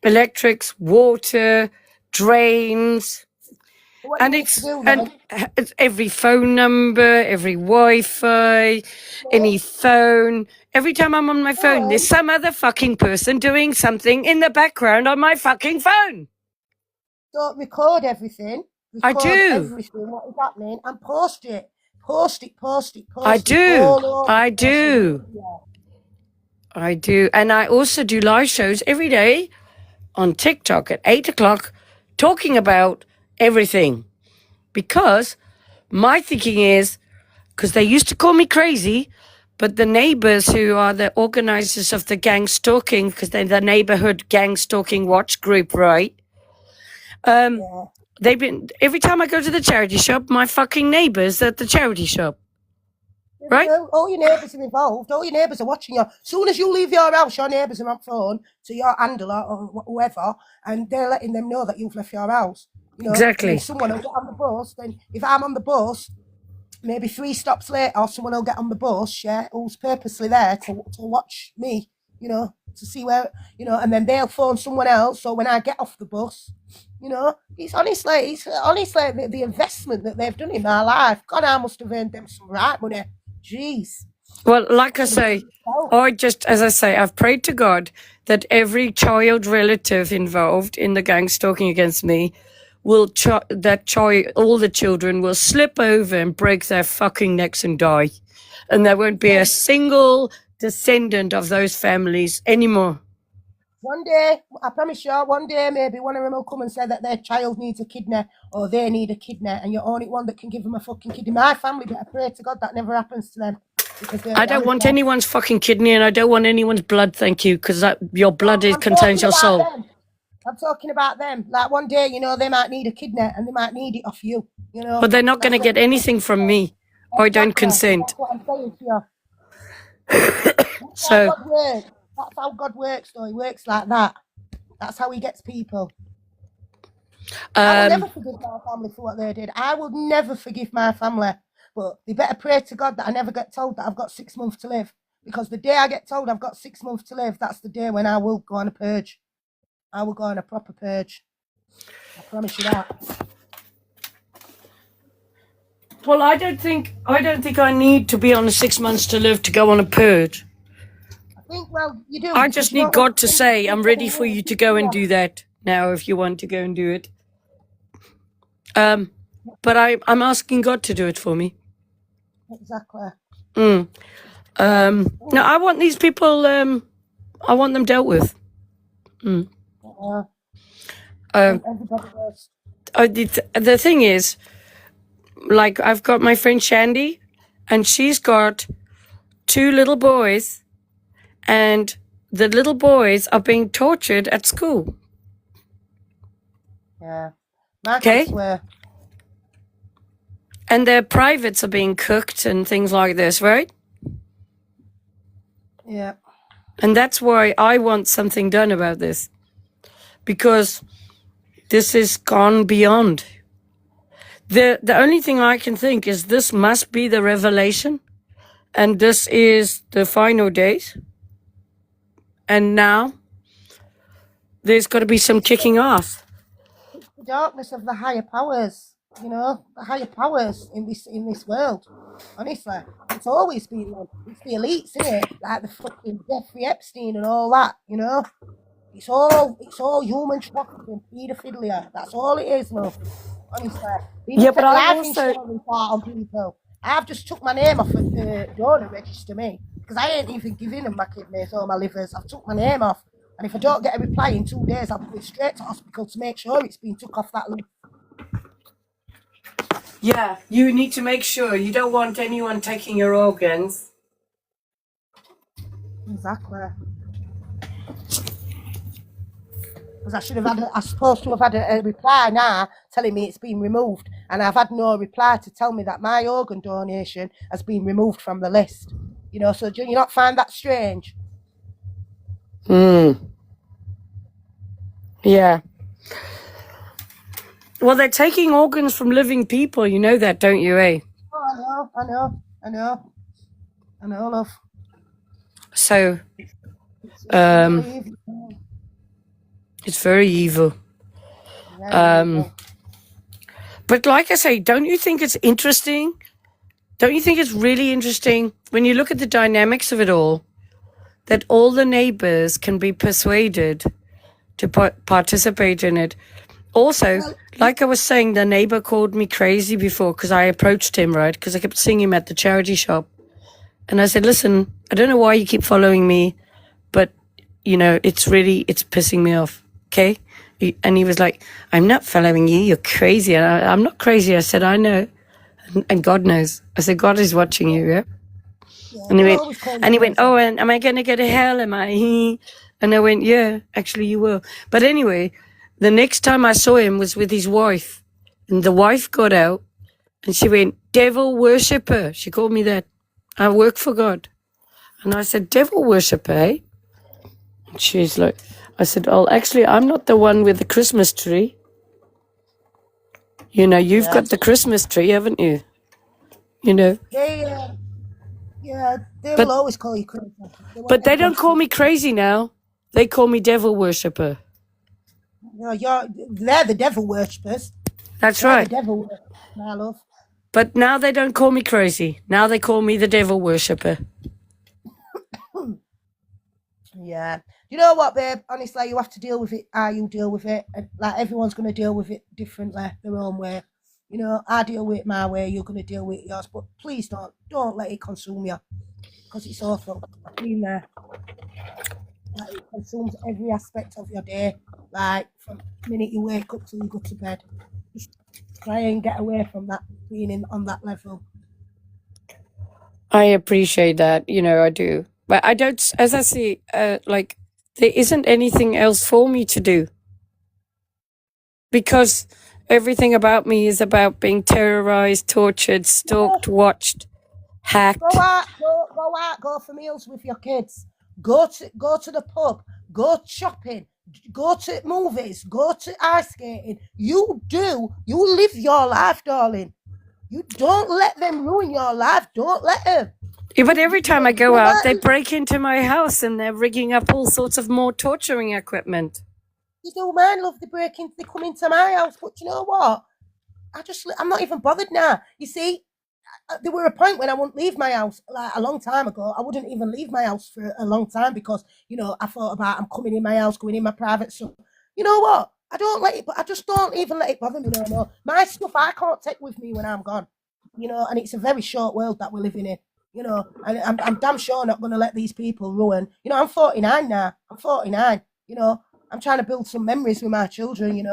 electrics, water, drains. And it's every phone number, every Wi-Fi, any phone. Every time I'm on my phone, there's some other fucking person doing something in the background on my fucking phone. Don't record everything. I do. Everything, what is happening, and post it. I do. I do. And I also do live shows every day on TikTok at 8 o'clock talking about everything. Because my thinking is, because they used to call me crazy, but the neighbors who are the organizers of the gang stalking, because they're the neighborhood gang stalking watch group, right? They've been, every time I go to the charity shop, my fucking neighbors at the charity shop. Right? All your neighbours are involved. All your neighbours are watching you. As soon as you leave your house, your neighbours are on phone to your handler or whoever, and they're letting them know that you've left your house. Exactly. And someone will get on the bus. Then, if I'm on the bus, maybe 3 stops later, someone will get on the bus, who's purposely there to watch me, to see where, and then they'll phone someone else. So when I get off the bus, it's honestly the investment that they've done in my life. God, I must have earned them some right money. Jeez. Well, like I say, as I say, I've prayed to God that every child relative involved in the gang stalking against me all the children will slip over and break their fucking necks and die. And there won't be a single descendant of those families anymore. One day, I promise you, one day maybe one of them will come and say that their child needs a kidney or they need a kidney, and you're the only one that can give them a fucking kidney. My family, but I pray to God that never happens to them. I don't want anyone's fucking kidney, and I don't want anyone's blood, thank you, because your blood contains your soul. I'm talking about them. Like one day, they might need a kidney and they might need it off you. But they're not going to get anything from me. Exactly. I don't consent. That's what I'm saying to you. That's how God works, though. He works like that. That's how he gets people. I will never forgive my family for what they did. I will never forgive my family. But they better pray to God that I never get told that I've got 6 months to live. Because the day I get told I've got 6 months to live, that's the day when I will go on a purge. I will go on a proper purge. I promise you that. Well, I don't think I need to be on a 6 months to live to go on a purge. I think, well, you do. I Because just you need don't want God to say, I'm ready for you to go and do. do that now if you want to go and do it. But I'm asking God to do it for me. Exactly. No, I want these people, I want them dealt with. Everybody does. The thing is, like, I've got my friend Shandy, and she's got 2 little boys, and the little boys are being tortured at school. Yeah. My Okay. kids were. And their privates are being cooked and things like this, right? Yeah. And that's why I want something done about this. Because this is gone beyond. The only thing I can think is this must be the revelation. And this is the final days. And now there's got to be some kicking off. It's the darkness of the higher powers. You know, the higher powers in this world. Honestly, it's always been like, it's the elites, isn't it? Like the fucking Jeffrey Epstein and all that. You know, it's all human trafficking, paedophilia. That's all it is, love. Honestly, Yeah, but I've life insurance part on people. I've just took my name off of the donor register me because I ain't even giving them my kidneys or my livers. I've took my name off, and if I don't get a reply in 2 days, I'll go straight to hospital to make sure it's been took off that list. Yeah, you need to make sure you don't want anyone taking your organs. Exactly. Because I'm supposed to have had a reply now telling me it's been removed, and I've had no reply to tell me that my organ donation has been removed from the list. You know, so do you not find that strange? Yeah. Well, they're taking organs from living people. You know that, don't you, eh? Oh, I know, love. So, It's really it's very evil. evil. But like I say, don't you think it's interesting? Don't you think it's really interesting when you look at the dynamics of it all, that all the neighbors can be persuaded to participate in it? Also, like I was saying, the neighbor called me crazy before because I approached him, right? Because I kept seeing him at the charity shop. And I said, listen, I don't know why you keep following me, but, you know, it's pissing me off, okay? And he was like, I'm not following you, you're crazy. And I'm not crazy. I said, I know. And God knows. I said, God is watching you, yeah? And he went, oh, and am I going to get a hell? Am I? And I went, yeah, actually you will. But anyway, the next time I saw him was with his wife. And the wife got out and she went, devil worshipper. She called me that. I work for God. And I said, devil worshipper, eh? And she's like, I said, oh, actually, I'm not the one with the Christmas tree. You know, you've got the Christmas tree, haven't you? You know. They will always call you crazy. But they don't call me crazy now. They call me devil worshipper. No, they're the devil worshippers. That's right. The devil worshippers, my love. But now they don't call me crazy. Now they call me the devil worshipper. Yeah. You know what, babe? Honestly, you have to deal with it how you deal with it. Like, everyone's going to deal with it differently, their own way. You know, I deal with it my way, you're going to deal with it yours. But please don't let it consume you. Because it's awful. I've been there. Like, it consumes every aspect of your day. Like, from the minute you wake up till you go to bed. Just try and get away from that, being on that level. I appreciate that. You know, I do. But I don't, as I see, like, there isn't anything else for me to do. Because everything about me is about being terrorized, tortured, stalked, watched, hacked. Go out, go for meals with your kids. Go to the pub. Go shopping. Go to movies. Go to ice skating. You live your life, darling. You don't let them ruin your life. Don't let them. Yeah, but every time I go out, they break into my house and they're rigging up all sorts of more torturing equipment. You do, man, love. They come into my house, but you know what? I'm not even bothered now. You see, there were a point when I wouldn't leave my house, like a long time ago. I wouldn't even leave my house for a long time because, I thought about I'm coming in my house, going in my private stuff. You know what? I don't let it, but I just don't even let it bother me no more. My stuff I can't take with me when I'm gone, and it's a very short world that we're living in, and I'm damn sure not going to let these people ruin. I'm 49 now. I'm 49, I'm trying to build some memories with my children,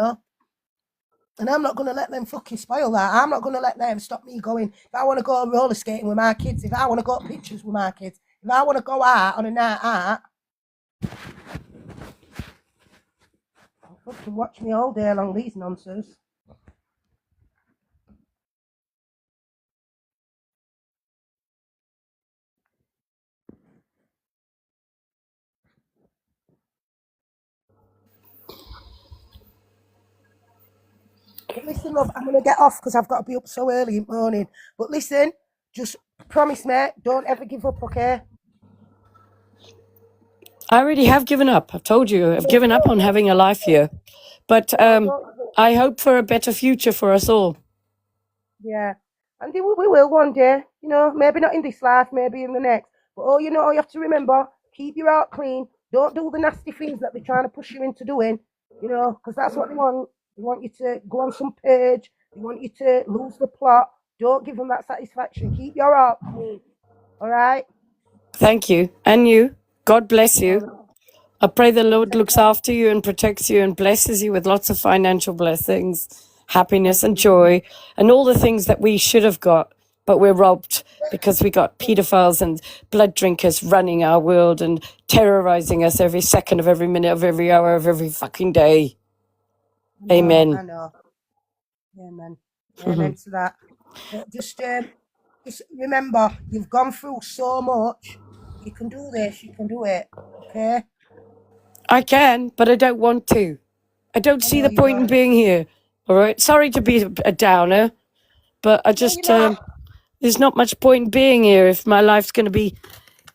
and I'm not going to let them fucking spoil that. I'm not going to let them stop me going. If I want to go roller skating with my kids, if I want to go pictures with my kids, if I want to go out on a night out, fucking watch me all day along these nonsense. But listen, love, I'm going to get off because I've got to be up so early in the morning. But listen, just promise me, don't ever give up, okay? I already have given up. I've told you, I've given up on having a life here. But I hope for a better future for us all. Yeah, and we will one day, maybe not in this life, maybe in the next. But you have to remember, keep your heart clean. Don't do the nasty things that they're trying to push you into doing, because that's what they want. They want you to go on some page. They want you to lose the plot. Don't give them that satisfaction. Keep your heart clean. All right? Thank you. And you. God bless you. All right. I pray the Lord looks after you and protects you and blesses you with lots of financial blessings, happiness and joy, and all the things that we should have got, but we're robbed because we got pedophiles and blood drinkers running our world and terrorizing us every second of every minute of every hour of every fucking day. Amen. I know. Amen. Amen to that. But just remember, you've gone through so much. You can do this. You can do it. Okay? I can, but I don't want to. I don't see the point in being here. All right. Sorry to be a downer, but I just, there's not much point in being here if my life's going to be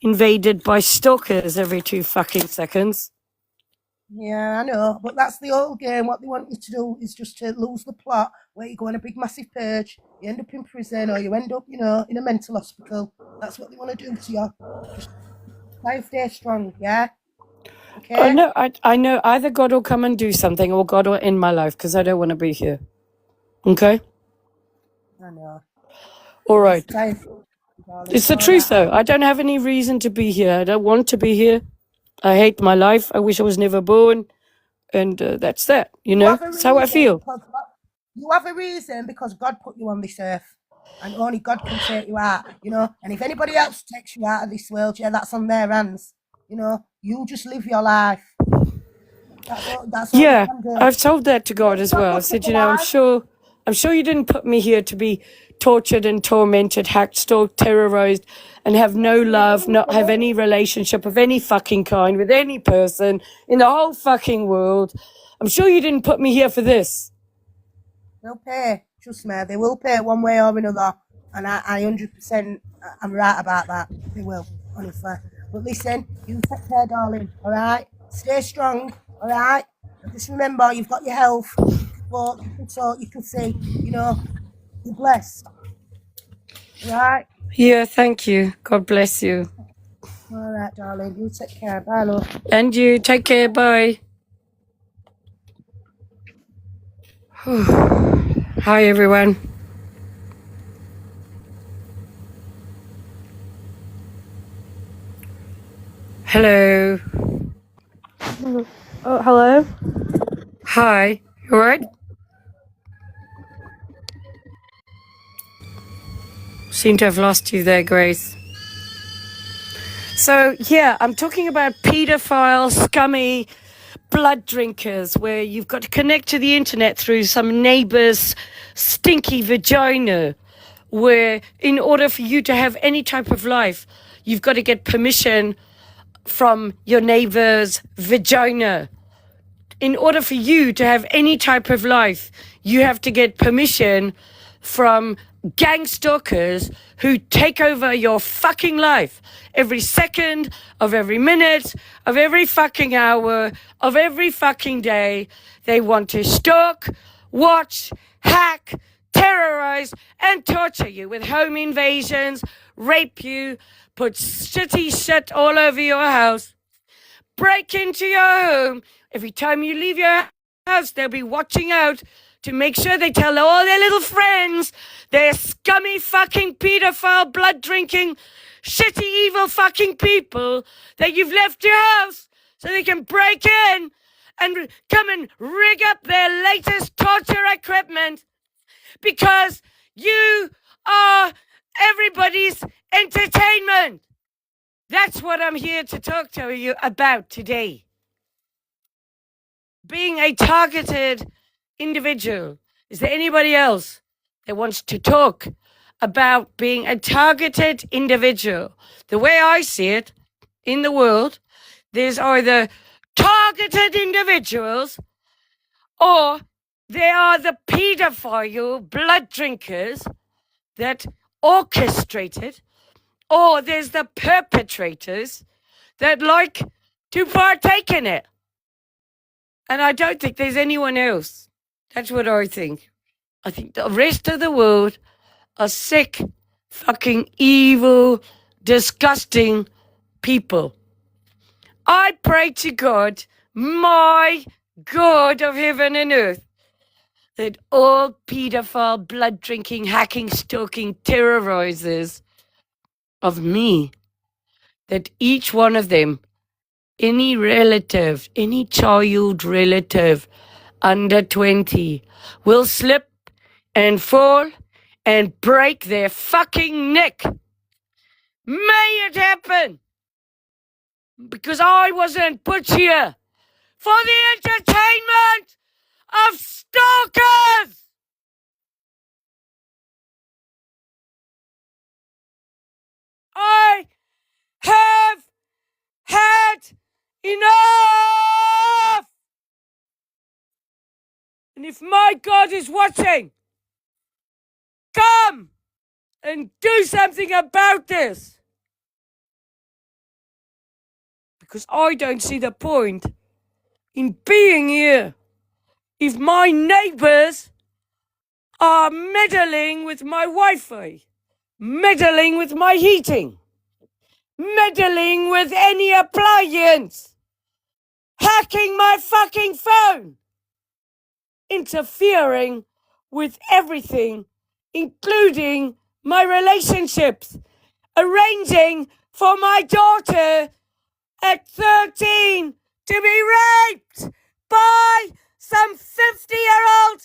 invaded by stalkers every 2 fucking seconds. Yeah, I know, but that's the old game. What they want you to do is just to lose the plot, where you go on a big massive purge, you end up in prison, or you end up, in a mental hospital. That's what they want to do to you. Just 5 days strong, yeah? Okay? Oh, no, I know either God will come and do something or God will end my life because I don't want to be here. Okay? I know. All right. Darling. It's the truth, though. I don't have any reason to be here. I don't want to be here. I hate my life. I wish I was never born. And that's that, That's how I feel. You have a reason because God put you on this earth. And only God can take you out, And if anybody else takes you out of this world, yeah, that's on their hands. You just live your life. That's all Yeah, you can do. I've told that to God as well. I said, I'm sure you didn't put me here to be tortured and tormented, hacked, stalked, terrorized, and have no love, not have any relationship of any fucking kind with any person in the whole fucking world. I'm sure you didn't put me here for this. They'll pay. Trust me, they will pay one way or another. And I 100%, I'm right about that. They will, honestly. But listen, you take care, darling, all right? Stay strong, all right? And just remember, you've got your health. You can walk, you can talk, you can see, you're blessed. All right? Yeah, thank you. God bless you. All right, darling. You take care. Bye, love. And you, take care. Bye. Hi, everyone. Hello. Oh, hello? Hi. You all right? Seem to have lost you there, Grace. So, yeah, I'm talking about pedophile, scummy blood drinkers where you've got to connect to the internet through some neighbor's stinky vagina, where in order for you to have any type of life, you've got to get permission from your neighbor's vagina. In order for you to have any type of life, you have to get permission from gang stalkers who take over your fucking life every second of every minute of every fucking hour of every fucking day. They want to stalk, watch, hack, terrorize and torture you with home invasions, rape you, put shitty shit all over your house, break into your home. Every time you leave your house, they'll be watching out to make sure they tell all their little friends they're scummy fucking pedophile, blood drinking, shitty, evil fucking people that you've left your house so they can break in and come and rig up their latest torture equipment because you are everybody's entertainment. That's what I'm here to talk to you about today. Being a targeted individual. Is there anybody else that wants to talk about being a targeted individual? The way I see it in the world, there's either targeted individuals or they are the pedophile blood drinkers that orchestrated, or there's the perpetrators that like to partake in it. And I don't think there's anyone else. That's what I think. I think the rest of the world are sick, fucking evil, disgusting people. I pray to God, my God of heaven and earth, that all pedophile, blood-drinking, hacking, stalking terrorizers of me, that each one of them, any relative, any child relative under 20 will slip and fall and break their fucking neck. May it happen, because I wasn't put here for the entertainment of stalkers. I have had enough. And if my God is watching, come and do something about this. Because I don't see the point in being here if my neighbors are meddling with my Wi-Fi, meddling with my heating, meddling with any appliance, hacking my fucking phone, interfering with everything, including my relationships, arranging for my daughter at 13 to be raped by some 50-year-old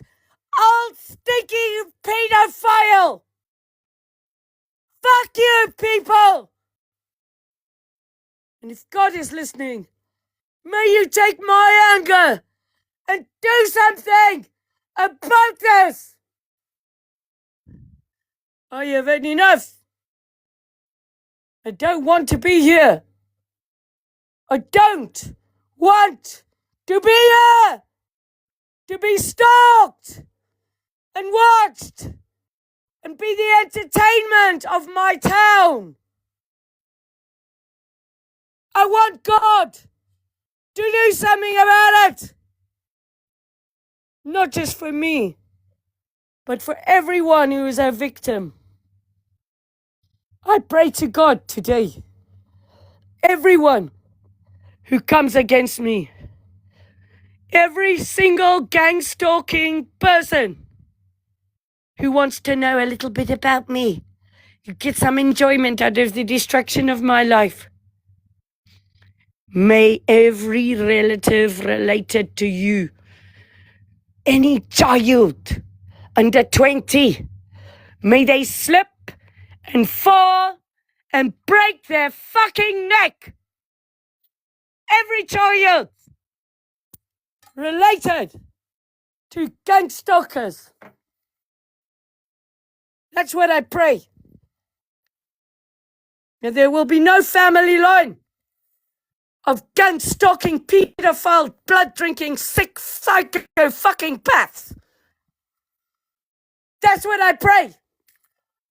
old stinky pedophile. Fuck you, people! And if God is listening, may you take my anger and do something about this. I have had enough. I don't want to be here. I don't want to be here, to be stalked and watched and be the entertainment of my town. I want God to do something about it. Not just for me, but for everyone who is a victim. I pray to God today, everyone who comes against me, every single gang stalking person who wants to know a little bit about me, who gets some enjoyment out of the destruction of my life. May every relative related to you, any child under 20, may they slip and fall and break their fucking neck. Every child related to gang stalkers. That's what I pray. And there will be no family line of gun stalking, pedophile, blood drinking, sick, psycho fucking paths. That's what I pray.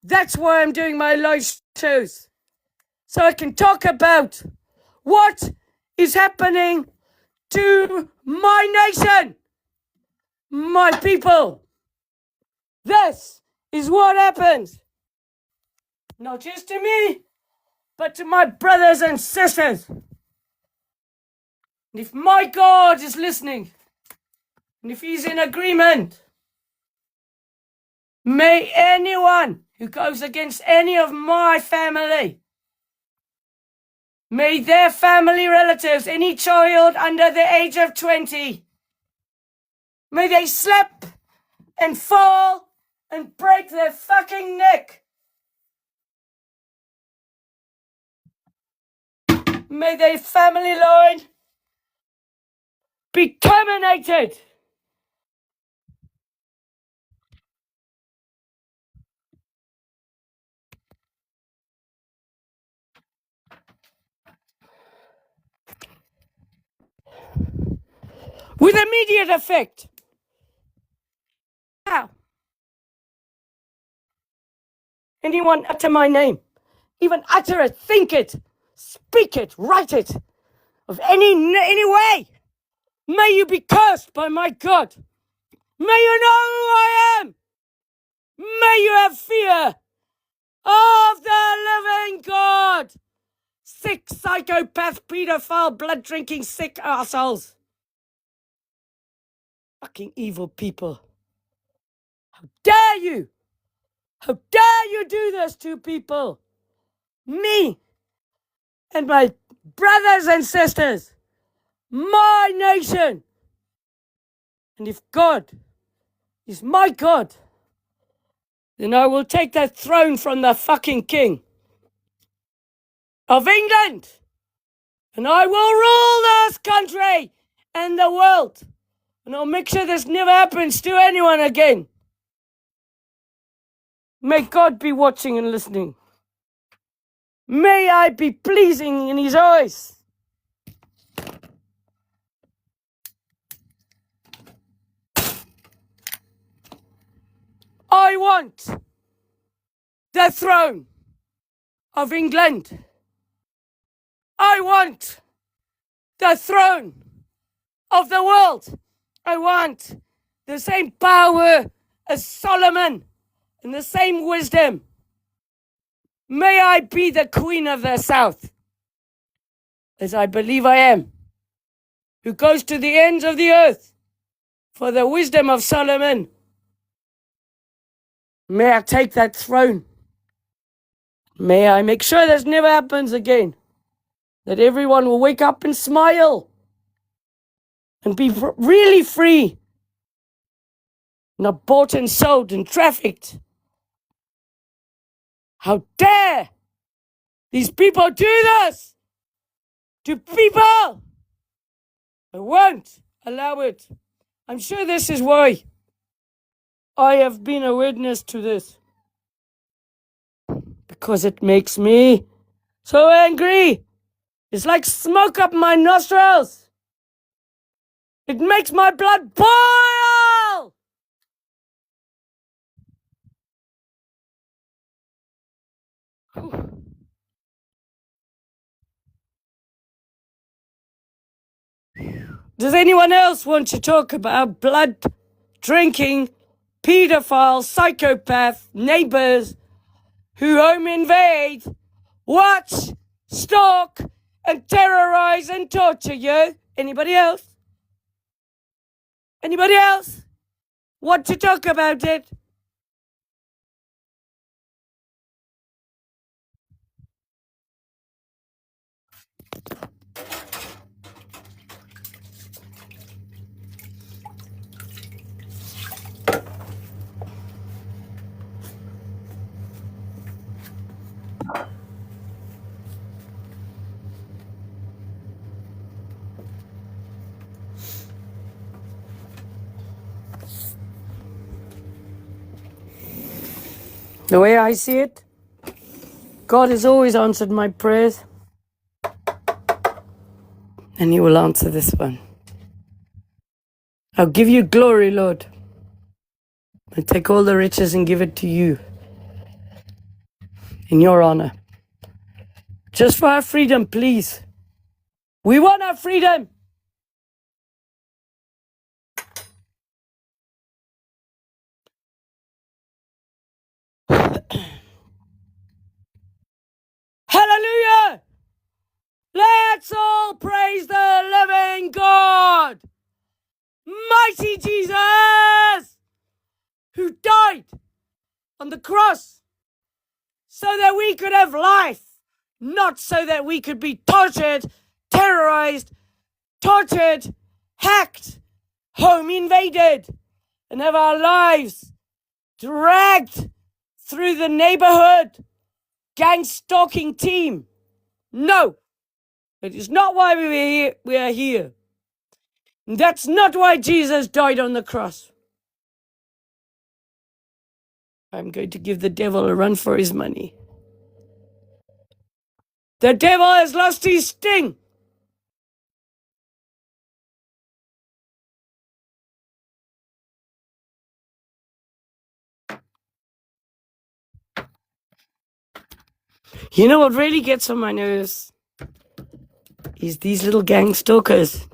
That's why I'm doing my live shows. So I can talk about what is happening to my nation, my people. This is what happens. Not just to me, but to my brothers and sisters. And if my God is listening, and if he's in agreement, may anyone who goes against any of my family, may their family relatives, any child under the age of 20, may they slip and fall and break their fucking neck. May their family line be terminated. With immediate effect. Now, anyone utter my name, even utter it, think it, speak it, write it, of any way, may you be cursed by my God. May you know who I am. May you have fear of the living God. Sick, psychopath, pedophile, blood-drinking, sick assholes. Fucking evil people. How dare you? How dare you do this to people? Me and my brothers and sisters. My nation. And if God is my God, then I will take that throne from the fucking king of England. And I will rule this country and the world. And I'll make sure this never happens to anyone again. May God be watching and listening. May I be pleasing in his eyes. I want the throne of England. I want the throne of the world. I want the same power as Solomon and the same wisdom. May I be the queen of the south, as I believe I am, who goes to the ends of the earth for the wisdom of Solomon. May I take that throne. May I make sure this never happens again. That everyone will wake up and smile and be really free. Not bought and sold and trafficked. How dare these people do this to people? I won't allow it. I'm sure this is why I have been a witness to this. Because it makes me so angry. It's like smoke up my nostrils. It makes my blood boil. Does anyone else want to talk about blood drinking, pedophile, psychopath neighbors who home invade, watch, stalk, and terrorize and torture you? Anybody else? Anybody else want to talk about it? The way I see it, God has always answered my prayers, and he will answer this one. I'll give you glory, Lord. I'll take all the riches and give it to you in your honor. Just for our freedom, please. We want our freedom. Let's all praise the living God, mighty Jesus, who died on the cross so that we could have life, not so that we could be tortured, terrorized, hacked, home invaded, and have our lives dragged through the neighborhood gang stalking team. No, it is not why we are here. And that's not why Jesus died on the cross. I'm going to give the devil a run for his money. The devil has lost his sting. You know what really gets on my nerves? Is these little gang stalkers.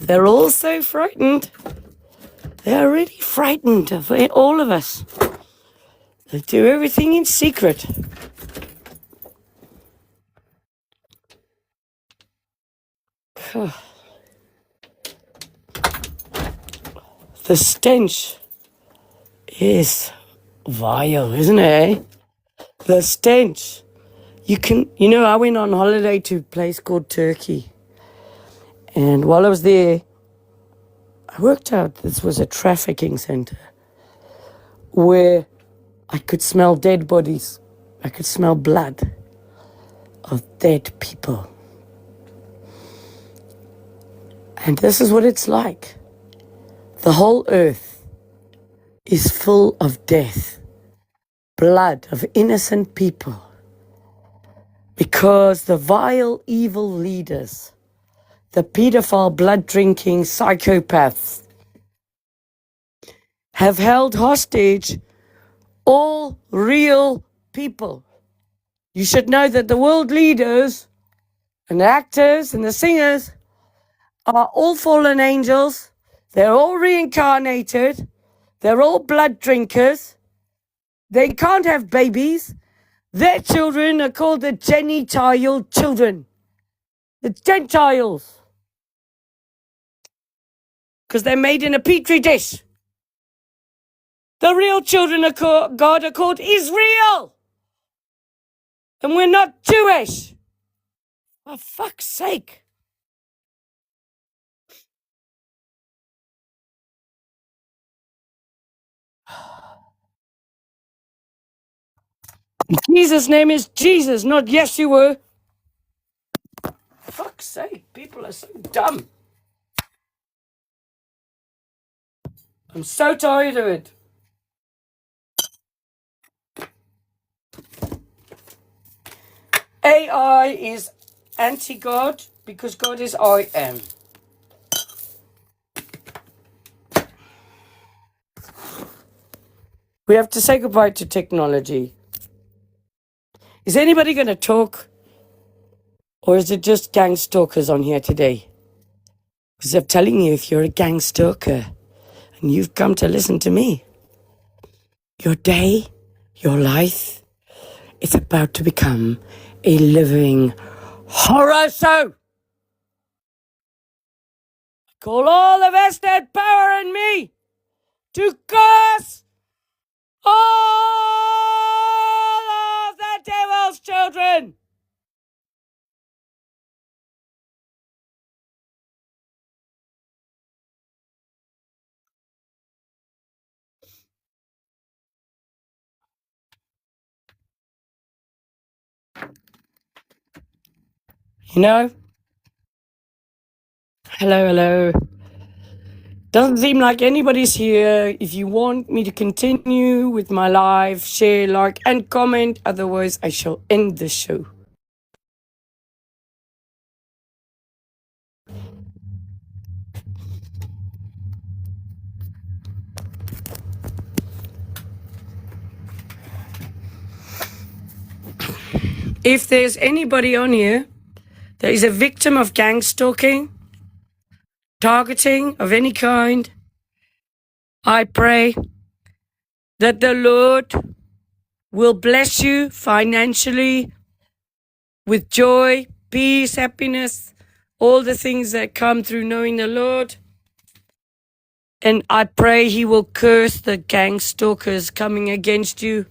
They're all so frightened. They're really frightened of all of us. They do everything in secret. The stench is vile, isn't it? The stench. I went on holiday to a place called Turkey. And while I was there, I worked out this was a trafficking center where I could smell dead bodies. I could smell blood of dead people. And this is what it's like. The whole earth is full of death, blood of innocent people. Because the vile, evil leaders, the pedophile, blood-drinking psychopaths, have held hostage all real people. You should know that the world leaders and the actors and the singers are all fallen angels. They're all reincarnated. They're all blood drinkers. They can't have babies. Their children are called the genital children. The Gentiles. Because they're made in a petri dish. The real children of God are called Israel. And we're not Jewish. For fuck's sake. Jesus' name is Jesus, not Yeshua. For fuck's sake, people are so dumb. I'm so tired of it. AI is anti-God because God is I am. We have to say goodbye to technology. Is anybody going to talk? Or is it just gang stalkers on here today? Because I'm telling you, if you're a gang stalker and you've come to listen to me, your day, your life, is about to become a living horror show. I call all the vested power in me to curse all of the devil's children. You know? Hello. Doesn't seem like anybody's here. If you want me to continue with my live, share, like, and comment. Otherwise, I shall end the show. If there's anybody on here that is a victim of gang stalking, targeting of any kind, I pray that the Lord will bless you financially with joy, peace, happiness, all the things that come through knowing the Lord. And I pray He will curse the gang stalkers coming against you.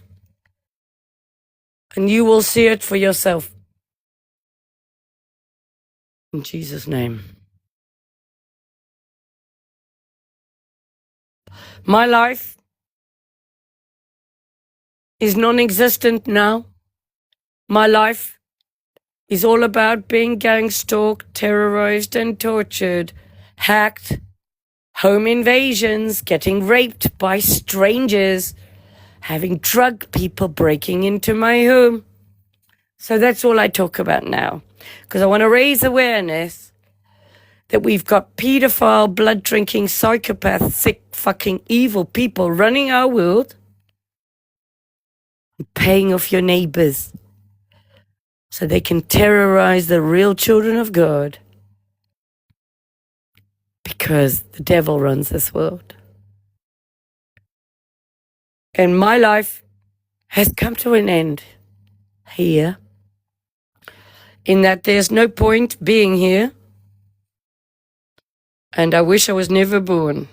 And you will see it for yourself. In Jesus' name. My life is non-existent now. My life is all about being gang stalked, terrorized and tortured, hacked, home invasions, getting raped by strangers, having drug people breaking into my home. So that's all I talk about now, because I want to raise awareness that we've got pedophile, blood-drinking, psychopath, sick, fucking evil people running our world and paying off your neighbors so they can terrorize the real children of God, because the devil runs this world. And my life has come to an end here, in that there's no point being here, and I wish I was never born.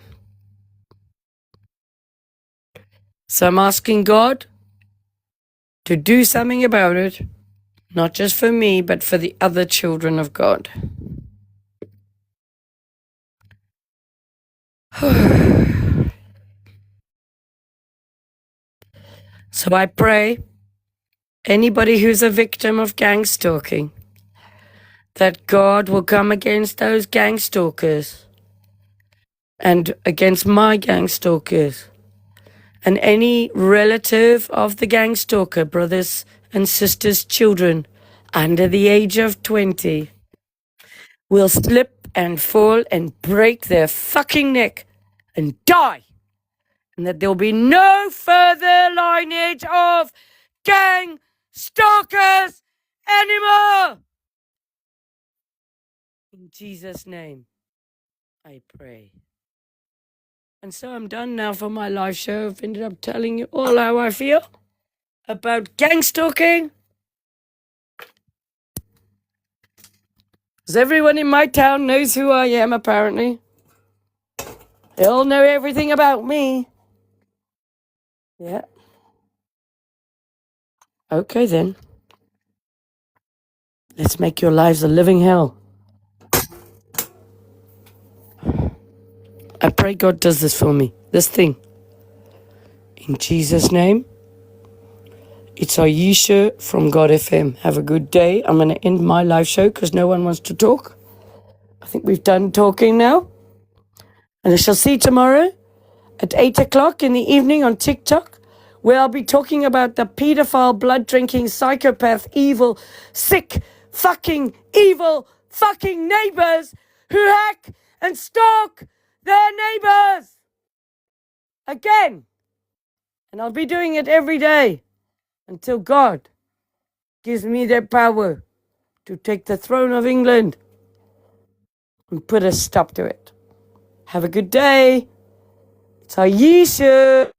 So I'm asking God to do something about it, not just for me, but for the other children of God. So I pray anybody who's a victim of gang stalking, that God will come against those gang stalkers and against my gang stalkers, and any relative of the gang stalker, brothers and sisters, children under the age of 20, will slip and fall and break their fucking neck and die. And that there will be no further lineage of gang stalkers anymore. In Jesus' name, I pray. And so I'm done now for my live show. I've ended up telling you all how I feel about gang stalking. Because everyone in my town knows who I am, apparently. They all know everything about me. Yeah. Okay, then. Let's make your lives a living hell. I pray God does this for me. This thing. In Jesus' name. It's Ayesha from God FM. Have a good day. I'm going to end my live show because no one wants to talk. I think we've done talking now. And I shall see you tomorrow at 8 o'clock in the evening on TikTok, where I'll be talking about the pedophile, blood-drinking, psychopath, evil, sick, fucking, evil, fucking neighbors who hack and stalk their neighbors. Again. And I'll be doing it every day until God gives me that power to take the throne of England and put a stop to it. Have a good day. It's Ayesha.